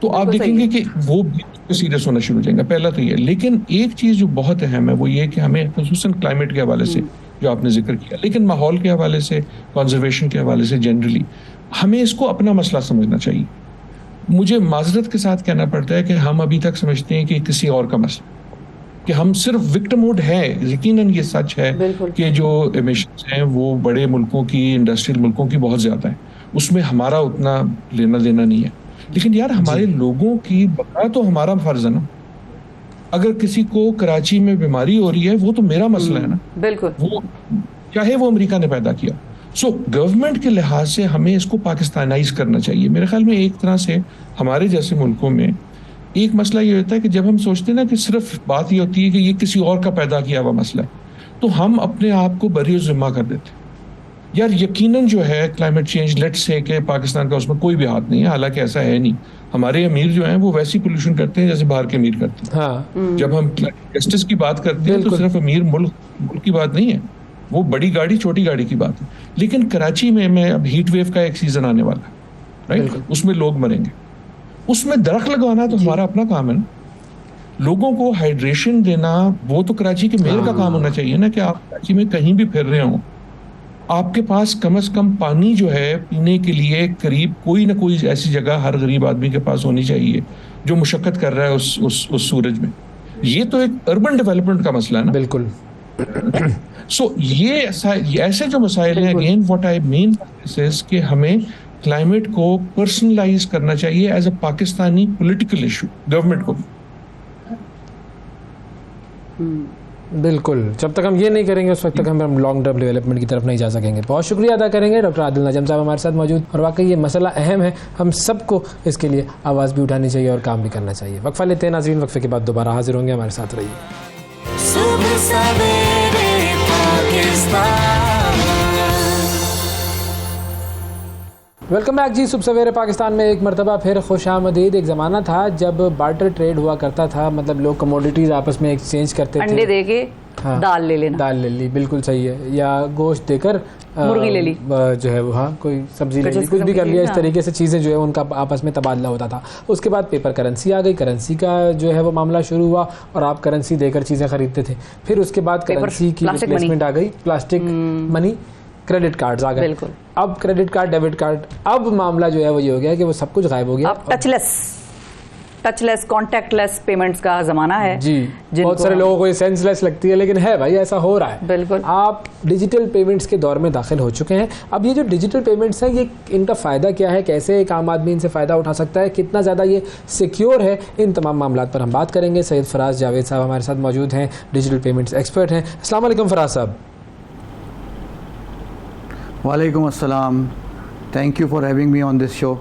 तो आप देखेंगे कि वो भी सीरियस होना शुरू हो जाएंगे। पहला तो ये। लेकिन एक चीज जो बहुत अहम है वो ये कि हमें खुसूसन क्लाइमेट के हवाले से जो आपने जिक्र किया, लेकिन माहौल के हवाले से, कंजर्वेशन के हवाले से जनरली हमें इसको अपना मसला समझना चाहिए। मुझे माजरत के साथ कहना पड़ता है कि हम अभी तक समझते हैं कि किसी और का मसला, कि हम सिर्फ विक्टिमहुड है। यकीनन ये सच है कि जो एमिशंस हैं वो बड़े मुल्कों की, इंडस्ट्रियल मुल्कों की बहुत ज्यादा है, उसमें हमारा उतना लेना देना नहीं है। लेकिन यार हमारे लोगों की बका तो हमारा फर्ज है ना। अगर किसी को कराची में बीमारी हो रही है वो तो मेरा मसला है ना, बिल्कुल, वो चाहे वो अमेरिका ने पैदा किया। सो गवर्नमेंट के लिहाज से हमें इसको पाकिस्तानाइज करना चाहिए। मेरे ख्याल में एक तरह से हमारे जैसे मुल्कों में एक मसला ये होता है कि जब हम सोचते हैं ना कि सिर्फ बात ये होती है कि ये किसी और का पैदा किया हुआ मसला है, तो हम अपने आप को बरी ज़िम्मा कर देते हैं। यार यकीनन जो है क्लाइमेट चेंज, लेट्स से कि पाकिस्तान का उसमें कोई भी हाथ नहीं है, हालांकि ऐसा है नहीं। हमारे अमीर जो हैं वो वैसी पोल्यूशन करते हैं जैसे बाहर के अमीर करते हैं। हाँ। जब हम जस्टिस की बात करते हैं तो सिर्फ अमीर मुल्क की बात नहीं है, वो बड़ी गाड़ी छोटी गाड़ी की बात है। लेकिन कराची में अब हीट वेव का एक सीजन आने वाला है, राइट? उसमें लोग मरेंगे, उसमें दरख्त लगाना तो हमारा अपना काम है ना। लोगों को हाइड्रेशन देना वो तो कराची के मेयर का काम होना चाहिए ना, कि आप कराची में कहीं भी फिर रहे हो, आपके पास कम से कम पानी जो है पीने के लिए करीब कोई ना कोई ऐसी जगह हर गरीब आदमी के पास होनी चाहिए जो मुशक्कत कर रहा है उस सूरज में। ये तो एक अर्बन डेवलपमेंट का मसला है ना। बिल्कुल। सो ये ऐसे जो मसाइल हैं, again what I mean is कि हमें क्लाइमेट को पर्सनलाइज करना चाहिए as a Pakistani political issue, government को भी। बिल्कुल, जब तक हम ये नहीं करेंगे उस वक्त तक हम लॉन्ग टर्म डेवलपमेंट की तरफ नहीं जा सकेंगे। बहुत शुक्रिया अदा करेंगे डॉक्टर आदिल नजम साहब हमारे साथ मौजूद, और वाकई ये मसला अहम है, हम सबको इसके लिए आवाज़ भी उठानी चाहिए और काम भी करना चाहिए। वक्फा लेते हैं नाज़रीन, वक्फे के बाद दोबारा हाजिर होंगे, हमारे साथ रहिए। सुबह सवेरे पाकिस्तान। वेलकम बैक जी। सुबह सवेरे पाकिस्तान में एक मरतबा फिर खुशामदीद। एक ज़माना था जब बार्टर ट्रेड हुआ करता था, मतलब लोग कमोडिटीज़ आपस में एक्सचेंज करते थे। अंडे दे के हाँ, दाल ले लेना, दाल ले ली, बिल्कुल सही है, या गोश्त देकर मुर्गी ले ली, जो है वो हाँ कोई सब्जी ले ली, कुछ भी कर लिया। इस तरीके से चीज़ें जो है उनका आपस में तबादला होता था। उसके बाद पेपर करेंसी आ गई, करेंसी का जो है वो मामला शुरू हुआ और आप करेंसी देकर चीज़ें खरीदते थे। फिर उसके बाद करेंसी की रिप्लेसमेंट आ गई, प्लास्टिक मनी, क्रेडिट कार्ड्स आ गए। अब क्रेडिट कार्ड, डेबिट कार्ड, अब मामला जो है वो ये हो गया कि वो सब कुछ गायब हो गया। अब टचलेस कॉन्टैक्टलेस पेमेंट्स का जमाना है जी। बहुत सारे लोगों को ये सेंसलेस लगती है, लेकिन है भाई, ऐसा हो रहा है। बिल्कुल, आप डिजिटल पेमेंट्स के दौर में दाखिल हो चुके हैं। अब ये जो डिजिटल पेमेंट्स हैं, ये इनका फ़ायदा क्या है, कैसे एक आम आदमी इनसे फ़ायदा उठा सकता है, कितना ज़्यादा ये सिक्योर है, इन तमाम मामलों पर हम बात करेंगे। सैयद फराज जावेद साहब हमारे साथ मौजूद हैं, डिजिटल पेमेंट्स एक्सपर्ट हैं। अस्सलाम वालेकुम फराज साहब। वालेकुम अस्सलाम, thank you for having me on this show.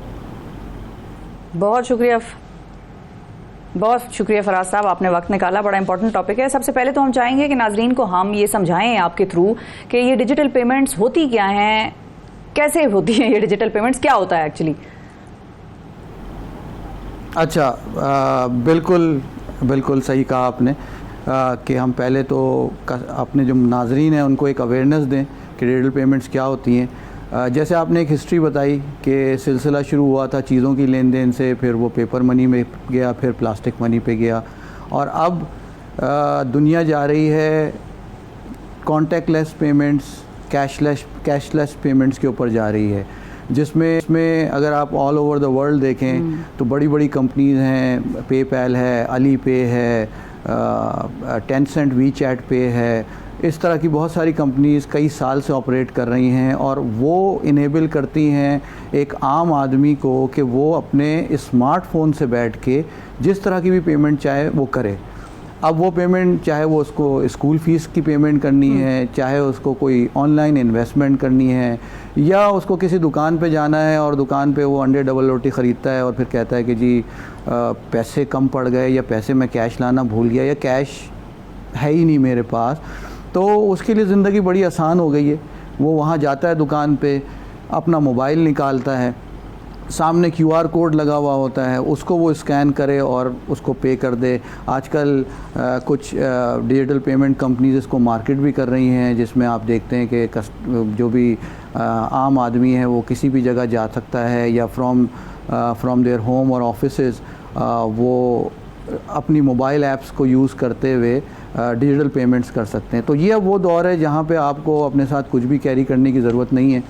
बहुत शुक्रिया फराज साहब, आपने वक्त निकाला, बड़ा इंपॉर्टेंट टॉपिक है। सबसे पहले तो हम चाहेंगे कि नाजरीन को हम ये समझाएं आपके थ्रू कि ये डिजिटल पेमेंट्स होती क्या हैं, कैसे होती हैं ये डिजिटल पेमेंट्स, क्या होता है एक्चुअली? अच्छा, बिल्कुल सही कहा आपने। कि हम पहले तो अपने जो नाजरीन हैं उनको एक अवेयरनेस दें कि डिजिटल पेमेंट्स क्या होती हैं। जैसे आपने एक हिस्ट्री बताई कि सिलसिला शुरू हुआ था चीज़ों की लेन देन से, फिर वो पेपर मनी में गया, फिर प्लास्टिक मनी पे गया, और अब दुनिया जा रही है कॉन्टैक्टलेस पेमेंट्स, कैशलेस पेमेंट्स के ऊपर जा रही है, जिसमें अगर आप ऑल ओवर द वर्ल्ड देखें तो बड़ी बड़ी कंपनीज़ हैं, पेपैल है, अली पे है, टेंसेंट, वीचैट पे है, इस तरह की बहुत सारी कंपनीज़ कई साल से ऑपरेट कर रही हैं, और वो इनेबल करती हैं एक आम आदमी को कि वो अपने स्मार्टफोन से बैठ के जिस तरह की भी पेमेंट चाहे वो करे। अब वो पेमेंट चाहे वो उसको स्कूल फ़ीस की पेमेंट करनी है, चाहे उसको कोई ऑनलाइन इन्वेस्टमेंट करनी है, या उसको किसी दुकान पे जाना है और दुकान पे वो अंडे डबल रोटी ख़रीदता है और फिर कहता है कि जी पैसे कम पड़ गए, या पैसे मैं कैश लाना भूल गया, या कैश है ही नहीं मेरे पास, तो उसके लिए ज़िंदगी बड़ी आसान हो गई है। वो वहाँ जाता है दुकान पे, अपना मोबाइल निकालता है, सामने QR कोड लगा हुआ होता है, उसको वो स्कैन करे और उसको पे कर दे। आजकल कुछ डिजिटल पेमेंट कंपनीज इसको मार्केट भी कर रही हैं, जिसमें आप देखते हैं कि जो भी आम आदमी है वो किसी भी जगह जा सकता है, या फ्रॉम देयर होम और ऑफिसेज़ वो अपनी मोबाइल ऐप्स को यूज़ करते हुए डिजिटल पेमेंट्स कर सकते हैं। तो ये अब वो दौर है जहाँ पे आपको अपने साथ कुछ भी कैरी करने की ज़रूरत नहीं है।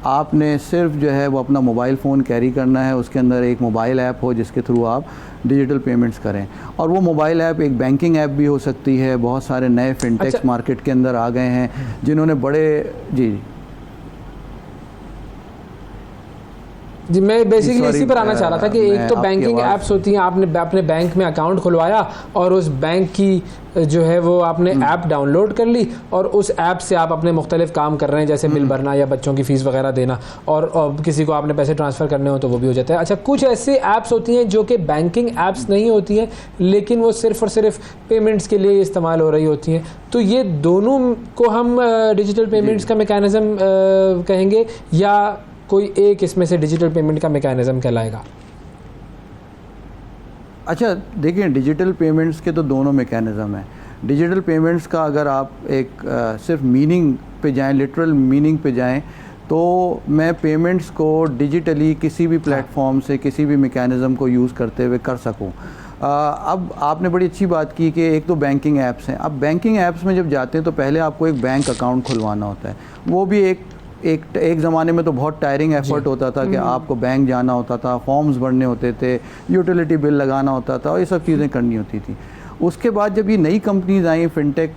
आपने सिर्फ जो है वो अपना मोबाइल फ़ोन कैरी करना है, उसके अंदर एक मोबाइल ऐप हो जिसके थ्रू आप डिजिटल पेमेंट्स करें, और वो मोबाइल ऐप एक बैंकिंग ऐप भी हो सकती है। बहुत सारे नए फिनटेक्स मार्केट के अंदर आ गए हैं जिन्होंने बड़े जी मैं बेसिकली इसी पर आना चाह रहा था कि एक तो बैंकिंग ऐप्स होती हैं, आपने अपने बैंक में अकाउंट खुलवाया और उस बैंक की जो है वो आपने ऐप डाउनलोड कर ली, और उस ऐप से आप अपने मुख्तलिफ काम कर रहे हैं, जैसे बिल भरना या बच्चों की फ़ीस वगैरह देना, और किसी को आपने पैसे ट्रांसफ़र करने हो तो वो भी हो जाता है। अच्छा, कुछ ऐसे ऐप्स होती हैं जो कि बैंकिंग ऐप्स नहीं होती हैं, लेकिन वो सिर्फ़ और सिर्फ पेमेंट्स के लिए इस्तेमाल हो रही होती हैं, तो ये दोनों को हम डिजिटल पेमेंट्स का मैकेनिज़्म कहेंगे, या कोई एक इसमें से डिजिटल पेमेंट का मैकेनिज़्म कहलाएगा? अच्छा देखिए, डिजिटल पेमेंट्स के तो दोनों मैकेनिज़्म हैं। डिजिटल पेमेंट्स का अगर आप एक सिर्फ मीनिंग पे जाएं, लिटरल मीनिंग पे जाएं, तो मैं पेमेंट्स को डिजिटली किसी भी प्लेटफॉर्म से किसी भी मैकेनिज़्म को यूज़ करते हुए कर सकूं। अब आपने बड़ी अच्छी बात की कि एक तो बैंकिंग ऐप्स हैं। अब बैंकिंग ऐप्स में जब जाते हैं तो पहले आपको एक बैंक अकाउंट खुलवाना होता है, वो भी एक ज़माने में तो बहुत टायरिंग एफर्ट होता था कि आपको बैंक जाना होता था, फॉर्म्स भरने होते थे, यूटिलिटी बिल लगाना होता था, और ये सब चीज़ें करनी होती थी। उसके बाद जब ये नई कंपनीज़ आई, फिनटेक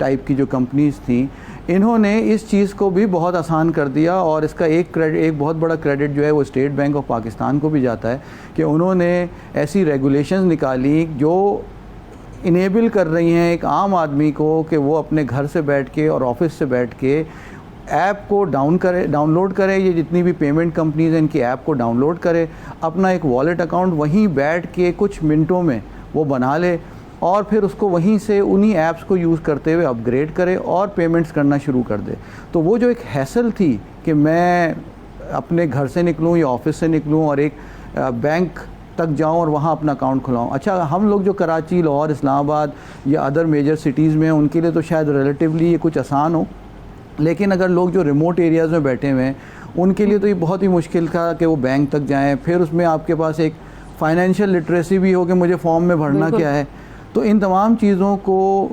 टाइप की जो कंपनीज़ थी, इन्होंने इस चीज़ को भी बहुत आसान कर दिया, और इसका एक बहुत बड़ा क्रेडिट जो है वो स्टेट बैंक ऑफ पाकिस्तान को भी जाता है कि उन्होंने ऐसी रेगुलेशंस निकाली जो इनेबल कर रही हैं एक आम आदमी को कि वो अपने घर से बैठ के और ऑफिस से बैठ के ऐप को डाउनलोड करे, ये जितनी भी पेमेंट कंपनीज़ हैं इनकी ऐप को डाउनलोड करे, अपना एक वॉलेट अकाउंट वहीं बैठ के कुछ मिनटों में वो बना ले, और फिर उसको वहीं से उन्हीं ऐप्स को यूज़ करते हुए अपग्रेड करे और पेमेंट्स करना शुरू कर दे। तो वो जो एक हैसल थी कि मैं अपने घर से निकलूँ या ऑफिस से निकलूँ और एक बैंक तक जाऊँ और वहाँ अपना अकाउंट खुलाऊँ। अच्छा, हम लोग जो कराची, लाहौर, इस्लामाबाद या अदर मेजर सिटीज़ में हैं उनके लिए तो शायद रिलेटिवली ये कुछ आसान हो, लेकिन अगर लोग जो रिमोट एरियाज़ में बैठे हुए हैं उनके लिए तो ये बहुत ही मुश्किल था कि वो बैंक तक जाएं, फिर उसमें आपके पास एक फ़ाइनेंशियल लिटरेसी भी हो कि मुझे फॉर्म में भरना क्या है। तो इन तमाम चीज़ों को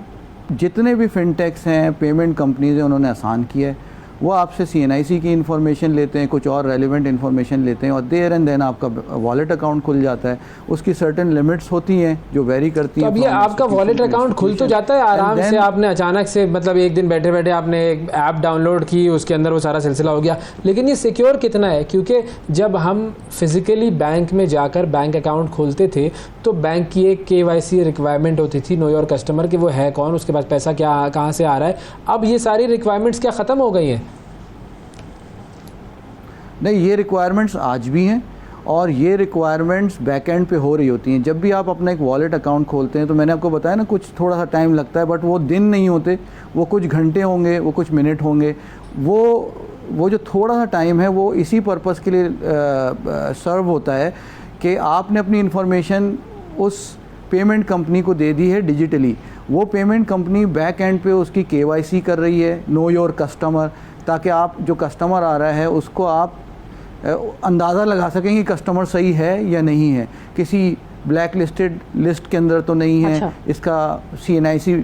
जितने भी फिनटेक्स हैं, पेमेंट कंपनीज़ हैं, उन्होंने आसान किया है। वो आपसे CNIC की इन्फॉर्मेशन लेते हैं, कुछ और रेलिवेंट इन्फॉर्मेशन लेते हैं, और देयर एंड देन आपका वॉलेट अकाउंट खुल जाता है। उसकी सर्टेन लिमिट्स होती हैं जो वेरी करती हैं। तो अब ये आपका वॉलेट अकाउंट खुल तो जाता है आराम से, आपने अचानक से मतलब एक दिन बैठे बैठे आपने एक ऐप डाउनलोड की, उसके अंदर वो सारा सिलसिला हो गया, लेकिन ये सिक्योर कितना है? क्योंकि जब हम फिज़िकली बैंक में जाकर बैंक अकाउंट खोलते थे तो बैंक की एक KYC रिक्वायरमेंट होती थी, नो योर कस्टमर, कि वो है कौन, उसके पास पैसा कहाँ से आ रहा है। अब ये सारी रिक्वायरमेंट्स क्या ख़त्म हो गई हैं? नहीं, ये रिक्वायरमेंट्स आज भी हैं, और ये रिक्वायरमेंट्स बैक एंड पे हो रही होती हैं। जब भी आप अपना एक वॉलेट अकाउंट खोलते हैं तो मैंने आपको बताया ना, कुछ थोड़ा सा टाइम लगता है, बट वो दिन नहीं होते, वो कुछ घंटे होंगे, वो कुछ मिनट होंगे। वो जो थोड़ा सा टाइम है वो इसी पर्पस के लिए सर्व होता है कि आपने अपनी इन्फॉर्मेशन उस पेमेंट कंपनी को दे दी है डिजिटली। वो पेमेंट कंपनी बैक एंड पे उसकी KYC कर रही है, नो योर कस्टमर, ताकि आप जो कस्टमर आ रहा है उसको आप अंदाज़ा लगा सकें कि कस्टमर सही है या नहीं है, किसी ब्लैक लिस्टेड लिस्ट के अंदर तो नहीं है, अच्छा। इसका CNIC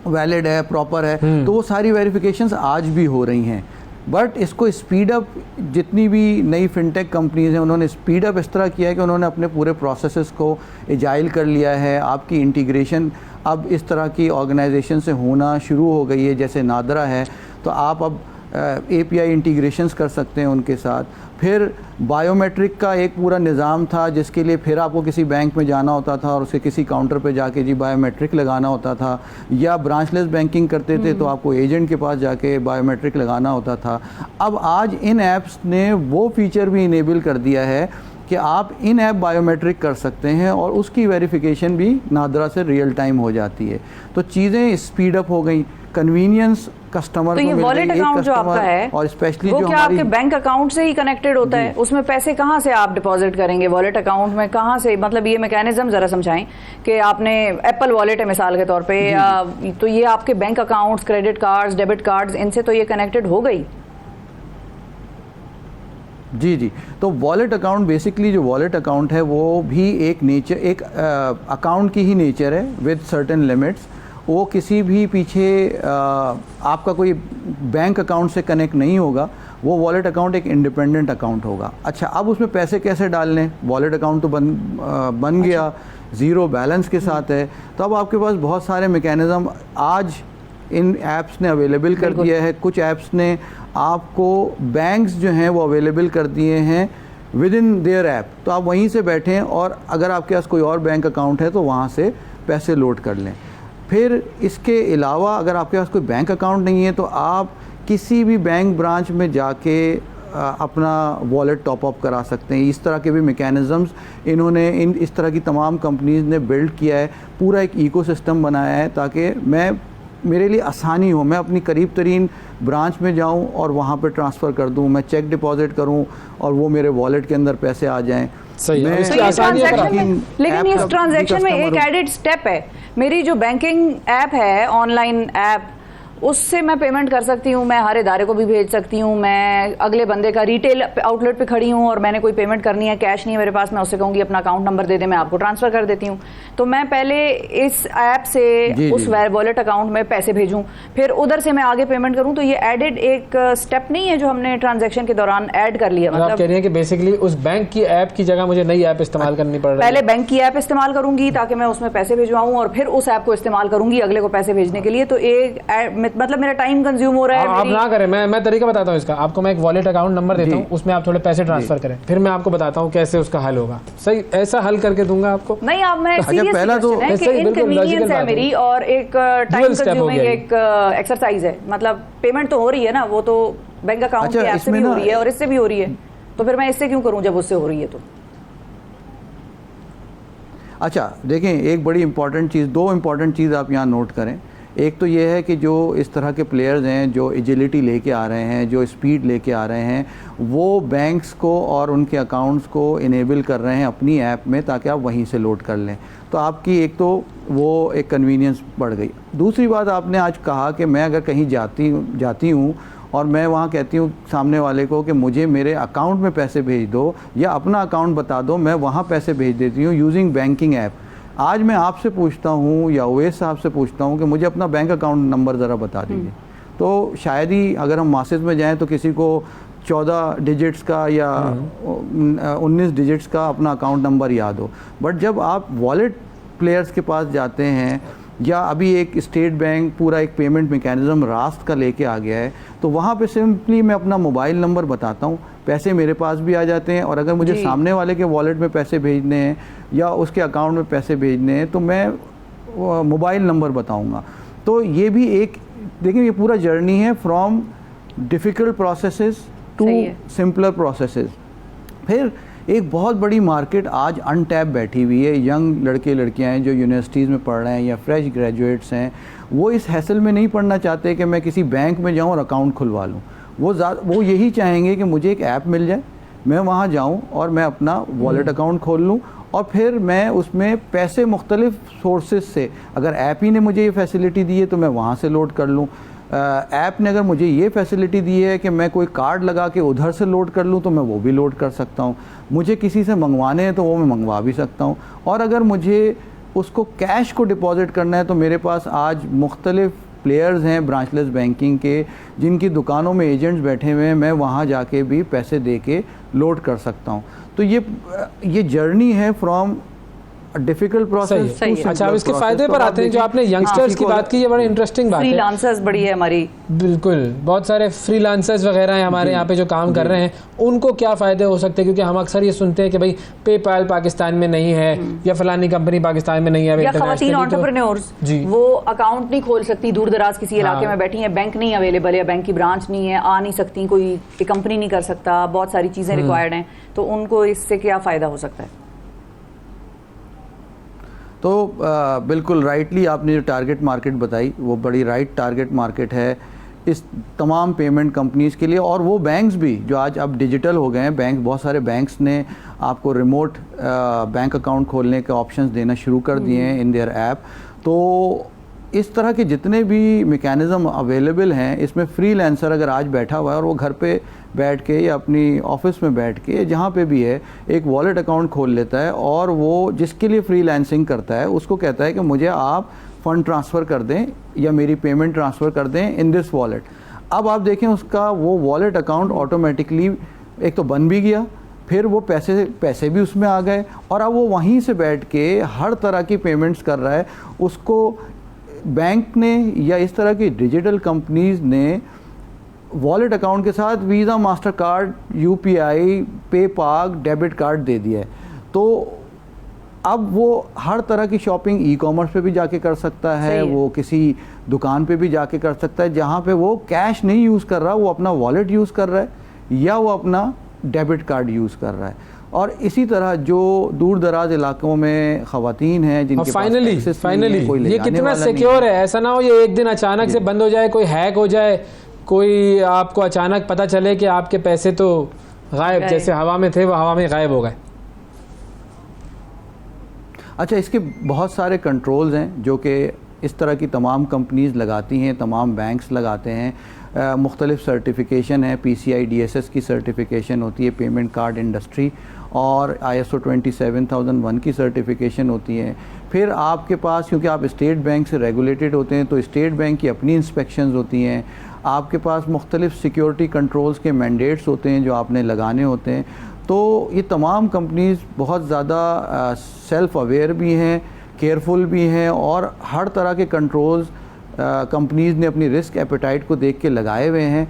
वैलिड है, प्रॉपर है। तो वो सारी वेरिफिकेशंस आज भी हो रही हैं। बट इसको स्पीड अप, जितनी भी नई फिनटेक कंपनीज़ हैं उन्होंने स्पीड अप इस तरह किया है कि उन्होंने अपने पूरे प्रोसेसेस को एजाइल कर लिया है। आपकी इंटीग्रेशन अब इस तरह की ऑर्गेनाइजेशन से होना शुरू हो गई है, जैसे नादरा है, तो आप अब API इंटीग्रेशंस कर सकते हैं उनके साथ। फिर बायोमेट्रिक का एक पूरा निज़ाम था जिसके लिए फिर आपको किसी बैंक में जाना होता था और उसके किसी काउंटर पे जाके जी बायोमेट्रिक लगाना होता था, या ब्रांचलेस बैंकिंग करते थे तो आपको एजेंट के पास जाके बायोमेट्रिक लगाना होता था। अब आज इन ऐप्स ने वो फीचर भी इनेबल कर दिया है कि आप इन ऐप बायोमेट्रिक कर सकते हैं और उसकी वेरिफिकेशन भी नादरा से रियल टाइम हो जाती है। तो चीज़ें स्पीड अप हो गई, कन्वीनियंस कस्टमर तो ये वॉलेट अकाउंट जो आपका है और स्पेशली वो जो क्या आपके बैंक अकाउंट से ही कनेक्टेड होता है? उसमें पैसे कहाँ से आप डिपॉजिट करेंगे वॉलेट अकाउंट में, कहाँ से, मतलब ये मैकेनिज्म जरा समझाएं कि आपने एप्पल वॉलेट है मिसाल के तौर पे, तो ये आपके bank accounts, credit cards, debit cards, इनसे तो ये कनेक्टेड हो गई। जी। तो वॉलेट अकाउंट बेसिकली जो वॉलेट अकाउंट है वो भी एक नेचर, एक अकाउंट की ही नेचर है विद सर्टेन लिमिट्स। वो किसी भी पीछे आपका कोई बैंक अकाउंट से कनेक्ट नहीं होगा, वो वॉलेट अकाउंट एक इंडिपेंडेंट अकाउंट होगा। अच्छा, अब उसमें पैसे कैसे डालने? वॉलेट अकाउंट तो बन गया, ज़ीरो बैलेंस के साथ है, तो अब आपके पास बहुत सारे मैकेनिज़्म आज इन ऐप्स ने अवेलेबल कर दिया है। कुछ ऐप्स ने आपको बैंक्स जो हैं वो अवेलेबल कर दिए हैं विद इन देयर ऐप, तो आप वहीं से बैठें और अगर आपके पास कोई और बैंक अकाउंट है तो वहाँ से पैसे लोड कर लें। फिर इसके अलावा अगर आपके पास कोई बैंक अकाउंट नहीं है तो आप किसी भी बैंक ब्रांच में जाके अपना वॉलेट टॉप अप करा सकते हैं। इस तरह के भी मैकेनिज़म्स इन्होंने इस तरह की तमाम कंपनीज़ ने बिल्ड किया है, पूरा एक इकोसिस्टम बनाया है ताकि मेरे लिए आसानी हो, मैं अपनी करीब तरीन ब्रांच में जाऊं और वहां पे ट्रांसफ़र कर दूं, मैं चेक डिपॉजिट करूं और वो मेरे वॉलेट के अंदर पैसे आ जाएं। सही है, लेकिन इस ट्रांजैक्शन में एक एडेड स्टेप है, मेरी जो बैंकिंग ऐप है, ऑनलाइन ऐप, उससे मैं पेमेंट कर सकती हूँ, मैं हर इदारे को भी भेज सकती हूँ। मैं अगले बंदे का रिटेल आउटलेट पे खड़ी हूँ और मैंने कोई पेमेंट करनी है, कैश नहीं है मेरे पास, मैं उससे कहूँगी अपना अकाउंट नंबर दे दे, मैं आपको ट्रांसफर कर देती हूँ। तो मैं पहले इस ऐप से उस वॉलेट अकाउंट में पैसे भेजूँ, फिर उधर से मैं आगे पेमेंट करूँ। तो ये एडेड एक स्टेप नहीं है जो हमने ट्रांजेक्शन के दौरान ऐड कर लिया। मतलब आप कह रही हैं कि बेसिकली उस बैंक की ऐप की जगह मुझे नई ऐप इस्तेमाल करनी पड़ रही है। पहले बैंक की ऐप इस्तेमाल करूंगी ताकि मैं उसमें पैसे भिजवाऊं और फिर उस ऐप को इस्तेमाल करूंगी अगले को पैसे भेजने के लिए। तो एक मतलब मेरा टाइम कंज्यूम हो रहा है। आप ना करें, मैं तरीका बताता हूँ इसका। आपको मैं एक वॉलेट अकाउंट नंबर देता हूँ, उसमें आप थोड़े पैसे ट्रांसफर करें, फिर मैं आपको बताता हूँ कैसे उसका हल होगा। सही, ऐसा हल करके दूंगा आपको। नहीं, आप मैं पहला तो इनकन्वीनियंस है मेरी और एक टाइम कंज्यूमिंग एक एक्सरसाइज है। मतलब पेमेंट तो हो रही है ना, वो तो बैंक अकाउंट की ऐप से भी हो रही है और इससे भी हो रही है, तो फिर मैं इससे क्यों करूं जब उससे हो रही है तो। अच्छा देखें, एक बड़ी इंपॉर्टेंट चीज़, दो इंपॉर्टेंट चीज़ आप यहाँ नोट करें। एक तो ये है कि जो इस तरह के प्लेयर्स हैं जो एजिलिटी लेके आ रहे हैं, जो स्पीड लेके आ रहे हैं, वो बैंक्स को और उनके अकाउंट्स को इनेबल कर रहे हैं अपनी ऐप में ताकि आप वहीं से लोड कर लें। तो आपकी एक तो वो एक कन्वीनियंस बढ़ गई। दूसरी बात, आपने आज कहा कि मैं अगर कहीं जाती हूँ और मैं वहाँ कहती हूँ सामने वाले को कि मुझे मेरे अकाउंट में पैसे भेज दो या अपना अकाउंट बता दो, मैं वहाँ पैसे भेज देती हूँ यूजिंग बैंकिंग ऐप। आज मैं आपसे पूछता हूँ या ओवैस साहब से पूछता हूँ कि मुझे अपना बैंक अकाउंट नंबर ज़रा बता दीजिए, तो शायद ही अगर हम मासेस में जाएं तो किसी को 14 डिजिट्स का या 19 डिजिट्स का अपना अकाउंट नंबर याद हो। बट जब आप वॉलेट प्लेयर्स के पास जाते हैं, या अभी एक स्टेट बैंक पूरा एक पेमेंट मैकेनिज्म रास्त का लेके आ गया है, तो वहाँ पे सिंपली मैं अपना मोबाइल नंबर बताता हूँ, पैसे मेरे पास भी आ जाते हैं। और अगर मुझे सामने वाले के वॉलेट में पैसे भेजने हैं या उसके अकाउंट में पैसे भेजने हैं तो मैं मोबाइल नंबर बताऊँगा। तो ये भी एक, देखिए, ये पूरा जर्नी है from difficult processes to simpler processes. फिर एक बहुत बड़ी मार्केट आज अनटैप बैठी हुई है। यंग लड़के लड़कियां हैं जो यूनिवर्सिटीज़ में पढ़ रहे हैं या फ्रेश ग्रेजुएट्स हैं, वो इस हैसल में नहीं पढ़ना चाहते कि मैं किसी बैंक में जाऊं और अकाउंट खुलवा लूं। वो यही चाहेंगे कि मुझे एक ऐप मिल जाए, मैं वहां जाऊं और मैं अपना वॉलेट अकाउंट खोल लूं और फिर मैं उसमें पैसे मुख्तलिफ सोर्सेज से, अगर ऐप ही ने मुझे ये फैसिलिटी दी है तो मैं वहाँ से लोड कर लूँ, ऐप ने अगर मुझे ये फैसिलिटी दी है कि मैं कोई कार्ड लगा के उधर से लोड कर लूँ तो मैं वो भी लोड कर सकता हूँ, मुझे किसी से मंगवाने हैं तो वो मैं मंगवा भी सकता हूँ, और अगर मुझे उसको कैश को डिपॉजिट करना है तो मेरे पास आज मुख्तलिफ प्लेयर्स हैं ब्रांचलेस बैंकिंग के, जिनकी दुकानों में एजेंट्स बैठे हुए हैं, मैं वहाँ जाके भी पैसे दे के लोड कर सकता हूँ। तो ये जर्नी है फ्रॉम डिफिकल्ट प्रोसेस। अच्छा, अब इसके फायदे पर आते हैं। जो आपने यंगस्टर्स की बात की, ये बड़ी इंटरेस्टिंग बात है। फ्रीलांसर्स बड़ी है हमारी, बिल्कुल, बहुत सारे फ्रीलांसर्स वगैरह हैं हमारे यहाँ पे जो काम कर रहे हैं, उनको क्या फ़ायदे हो सकते हैं? क्योंकि हम अक्सर ये सुनते हैं कि भाई पेपाल पाकिस्तान में नहीं है या फलानी कंपनी पाकिस्तान में नहीं है, या खवातीन एंटरप्रेन्योर्स वो अकाउंट नहीं खोल सकती, दूर दराज किसी इलाके में बैठी हैं, बैंक नहीं अवेलेबल है, बैंक की ब्रांच नहीं है, आ नहीं सकती, कोई कंपनी नहीं कर सकता, बहुत सारी चीज़ें रिक्वायर्ड हैं, तो उनको इससे क्या फ़ायदा हो सकता है? तो बिल्कुल राइटली आपने जो टारगेट मार्केट बताई वो बड़ी राइट टारगेट मार्केट है इस तमाम पेमेंट कंपनीज़ के लिए, और वो बैंक्स भी जो आज अब डिजिटल हो गए हैं। बैंक, बहुत सारे बैंक्स ने आपको रिमोट बैंक अकाउंट खोलने के ऑप्शंस देना शुरू कर दिए हैं इन देयर ऐप। तो इस तरह के जितने भी मैकेनिज़्म अवेलेबल हैं, इसमें फ्रीलांसर अगर आज बैठा हुआ है और वो घर पे बैठ के या अपनी ऑफिस में बैठ के जहाँ पे भी है एक वॉलेट अकाउंट खोल लेता है, और वो जिसके लिए फ्रीलांसिंग करता है उसको कहता है कि मुझे आप फ़ंड ट्रांसफ़र कर दें या मेरी पेमेंट ट्रांसफ़र कर दें इन दिस वॉलेट। अब आप देखें उसका वो वॉलेट अकाउंट ऑटोमेटिकली एक तो बन भी गया, फिर वो पैसे भी उसमें आ गए, और अब वो वहीं से बैठ के हर तरह की पेमेंट्स कर रहा है। उसको बैंक ने या इस तरह की डिजिटल कंपनीज़ ने वॉलेट अकाउंट के साथ Visa, Master card, UPI, PayPal, debit card दे दिया है। तो अब वो हर तरह की शॉपिंग ई कॉमर्स पे भी जाके कर सकता है, वो किसी दुकान पे भी जाके कर सकता है जहाँ पे वो कैश नहीं यूज़ कर रहा, वो अपना वॉलेट यूज़ कर रहा है या वो अपना डेबिट कार्ड यूज़ कर रहा है। और इसी तरह जो दूर दराज इलाकों में ख़वातीन हैं जिनके फाइनली ये कितना सिक्योर है? ऐसा ना हो ये एक दिन अचानक से बंद हो जाए, कोई हैक हो जाए, कोई आपको अचानक पता चले कि आपके पैसे तो गायब, जैसे हवा में थे वो हवा में गायब हो गए। अच्छा, इसके बहुत सारे कंट्रोल्स हैं जो कि इस तरह की तमाम कंपनीज़ लगाती हैं, तमाम बैंक्स लगाते हैं। मुख्तलिफ सर्टिफिकेशन है, PCI DSS की सर्टिफिकेशन होती है पेमेंट कार्ड इंडस्ट्री, और ISO 27001 की सर्टिफिकेशन होती है। फिर आपके पास, क्योंकि आप स्टेट बैंक से रेगुलेटेड होते हैं, तो स्टेट बैंक की अपनी इंस्पेक्शंस होती हैं। आपके पास मुख्तलिफ सिक्योरिटी कंट्रोल्स के मैंडेट्स होते हैं जो आपने लगाने होते हैं। तो ये तमाम कंपनीज़ बहुत ज़्यादा सेल्फ़ अवेयर भी हैं, केयरफुल भी हैं, और हर तरह के कंट्रोल्स कंपनीज़ ने अपनी रिस्क एपेटाइट को देख के लगाए हुए हैं।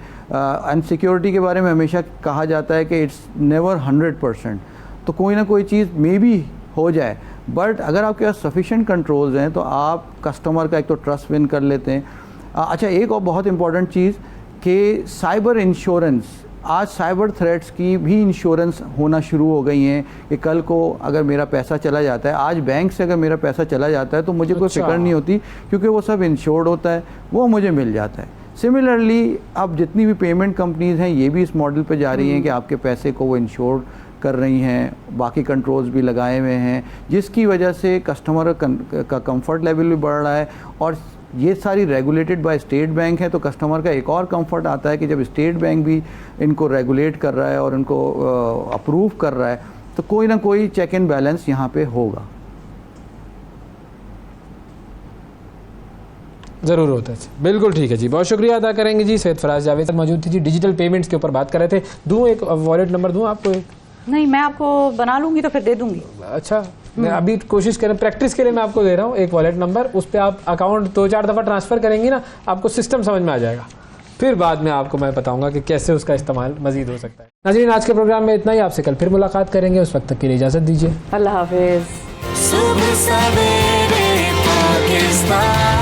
एंड सिक्योरिटी के बारे में हमेशा कहा जाता है कि इट्स नेवर 100%, तो कोई ना कोई चीज़ मे भी हो जाए, बट अगर आपके पास सफिशेंट कंट्रोल्स हैं तो आप कस्टमर का एक तो ट्रस्ट विन कर लेते हैं। अच्छा, एक और बहुत इंपॉर्टेंट चीज़ कि साइबर इंश्योरेंस, आज साइबर थ्रेट्स की भी इंश्योरेंस होना शुरू हो गई हैं कि कल को अगर मेरा पैसा चला जाता है, आज बैंक से अगर मेरा पैसा चला जाता है तो मुझे कोई फिक्र नहीं होती, क्योंकि वो सब इंश्योर्ड होता है, वो मुझे मिल जाता है। सिमिलरली अब जितनी भी पेमेंट कंपनीज़ हैं ये भी इस मॉडल पे जा रही हैं कि आपके पैसे को वो इंश्योर्ड कर रही हैं, बाकी कंट्रोल्स भी लगाए हुए हैं, जिसकी वजह से कस्टमर का कंफर्ट लेवल भी बढ़ रहा है। और ये सारी रेगुलेटेड बाय स्टेट बैंक है, तो कस्टमर का एक और कंफर्ट आता है कि जब स्टेट बैंक भी इनको रेगुलेट कर रहा है और इनको अप्रूव कर रहा है, तो कोई ना कोई चेक एंड बैलेंस यहाँ पे होगा, ज़रूर होता है। बिल्कुल ठीक है जी, बहुत शुक्रिया अदा करेंगे जी। सैयद फराज जावेद मौजूद थी जी, डिजिटल पेमेंट्स के ऊपर बात कर रहे थे। दूँ एक वॉलेट नंबर दूँ आपको? एक नहीं, मैं आपको बना लूंगी तो फिर दे दूंगी। अच्छा, मैं अभी कोशिश करें, प्रैक्टिस के लिए मैं आपको दे रहा हूँ एक वॉलेट नंबर, उस पर आप अकाउंट 2-4 दफ़ा ट्रांसफ़र करेंगी ना, आपको सिस्टम समझ में आ जाएगा, फिर बाद में आपको मैं बताऊंगा कि कैसे उसका इस्तेमाल मजीद हो सकता है। नाज़रीन, आज के प्रोग्राम में इतना ही, आपसे कल फिर मुलाकात करेंगे, उस वक्त तक के लिए इजाज़त दीजिए। अल्लाह हाफिज़। सुबह सवेरे पाकिस्तान।